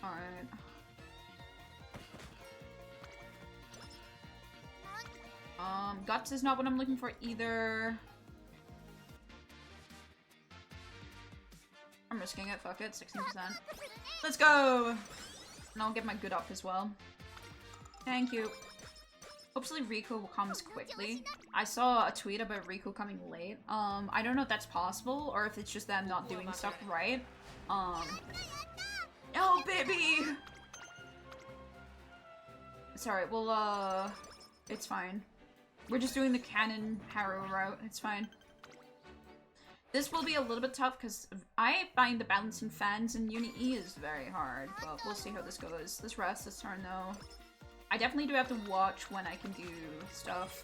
Speaker 1: Alright. Guts is not what I'm looking for either. I'm risking it, fuck it, 16%. Let's go! And I'll get my good up as well. Thank you. Hopefully Riku comes quickly. I saw a tweet about Riku coming late. I don't know if that's possible, or if it's just them not doing stuff right. Oh, baby! Sorry, well, it's fine. We're just doing the canon Harrow route, it's fine. This will be a little bit tough, because I find the balancing fans in Unity is very hard, but we'll see how this goes. This rest this turn, though. I definitely do have to watch when I can do stuff.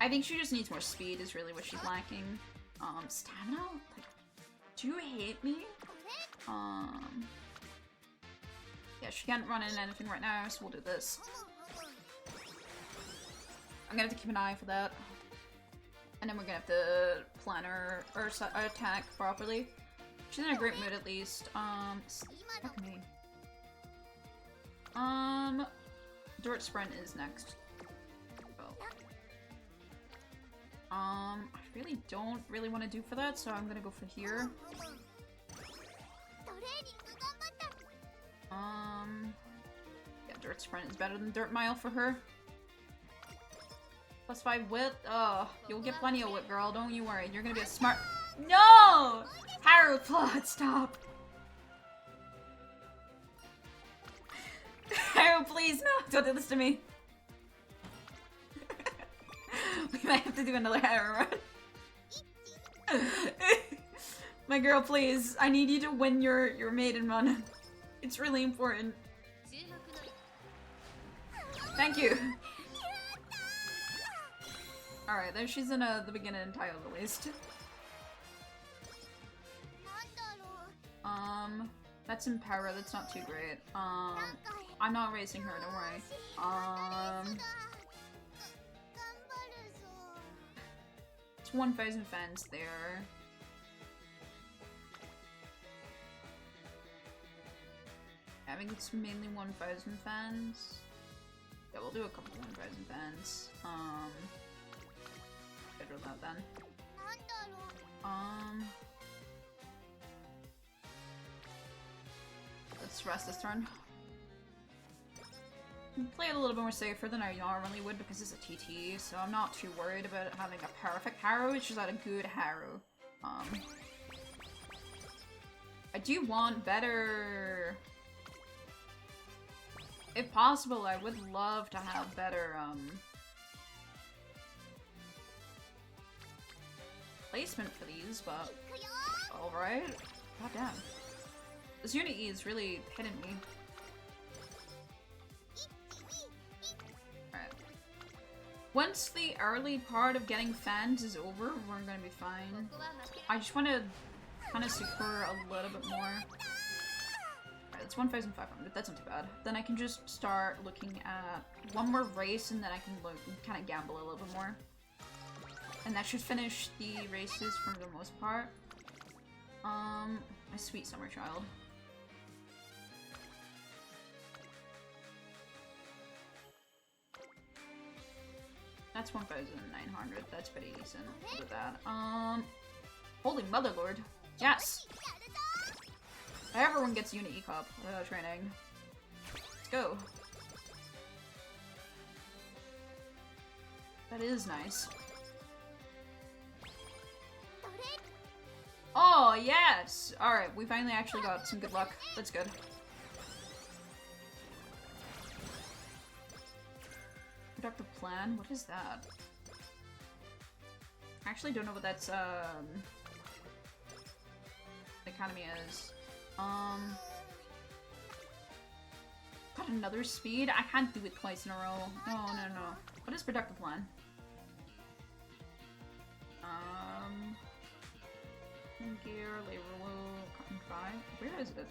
Speaker 1: I think she just needs more speed is really what she's lacking. Stamina? Like, do you hate me? Yeah, she can't run in anything right now, so we'll do this. I'm gonna have to keep an eye for that. And then we're gonna have to plan her or attack properly. She's in a great mood at least. Fuck me. Dirt Sprint is next. Oh. I really don't want to do for that, so I'm gonna go for here. Yeah, Dirt Sprint is better than Dirt Mile for her. +5 wit? Oh, you'll get plenty of wit, girl. Don't you worry. You're gonna be a smart- No! Harrow plot, stop! Harrow, please, no! Don't do this to me! We might have to do another Harrow run. My girl, please. I need you to win your maiden run. It's really important. Thank you. Alright, there she's in the beginning title at least. That's in Para, that's not too great. I'm not racing her, don't worry. It's 1,000 fans there. I think it's mainly 1,000 fans. Yeah, we'll do a couple 1,000 fans. Better that then. Let's rest this turn. Play it a little bit more safer than I normally would because it's a TT, so I'm not too worried about it having a perfect Harrow, it's just not a good Harrow. I do want better... If possible, I would love to have better, placement for these, but... Alright. God damn. This Unity is really hitting me. Alright. Once the early part of getting fans is over, we're gonna be fine. I just want to kind of secure a little bit more. it's 1,500. That's not too bad. Then I can just start looking at one more race, and then I can look, kind of gamble a little bit more. And that should finish the races for the most part. My sweet summer child. That's 1,900. That's pretty decent. Look at that. Holy Mother Lord. Yes! Everyone gets Unit E-Cup training. Let's go. That is nice. Oh, yes! Alright, we finally actually got some good luck. That's good. Productive plan? What is that? I actually don't know what that's, economy is. Got another speed? I can't do it twice in a row. No, no, no. What is productive plan? Gear, labor low, cotton fry. Where is it?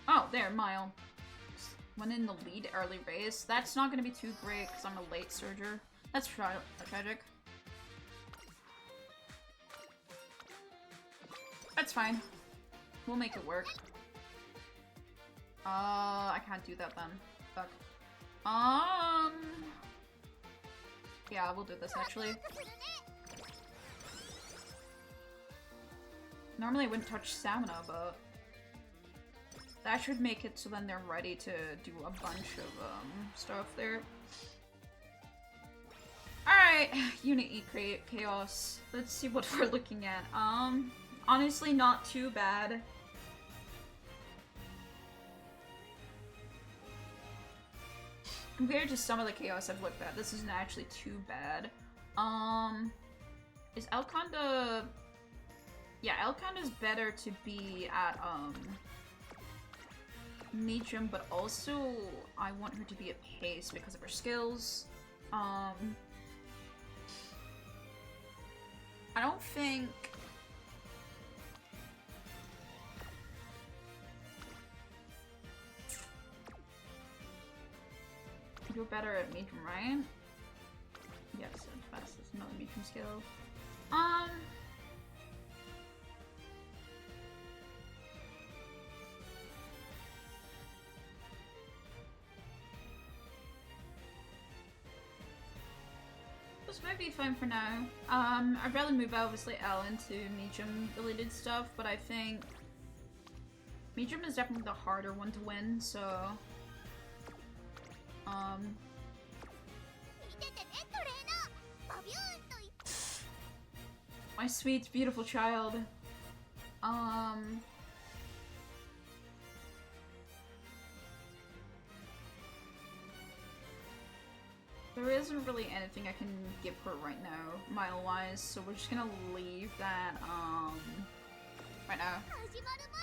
Speaker 1: Oh, there, mile. When in the lead early race. That's not gonna be too great because I'm a late surger. That's tragic. That's fine. We'll make it work. I can't do that then. Fuck. Yeah, we'll do this actually. Normally I wouldn't touch stamina, but that should make it so then they're ready to do a bunch of stuff there. Alright, Unit E Chaos. Let's see what we're looking at. Honestly not too bad. Compared to some of the Chaos I've looked at, this isn't actually too bad. Is Elconda... Yeah, Elconda's better to be at, medium, but also I want her to be at pace because of her skills. I don't think... You're better at medium, right? Yes, fast is another medium skill. This might be fine for now. I'd rather move obviously L into medium related stuff, but I think medium is definitely the harder one to win, so my sweet, beautiful child. There isn't really anything I can give her right now, mile-wise, so we're just gonna leave that, right now.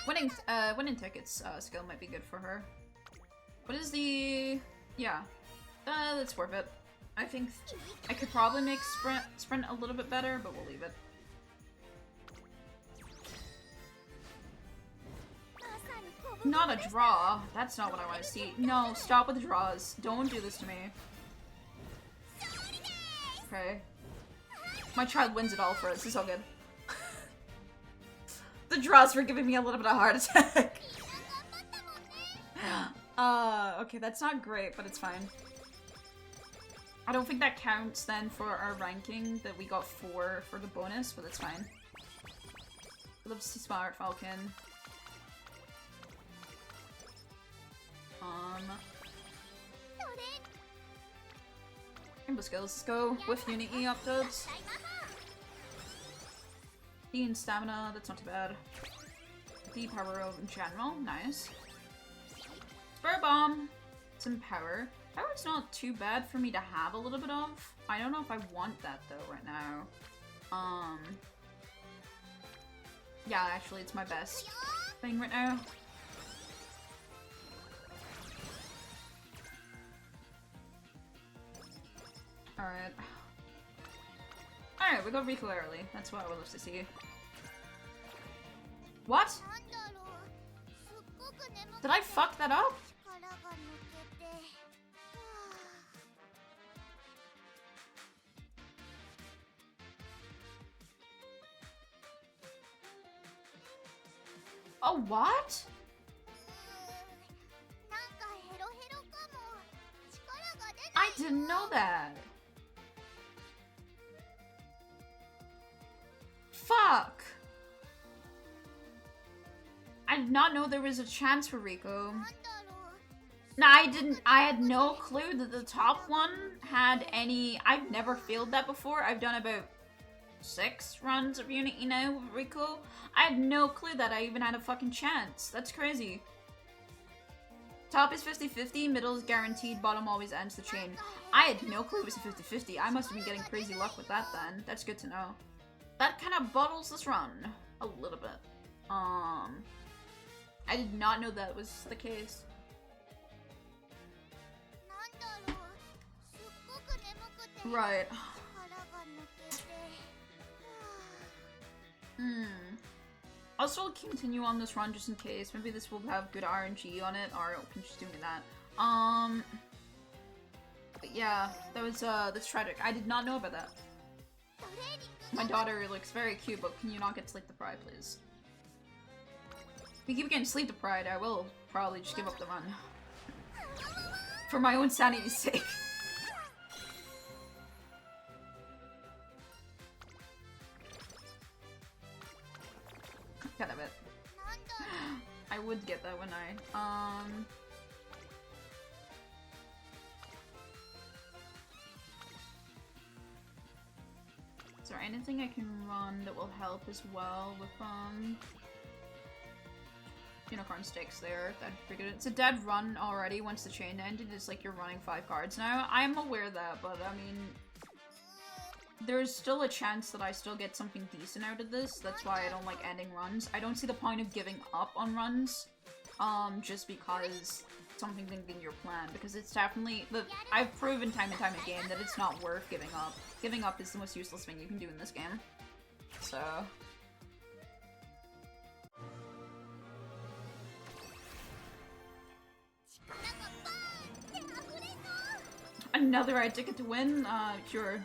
Speaker 1: Winning tickets, skill might be good for her. What is the... yeah. That's worth it. I think I could probably make sprint a little bit better, but we'll leave it. Not a draw. That's not what I want to see. No, stop with the draws. Don't do this to me. Okay. My child wins it all for us. It's all good. The draws were giving me a little bit of a heart attack. Okay, that's not great, but it's fine. I don't think that counts then for our ranking that we got 4 for the bonus, but it's fine. Love to see Smart Falcon. Rainbow skills, let's go with Unit E uploads. D and stamina, that's not too bad. D power of general, nice. Spur bomb, some power. Power's not too bad for me to have a little bit of. I don't know if I want that though right now. Yeah, actually it's my best thing right now. Alright. Alright, we got recoil early. That's what I would love to see. What? Did I fuck that up? Oh, what? I didn't know that. Fuck. I did not know there was a chance for Rico. Nah, I had no clue that the top one had any. I've never failed that before. I've done about 6 runs of Unity now with Rico. I had no clue that I even had a fucking chance. That's crazy. Top is 50-50, middle is guaranteed, bottom always ends the chain. I had no clue it was a 50-50. I must have been getting crazy luck with that then. That's good to know. That kind of bottles this run a little bit. I did not know that was the case. Right. I'll still continue on this run just in case. Maybe this will have good RNG on it, or it can just do me that. But yeah, that was that's tragic. I did not know about that. My daughter looks very cute, but can you not get sleep deprived, please? If you keep getting sleep deprived, I will probably just give up the run. For my own sanity's sake. Kind of it. I would get that, wouldn't I? Is there anything I can run that will help as well with, unicorn stakes there? That'd be pretty good. It's a dead run already once the chain ended. It's like you're running 5 cards now. I'm aware of that, but I mean, there's still a chance that I still get something decent out of this. That's why I don't like ending runs. I don't see the point of giving up on runs, just because something didn't get your plan. Because it's definitely, I've proven time and time again that it's not worth giving up. Giving up is the most useless thing you can do in this game. So... Another red ticket to win? Sure.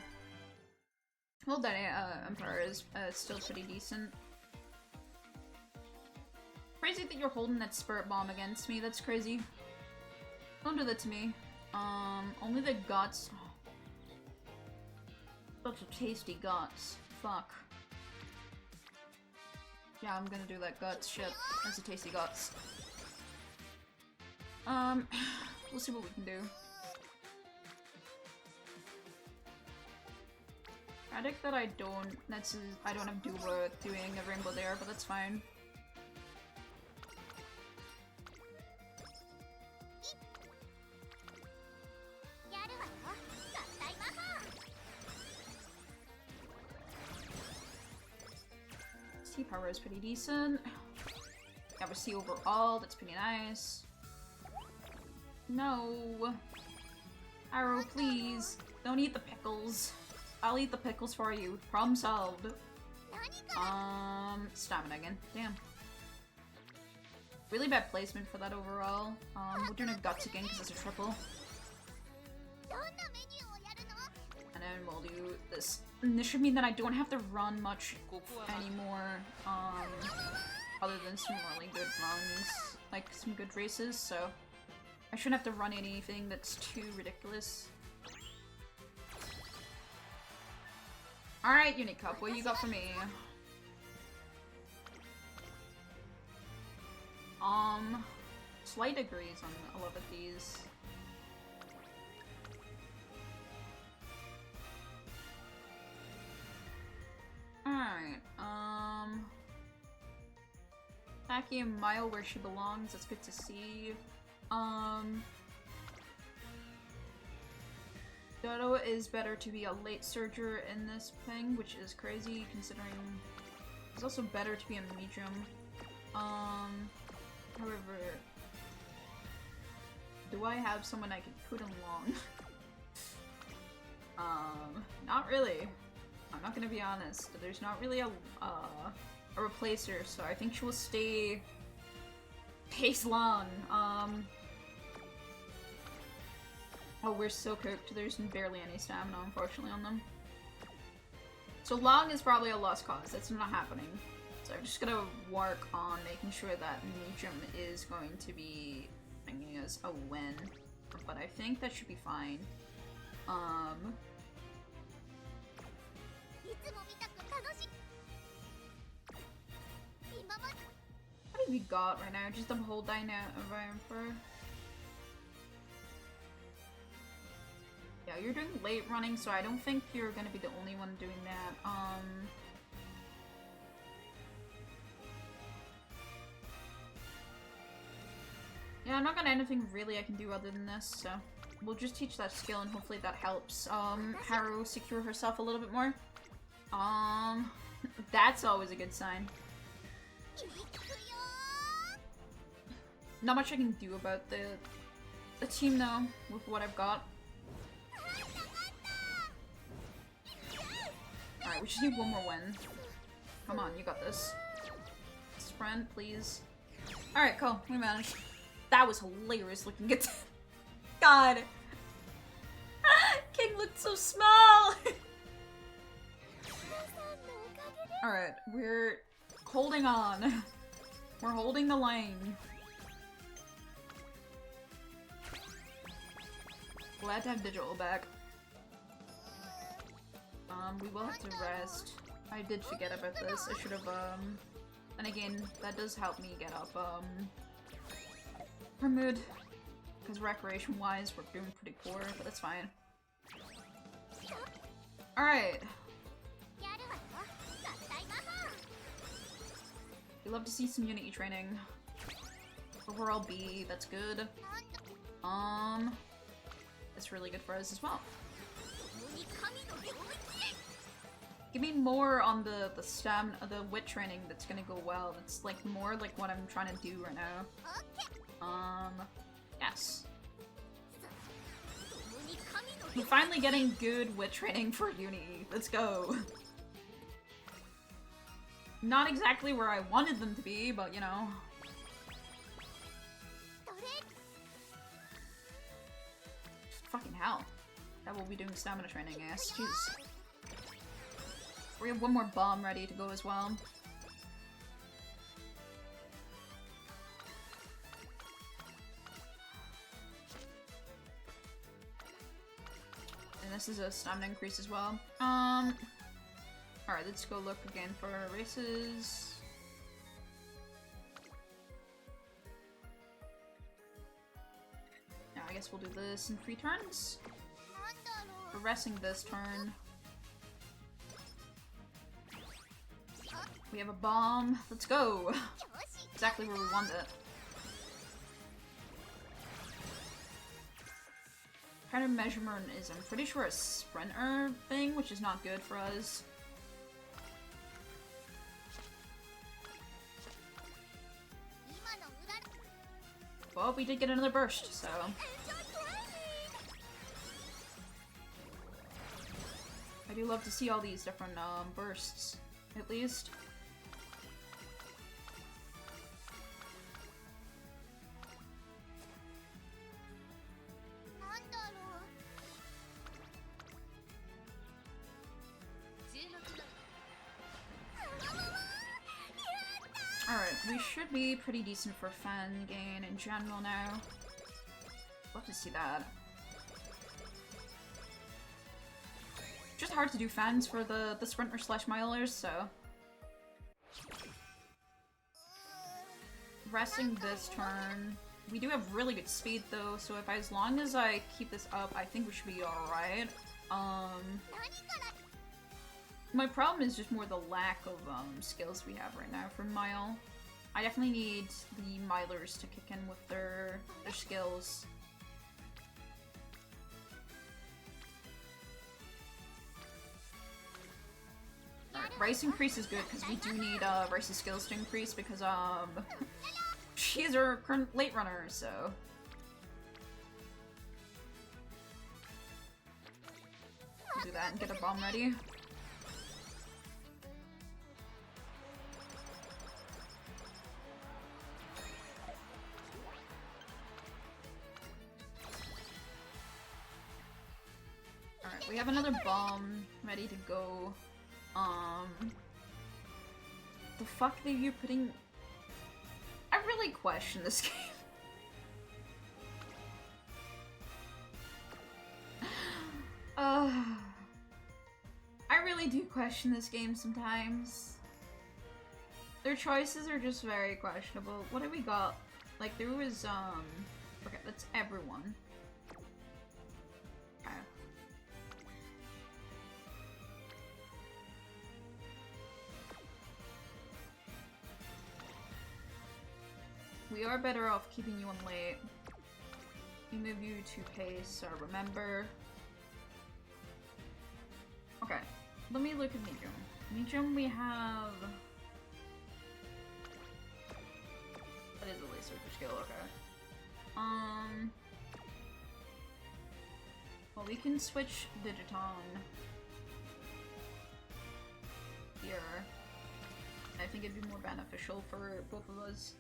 Speaker 1: Well, that Emperor is still pretty decent. Crazy that you're holding that Spirit Bomb against me, that's crazy. Don't do that to me. Only the guts. Such a tasty guts. Fuck. Yeah, I'm gonna do that guts shit. That's a tasty guts. We'll see what we can do. Tragic that I don't have VTUBER doing a Rainbow there, but that's fine. C power is pretty decent. Got a C overall, that's pretty nice. No! Arrow, please! Don't eat the pickles. I'll eat the pickles for you. Problem solved. Stamina again. Damn. Really bad placement for that overall. We're doing a guts again because it's a triple. And then we'll do this. And this should mean that I don't have to run much anymore, other than some really good runs, like some good races, so I shouldn't have to run anything that's too ridiculous. Alright, Unicup, what you got for me? Slight degrees on a lot of these. Alright, Taki and Mile where she belongs, that's good to see. Dodo is better to be a late surger in this thing, which is crazy considering it's also better to be a medium. However, do I have someone I can put along? Not really. I'm not gonna be honest. There's not really a a replacer, so I think she will stay pace long. Oh, we're so cooked. There's barely any stamina, unfortunately, on them. So long is probably a lost cause. That's not happening. So I'm just gonna work on making sure that Medium is going to be bringing us a win. But I think that should be fine. What have we got right now? Just the whole Emperor. Yeah, you're doing late running, so I don't think you're gonna be the only one doing that. Yeah, I'm not got anything really I can do other than this, so we'll just teach that skill and hopefully that helps Haru secure herself a little bit more. That's always a good sign. Not much I can do about the team though, with what I've got. Alright, we just need one more win. Come on, you got this. Sprint, please. Alright, cool. We managed. That was hilarious looking at God. King looked so small. Alright, we're holding on. We're holding the line. Glad to have digital back. We will have to rest. I did forget about this. I should have, and again, that does help me get up, her mood. Because recreation-wise, we're doing pretty poor, but that's fine. Alright. We love to see some Unity training. Overall B, that's good. That's really good for us as well. Give me more on the stamina, the wit training that's gonna go well. That's like more like what I'm trying to do right now. Yes. I'm finally getting good wit training for uni. Let's go. Not exactly where I wanted them to be, but you know. Fucking hell. That will be doing stamina training, I guess. Jeez. We have one more bomb ready to go as well. And this is a stamina increase as well. Alright, let's go look again for races. Now I guess we'll do this in 3 turns. We're resting this turn. We have a bomb. Let's go! Exactly where we want it. Kind of measurement is, I'm pretty sure, a sprinter thing, which is not good for us. Well, we did get another burst, so... I do love to see all these different bursts, at least. Alright, we should be pretty decent for fan gain in general now. Love to see that. Just hard to do fans for the sprinter slash milers, so. Resting this turn. We do have really good speed though, so if as long as I keep this up, I think we should be alright. My problem is just more the lack of skills we have right now for Mile. I definitely need the Milers to kick in with their skills. Rice increase is good because we do need Rice's skills to increase because she's our current late runner, so. We'll do that and get a bomb ready. We have another bomb ready to go. The fuck are you putting... I really question this game. I really do question this game sometimes. Their choices are just very questionable. What have we got? Like, there was, okay, that's everyone. Okay. We are better off keeping you on late. We move you to pace, remember. Okay, let me look at medium. Medium, we have... That is a laser skill, okay. Well, we can switch Digiton here. I think it'd be more beneficial for both of us.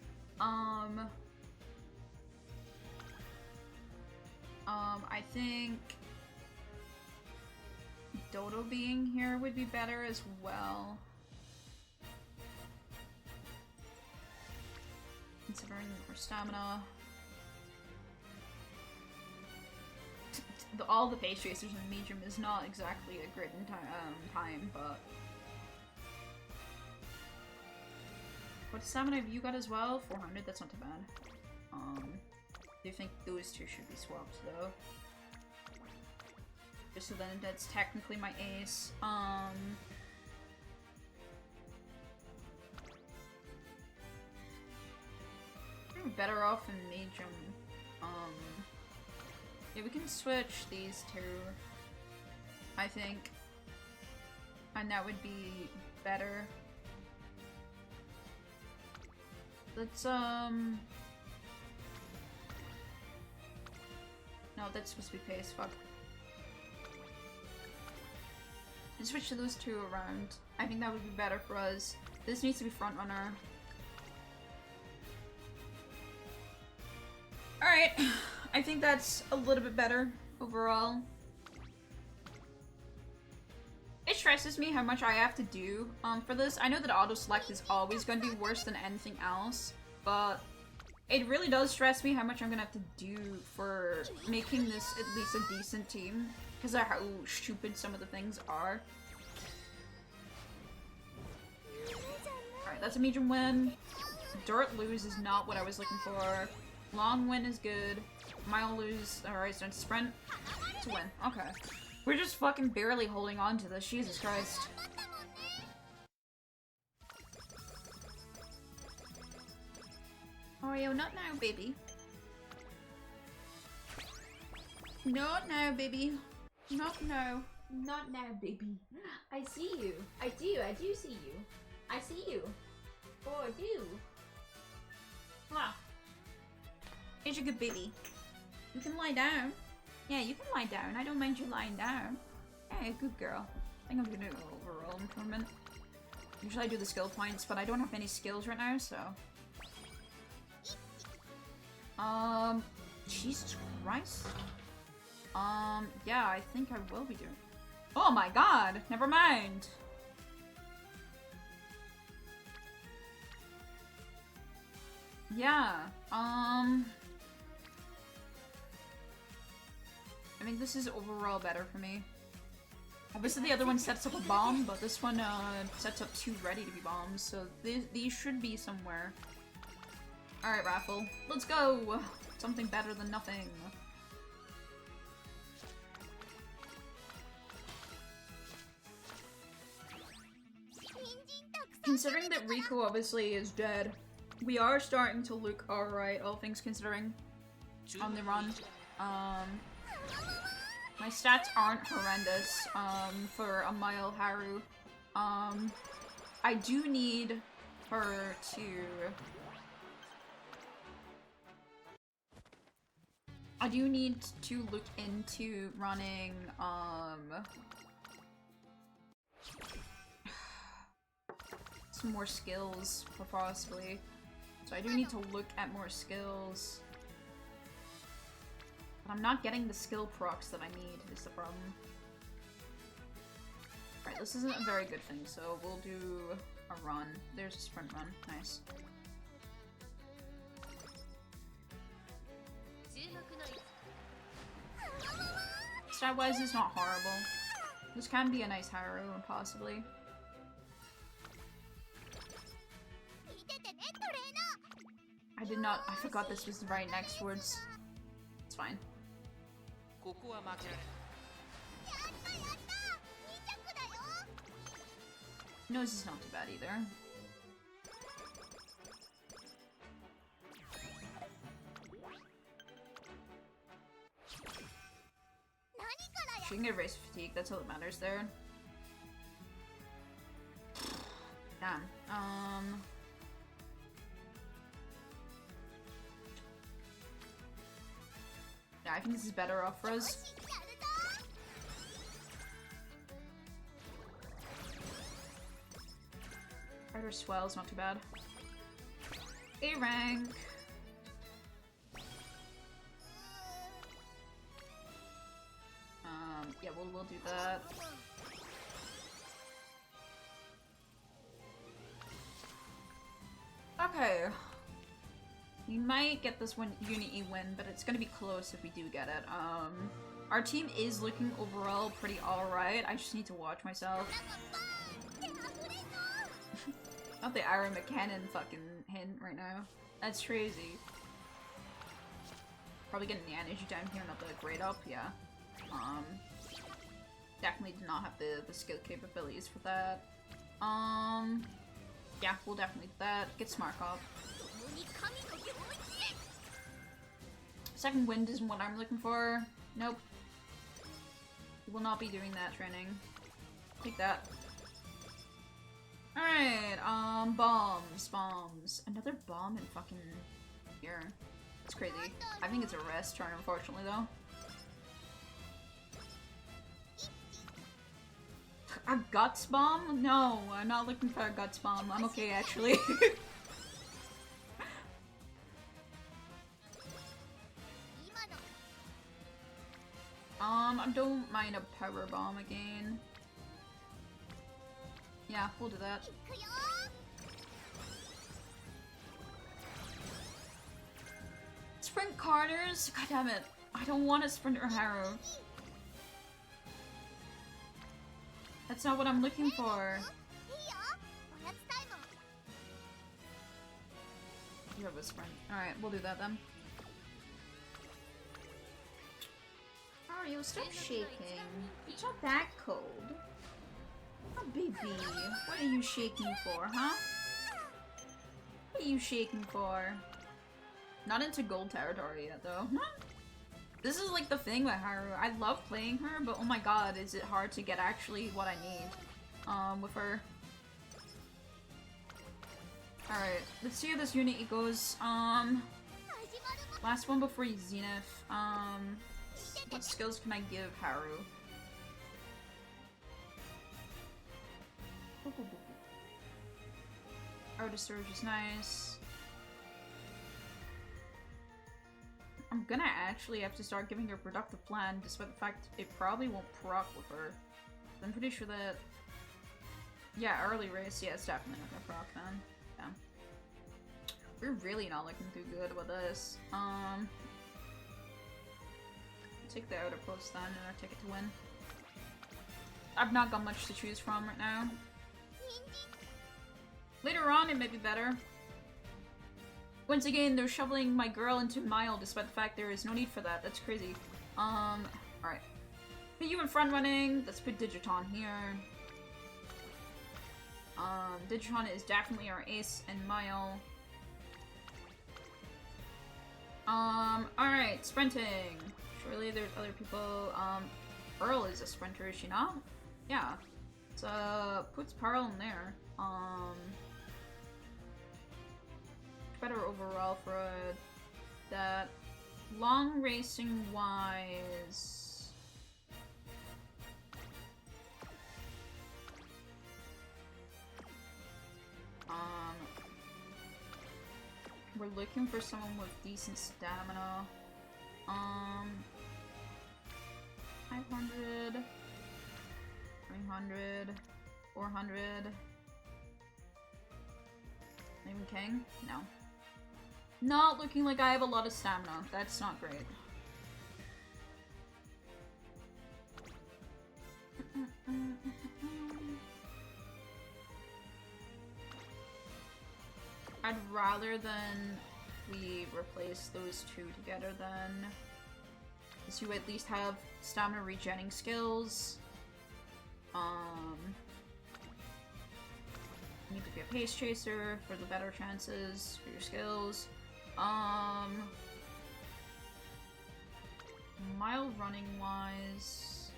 Speaker 1: I think Dodo being here would be better as well. Considering her stamina. All the pace tracers in medium is not exactly a great time, but... What stamina have you got as well? 400, that's not too bad. Do you think those two should be swapped though? Just so then that's technically my ace. We're better off in medium. Yeah, we can switch these two, I think. And that would be better. Let's, no, that's supposed to be pace, fuck. Let's switch to those two around. I think that would be better for us. This needs to be front runner. Alright, I think that's a little bit better overall. It stresses me how much I have to do for this. I know that auto select is always going to be worse than anything else, but it really does stress me how much I'm going to have to do for making this at least a decent team, because of how stupid some of the things are. Alright, that's a medium win. Dirt lose is not what I was looking for. Long win is good. Mile lose. Alright, so sprint to win. Okay. We're just fucking barely holding on to this. Jesus Christ. Oreo, not now, baby. Not now, baby. Not now.
Speaker 2: Not now, baby. I see you. I do see you. I see you. Oh, I do.
Speaker 1: Ah. Here's your good baby. You can lie down. Yeah, you can lie down. I don't mind you lying down. Yeah, good girl. I think I'm gonna do an overall improvement. Usually I do the skill points, but I don't have any skills right now, so... Jesus Christ. Yeah, I think I will be doing... Oh my god! Never mind! Yeah, I think this is overall better for me. Obviously the other one sets up a bomb, but this one sets up two ready to be bombs, so these should be somewhere. Alright, Raffle, let's go! Something better than nothing. Considering that Riku obviously is dead, we are starting to look alright, all things considering, on the run. My stats aren't horrendous, for a Mile Haru. I do need her to... I do need to look into running, some more skills, possibly. So I do need to look at more skills. But I'm not getting the skill procs that I need, is the problem. Alright, this isn't a very good thing, so we'll do a run. There's a sprint run. Nice. Stat-wise, it's not horrible. This can be a nice Haru, possibly. I forgot this was right next words. It's fine. Nose is not too bad either. She can get race fatigue, that's all that matters there. Damn. Yeah, I think this is better off for us. Rider swells, not too bad. A rank. Yeah, we'll do that. Okay. We might get this one Unity win, but it's gonna be close if we do get it. Our team is looking overall pretty alright. I just need to watch myself. Not the Iron McCannon fucking hint right now. That's crazy. Probably getting the energy down here, not the grade up, yeah. Definitely did not have the skill capabilities for that. Yeah, we'll definitely do that. Get Smart up. Second wind isn't what I'm looking for. Nope. Will not be doing that training. Take that. Alright, bombs. Another bomb in fucking here. It's crazy. I think it's a rest turn, unfortunately, though. A guts bomb? No, I'm not looking for a guts bomb. I'm okay, actually. I don't mind a power bomb again. Yeah, we'll do that. Sprint Carters? God damn it. I don't want a Sprinter Haru. That's not what I'm looking for. You have a sprint. Alright, we'll do that then. Mario, stop shaking. It's not that cold. Oh, baby. What are you shaking for, huh? What are you shaking for? Not into gold territory yet, though. This is like the thing with Haru. I love playing her, but oh my god, is it hard to get actually what I need with her. Alright, let's see how this unit goes. Last one before Zenith. What skills can I give Haru? Artist Surge is nice. I'm gonna actually have to start giving her a productive plan, despite the fact it probably won't proc with her. I'm pretty sure that... Yeah, early race, yeah, it's definitely not gonna proc then. Yeah. We're really not looking too good with this. Take the outer post then, and our ticket to win. I've not got much to choose from right now. Later on, it may be better. Once again, they're shoveling my girl into Mile, despite the fact there is no need for that. That's crazy. Alright. Put you in front running. Let's put Digiton here. Digiton is definitely our ace and Mile. Alright, sprinting. Surely there's other people. Pearl is a sprinter, is she not? Yeah. So, puts Pearl in there. Better overall for that. Long racing wise. We're looking for someone with decent stamina. 500. 300, 400. Maybe king? No. Not looking like I have a lot of stamina. That's not great. I'd rather than we replace those two together then. Because you at least have stamina regenning skills. You need to be a pace chaser for the better chances for your skills. Mile running wise,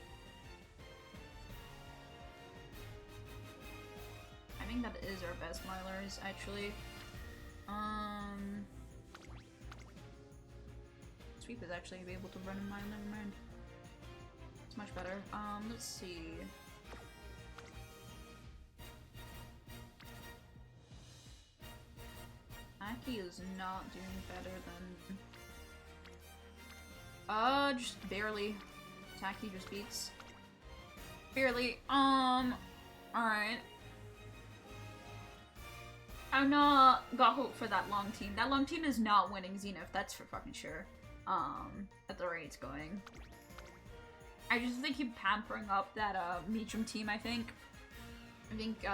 Speaker 1: I think that is our best milers actually. Sweep is actually be able to run a mile, never mind. It's much better. Let's see. Aki is not doing better than... just barely. Taki just beats. Barely. Alright. I'm not got hope for that long team. That long team is not winning Zenith, that's for fucking sure. At the rate it's going. I just think keep pampering up that, Meacham team, I think. I think,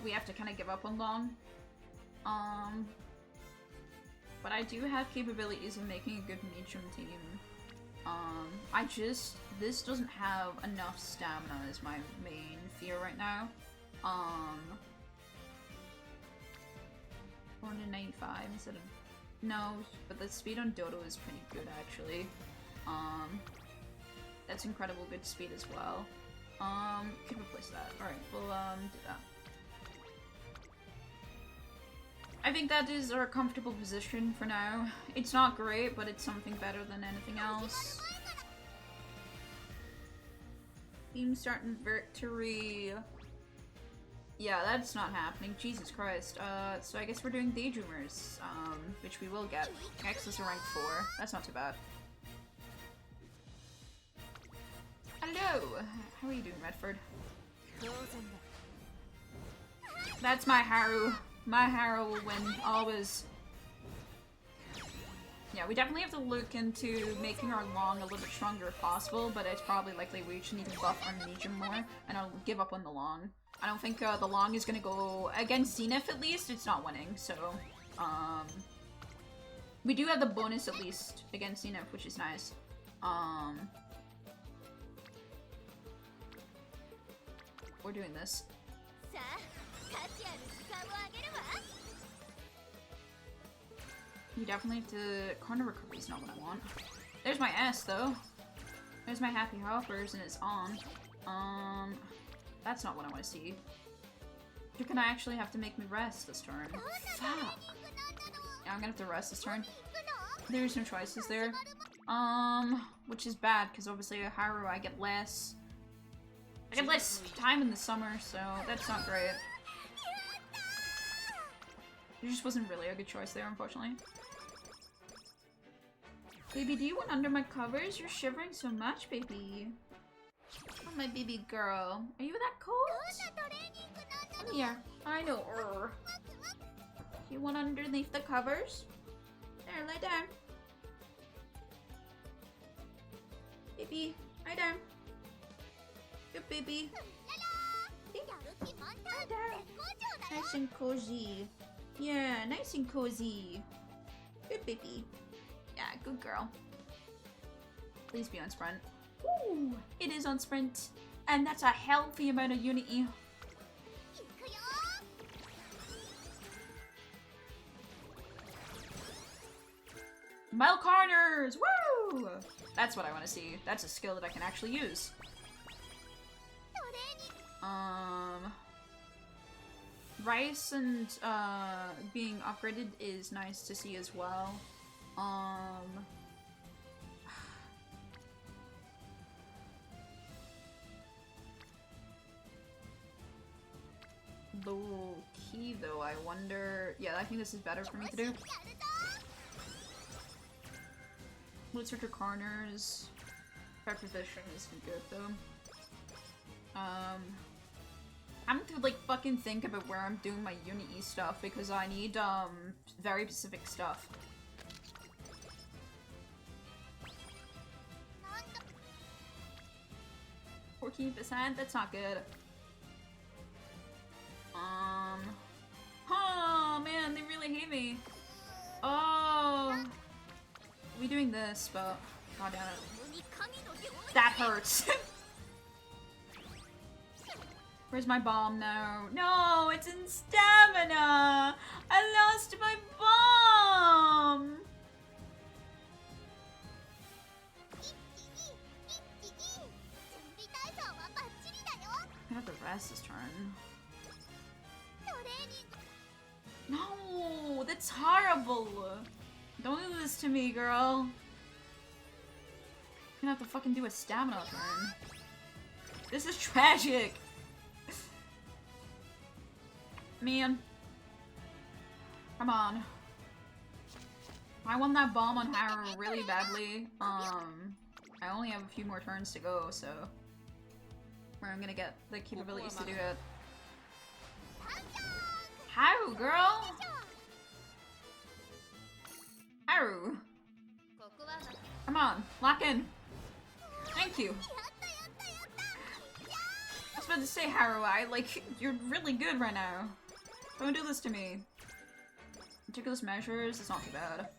Speaker 1: we have to kind of give up on long. But I do have capabilities of making a good Meacham team. This doesn't have enough stamina is my main fear right now. 495 instead of... No, but the speed on Dodo is pretty good actually. That's incredible good speed as well. Could replace that. Alright, we'll do that. I think that is our comfortable position for now. It's not great, but it's something better than anything else. Team starting victory. Yeah, that's not happening. Jesus Christ. So I guess we're doing Daydreamers, which we will get. X is a rank 4. That's not too bad. Hello! How are you doing, Redford? That's my Haru. My Haru will win, always. Yeah, we definitely have to look into making our long a little bit stronger if possible, but it's probably likely we just need to buff our Medium more, and I'll give up on the long. I don't think the long is gonna go against Zenith at least, it's not winning, so, we do have the bonus at least against Zenith, which is nice. We're doing this. You definitely have to... Corner recovery is not what I want. There's my S, though. There's my Happy Hoppers, and it's on. That's not what I want to see. You're gonna actually have to make me rest this turn. Fuck! Yeah, I'm gonna have to rest this turn. There's no choices there. Which is bad, because obviously a Haru I get less... I get less time in the summer, so that's not great. There just wasn't really a good choice there, unfortunately. Baby, do you want under my covers? You're shivering so much, baby. Oh, my baby girl. Are you that cold? Come here. I know. You want underneath the covers? There, lay down. Baby, lay down. Good baby. Lay down. Nice and cozy. Yeah, nice and cozy. Good baby. Yeah, good girl. Please be on sprint. Ooh, it is on sprint. And that's a healthy amount of unity. Mile corners! Woo! That's what I want to see. That's a skill that I can actually use. Rice and being upgraded is nice to see as well. Low key though, I wonder. Yeah, I think this is better for me to do. Let's search your corners. Preposition isn't good though. I'm having to like fucking think about where I'm doing my Uni E stuff because I need very specific stuff. 14%? That's not good. Oh man, they really hate me. Oh, we doing this, but god damn it, that hurts. Where's my bomb now? No, it's in stamina. I lost my bomb. I have the rest's turn. No, that's horrible. Don't do this to me, girl. You're gonna have to fucking do a stamina turn. This is tragic. Man. Come on. I want that bomb on Haru really badly. I only have a few more turns to go, so where I'm gonna get the capabilities to do it. Haru, girl! Haru! Come on, lock in. Thank you. I was about to say, Haru, you're really good right now. Don't do this to me. Meticulous measures, it's not too bad.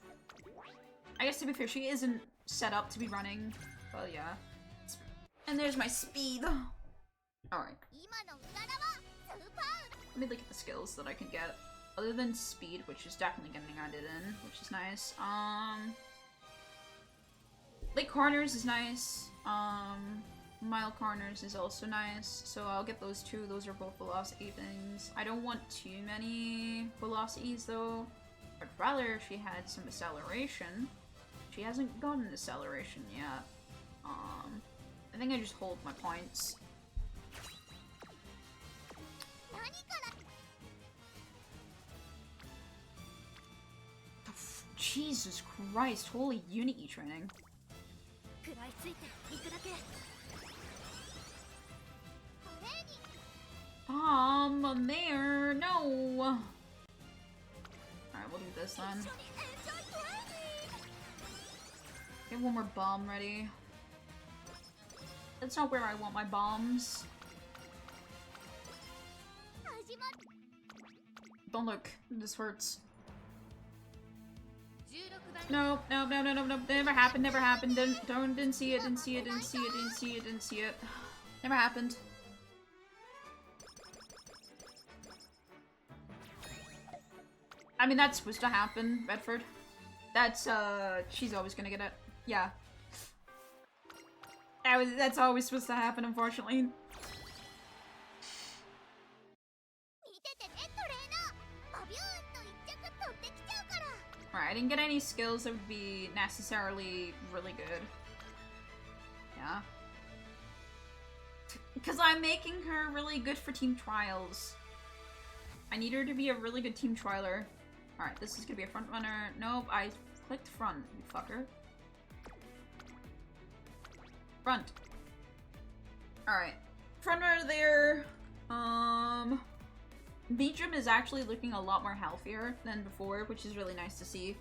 Speaker 1: I guess to be fair, she isn't set up to be running, but yeah. And there's my speed. Alright. Let me look at the skills that I can get. Other than speed, which is definitely getting added in, which is nice. Late corners is nice. Mile corners is also nice. So I'll get those two. Those are both velocity things. I don't want too many velocities though. I'd rather if she had some acceleration. She hasn't gotten acceleration yet. I think I just hold my points. Jesus Christ, holy Unity training. Bomb there, no! Alright, we'll do this then. Get one more bomb ready. That's not where I want my bombs. Don't look, this hurts. No, no, no, no, no, no, never happened, never happened, didn't see it, didn't see it, didn't see it, didn't see it, didn't see it. Never happened. I mean, that's supposed to happen, Redford. That's, she's always gonna get it. Yeah. That's always supposed to happen, unfortunately. Alright, I didn't get any skills that would be necessarily really good. Yeah. Because I'm making her really good for team trials. I need her to be a really good team trialer. Alright, this is gonna be a front runner. Nope, I clicked front, you fucker. Front. Alright. Front runner there. Beecham is actually looking a lot more healthier than before, which is really nice to see.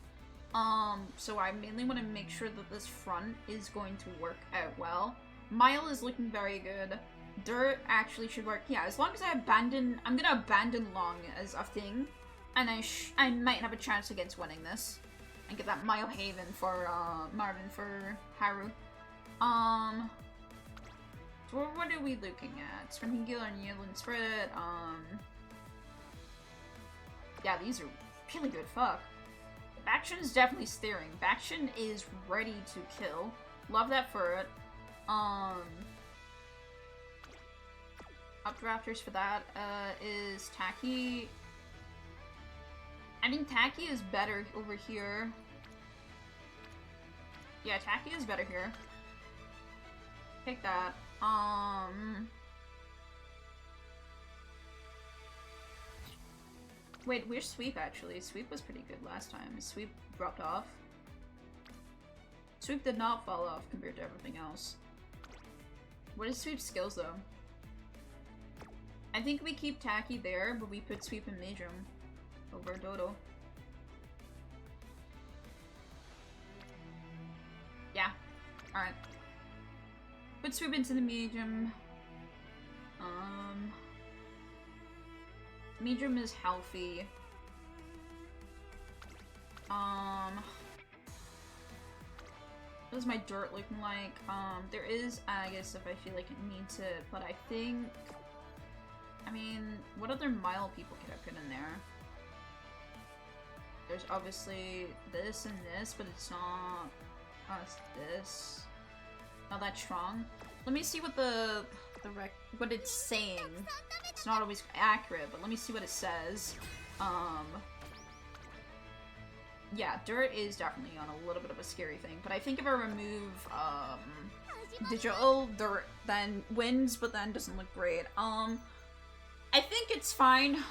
Speaker 1: So I mainly want to make sure that this front is going to work out well. Mile is looking very good. Dirt actually should work. Yeah, as long as I abandon... I'm gonna abandon long as a thing. And I might have a chance against winning this. And get that Mile Haven for, Marvin for Haru. So what are we looking at? Sprinting Gill and Yield and Spread, yeah, these are really good, fuck. Bakushin is definitely steering. Bakushin is ready to kill. Love that for it. Updrafters for that, is Taki. I think Taki is better over here. Yeah, Taki is better here. Take that. Wait, where's Sweep actually? Sweep was pretty good last time. Sweep dropped off. Sweep did not fall off compared to everything else. What is Sweep's skills though? I think we keep Taki there, but we put Sweep and Majum over Dodo. Yeah. Alright. Put Sweep into the Majum. Majum is healthy. What is my dirt looking like? There is Agus if I feel like it needs it, but I think... I mean, what other Mile people could I put in there? There's obviously this and this, but it's not... Oh, it's this. Not that strong. Let me see what what it's saying. It's not always accurate, but let me see what it says. Yeah, dirt is definitely on a little bit of a scary thing, but I think if I remove, digital dirt, then wins, but then doesn't look great. I think it's fine.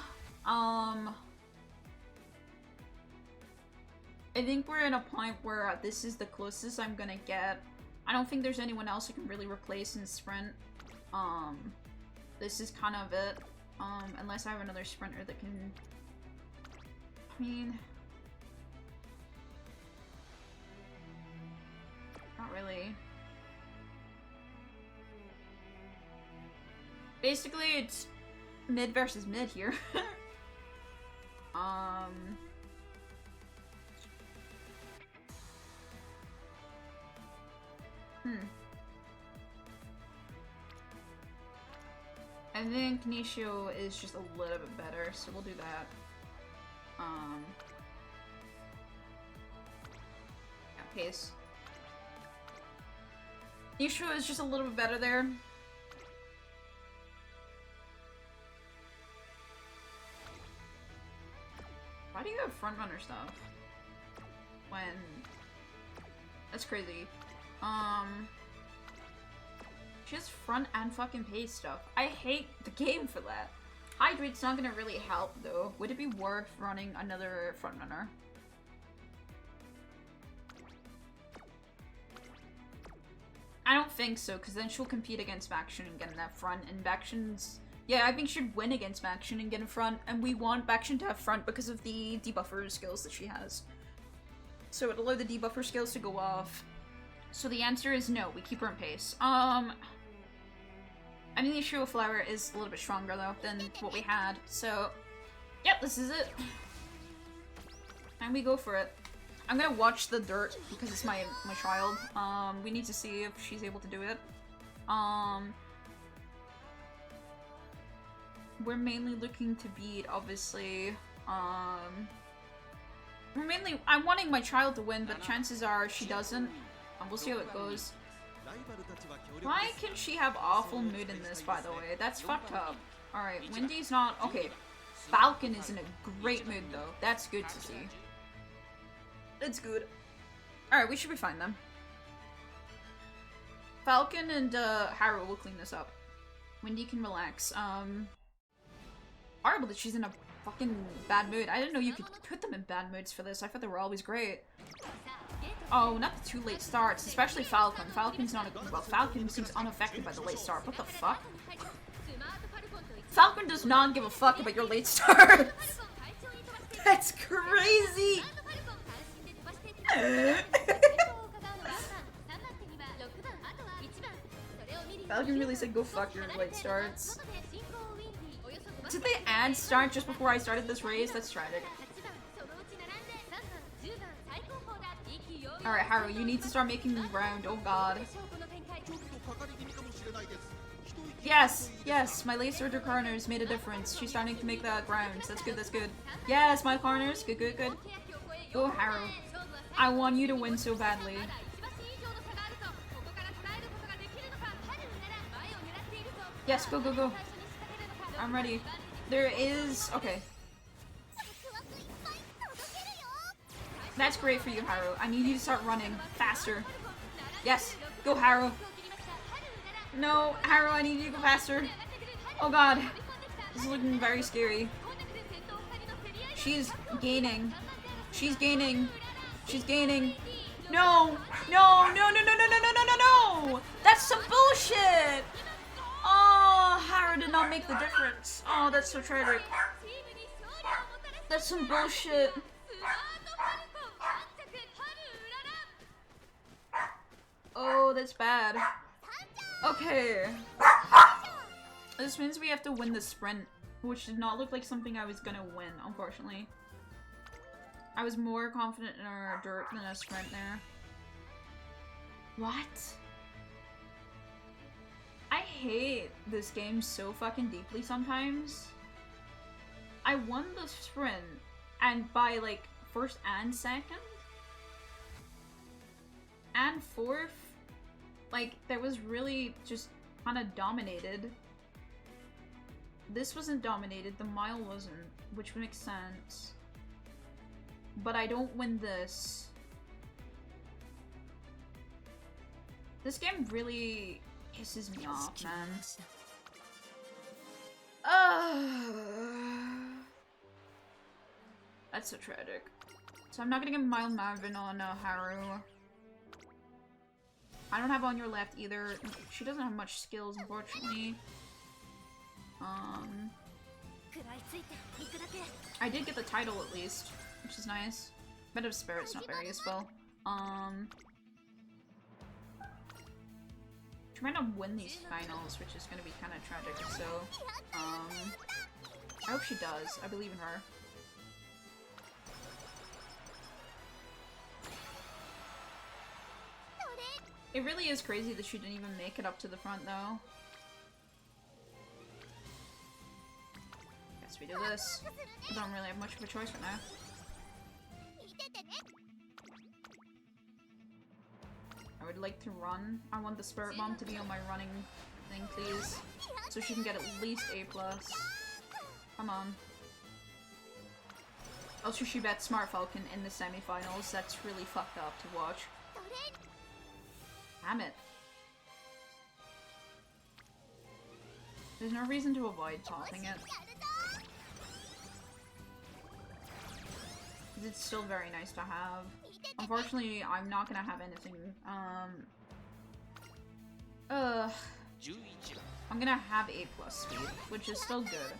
Speaker 1: I think we're at a point where this is the closest I'm gonna get. I don't think there's anyone else who can really replace in sprint. This is kind of it. Unless I have another sprinter that can... I mean... Not really. Basically, it's mid versus mid here. I think Nishio is just a little bit better, so we'll do that. Yeah, pace. Nishio is just a little bit better there. Why do you have frontrunner stuff? When... That's crazy. She has front and fucking pace stuff. I hate the game for that. Hydrate's not gonna really help though. Would it be worth running another frontrunner? I don't think so, because then she'll compete against Bakushin and get in that front, and Bakushin's... Yeah, I think she'd win against Bakushin and get in front, and we want Bakushin to have front because of the debuffer skills that she has. So it'll allow the debuffer skills to go off. So the answer is no, we keep her in pace. I mean, the Shiro Flower is a little bit stronger, though, than what we had. So, yep, this is it. And we go for it. I'm gonna watch the dirt, because it's my child. We need to see if she's able to do it. We're mainly looking to beat, obviously, I'm wanting my child to win, but chances are she doesn't. We'll see how it goes. Why can she have awful mood in this, by the way? That's fucked up. Alright, Wendy's not... Okay, Falcon is in a great mood, though. That's good to see. That's good. Alright, we should be fine, then. Falcon and, Haru will clean this up. Wendy can relax. Horrible that she's in a fucking bad mood. I didn't know you could put them in bad moods for this. I thought they were always great. Oh, not the 2 late starts, especially Falcon. Falcon's not a- well, Falcon seems unaffected by the late start. What the fuck? Falcon does not give a fuck about your late starts! That's crazy! Falcon really said go fuck your late starts. Did they add start just before I started this race? That's tragic. Alright, Haru, you need to start making the ground. Oh god. Yes! Yes! My late surger corners made a difference. She's starting to make that ground. That's good, that's good. Yes, my corners! Good, good, good. Go, Haru. I want you to win so badly. Yes, go, go, go. I'm ready. There is... Okay. That's great for you, Haru. I need you to start running faster. Yes, go, Haru. No, Haru, I need you to go faster. Oh god. This is looking very scary. She's gaining. She's gaining. She's gaining. No! No! No, no, no, no, no, no, no, no, no! That's some bullshit! Oh, Hara did not make the difference. Oh, that's so tragic. That's some bullshit. Oh, that's bad. Okay. This means we have to win the sprint, which did not look like something I was gonna win, unfortunately. I was more confident in our dirt than a sprint there. What? I hate this game so fucking deeply sometimes. I won the sprint, and by like first and second? And fourth? Like, that was really just kind of dominated. This wasn't dominated, the mile wasn't, which makes sense. But I don't win this. This game really pisses me off, man. That's so tragic. So I'm not gonna get Mile Marvin on Haru. I don't have on your left either. She doesn't have much skills, unfortunately. I did get the title at least, which is nice. Bed of Spirit's not very useful. Trying to win these finals, which is gonna be kind of tragic, so, I hope she does. I believe in her. It really is crazy that she didn't even make it up to the front, though. Guess we do this. I don't really have much of a choice right now. I would like to run. I want the Spirit Bomb to be on my running thing, please. So she can get at least A+. Come on. Also, she bet Smart Falcon in the semifinals. That's really fucked up to watch. Damn it. There's no reason to avoid topping it. It's still very nice to have. Unfortunately, I'm not gonna have anything, I'm gonna have A+ speed, which is still good.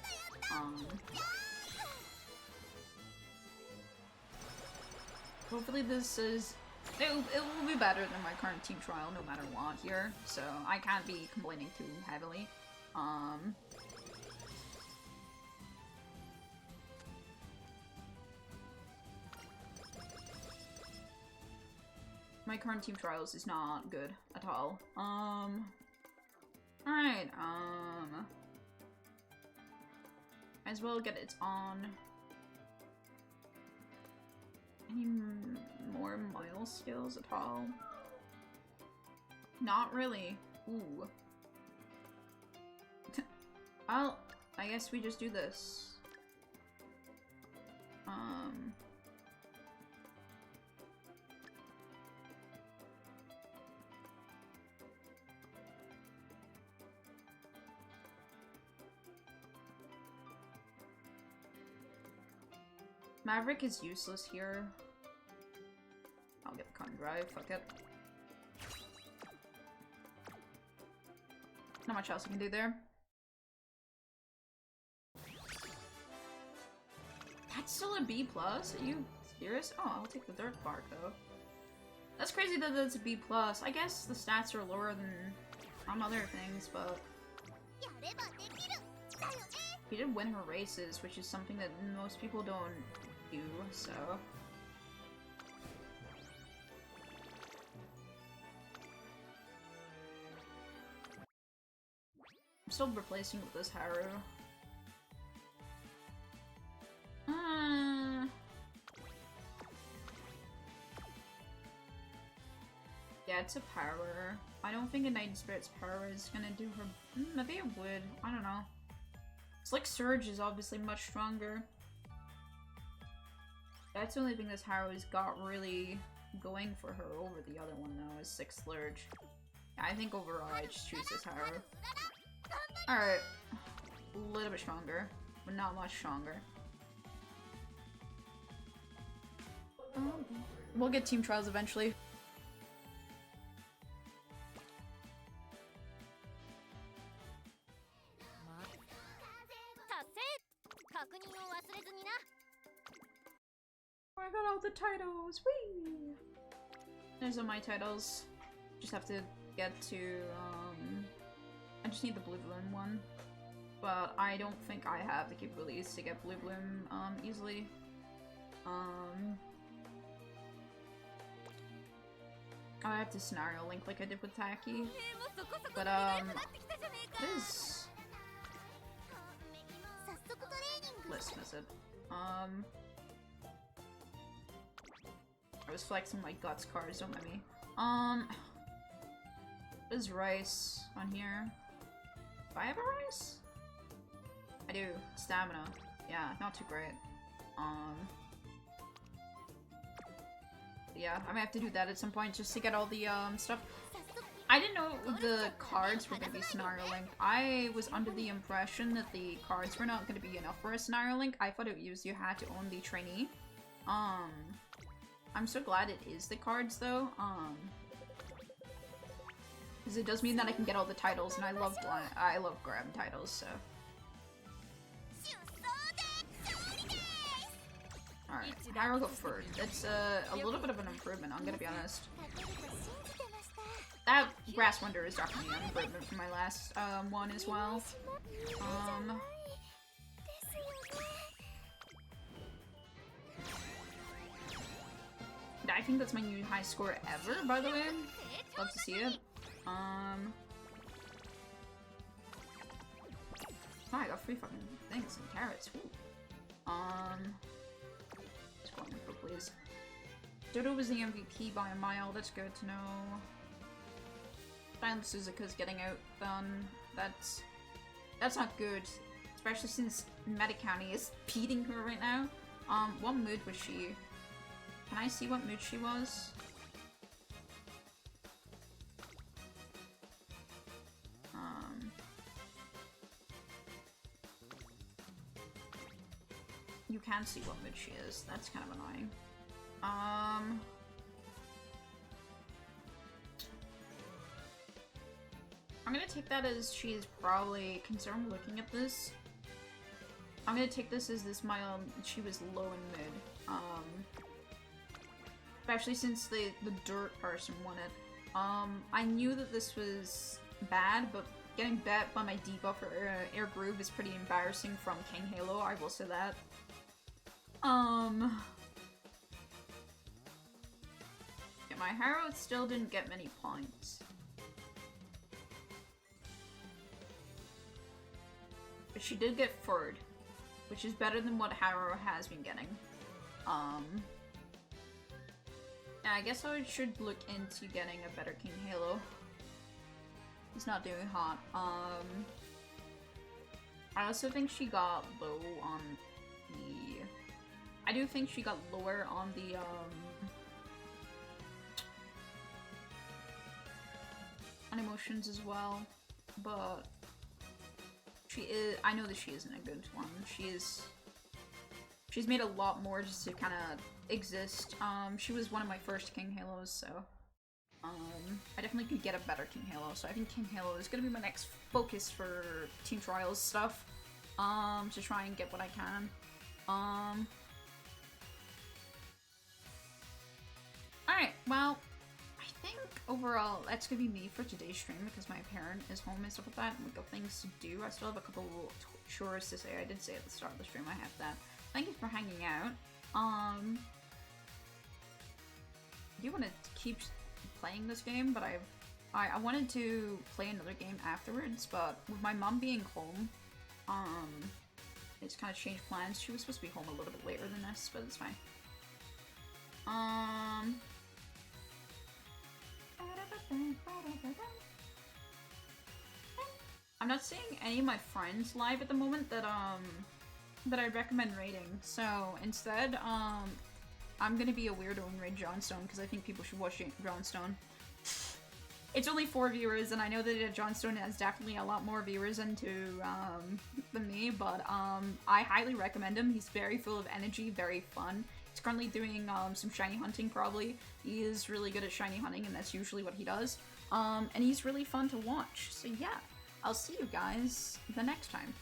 Speaker 1: Hopefully this is... It will be better than my current team trial no matter what here, so I can't be complaining too heavily. My current team trials is not good at all. Alright, might as well get it on. Any more mile skills at all? Not really. Ooh. Well, I guess we just do this. Maverick is useless here. I'll get the Cotton Drive, fuck it. Not much else I can do there. That's still a B+? Are you serious? Oh, I'll take the Dirt Bark though. That's crazy that it's a B+. I guess the stats are lower than some other things, but... He did win her races, which is something that most people don't do, so... I'm still replacing with this Haru. Yeah, it's a power. I don't think a Night Spirit's power is gonna do her... maybe it would. I don't know. It's like Surge is obviously much stronger. That's the only thing this Haru's got really going for her over the other one, though, is 6 Slurge. Yeah, I think overall I just choose this Haru. Alright. A little bit stronger, but not much stronger. We'll get team trials eventually. Oh, I got all the titles! Whee! There's all my titles. Just have to get to, I just need the Blue Bloom one. But I don't think I have the capabilities to get Blue Bloom, easily. I have to scenario link like I did with Taki. But, what is... Let's miss it. I was flexing my guts cards, don't mind me. There's rice on here. Do I have a rice? I do. Stamina. Yeah, not too great. Yeah, I might have to do that at some point just to get all the, stuff. I didn't know the cards were gonna be scenario linked. I was under the impression that the cards were not gonna be enough for a scenario link. I thought it was you had to own the trainee. I'm so glad it is the cards though. Because it does mean that I can get all the titles, and I love grabbing titles, so. Alright, Hyrule got third. That's a little bit of an improvement, I'm gonna be honest. That Grass Wonder is definitely an improvement from my last one as well. I think that's my new high score ever, by the way. Love to see it. Oh, I got 3 fucking things and carrots. Woo. Just go on info, please. Dodo was the MVP by a mile. That's good to know. Silent Suzuka's getting outdone. That's not good, especially since Meta County is beating her right now. What mood was she? Can I see what mood she was? You can see what mood she is. That's kind of annoying. I'm gonna take that as she's probably, considering looking at this, I'm gonna take this as she was low in mid. Especially since the dirt person won it. I knew that this was bad, but getting bet by my debuff or Air Groove is pretty embarrassing from King Halo, I will say that. Yeah, my hero still didn't get many points. But she did get third, which is better than what Harrow has been getting. Yeah, I guess I should look into getting a better King Halo. He's not doing hot. I also think she got low on the... I do think she got lower on the, on emotions as well, but she is, I know that she isn't a good one. She's made a lot more just to kind of exist. She was one of my first King Halos, so I definitely could get a better King Halo, so I think King Halo is gonna be my next focus for Team Trials stuff, to try and get what I can. Alright, well, I think overall that's gonna be me for today's stream because my parent is home and stuff like that, and we got things to do. I still have a couple chores to say. I did say at the start of the stream I have that. Thank you for hanging out. I do want to keep playing this game, but I wanted to play another game afterwards, but with my mom being home, it's kind of changed plans. She was supposed to be home a little bit later than this, but it's fine. I'm not seeing any of my friends live at the moment that I'd recommend raiding, so instead, I'm gonna be a weirdo and raid Johnstone, because I think people should watch Johnstone. It's only 4 viewers, and I know that Johnstone has definitely a lot more viewers than me, but I highly recommend him. He's very full of energy, very fun. He's currently doing some shiny hunting, probably. He is really good at shiny hunting, and that's usually what he does. And he's really fun to watch. So yeah, I'll see you guys the next time.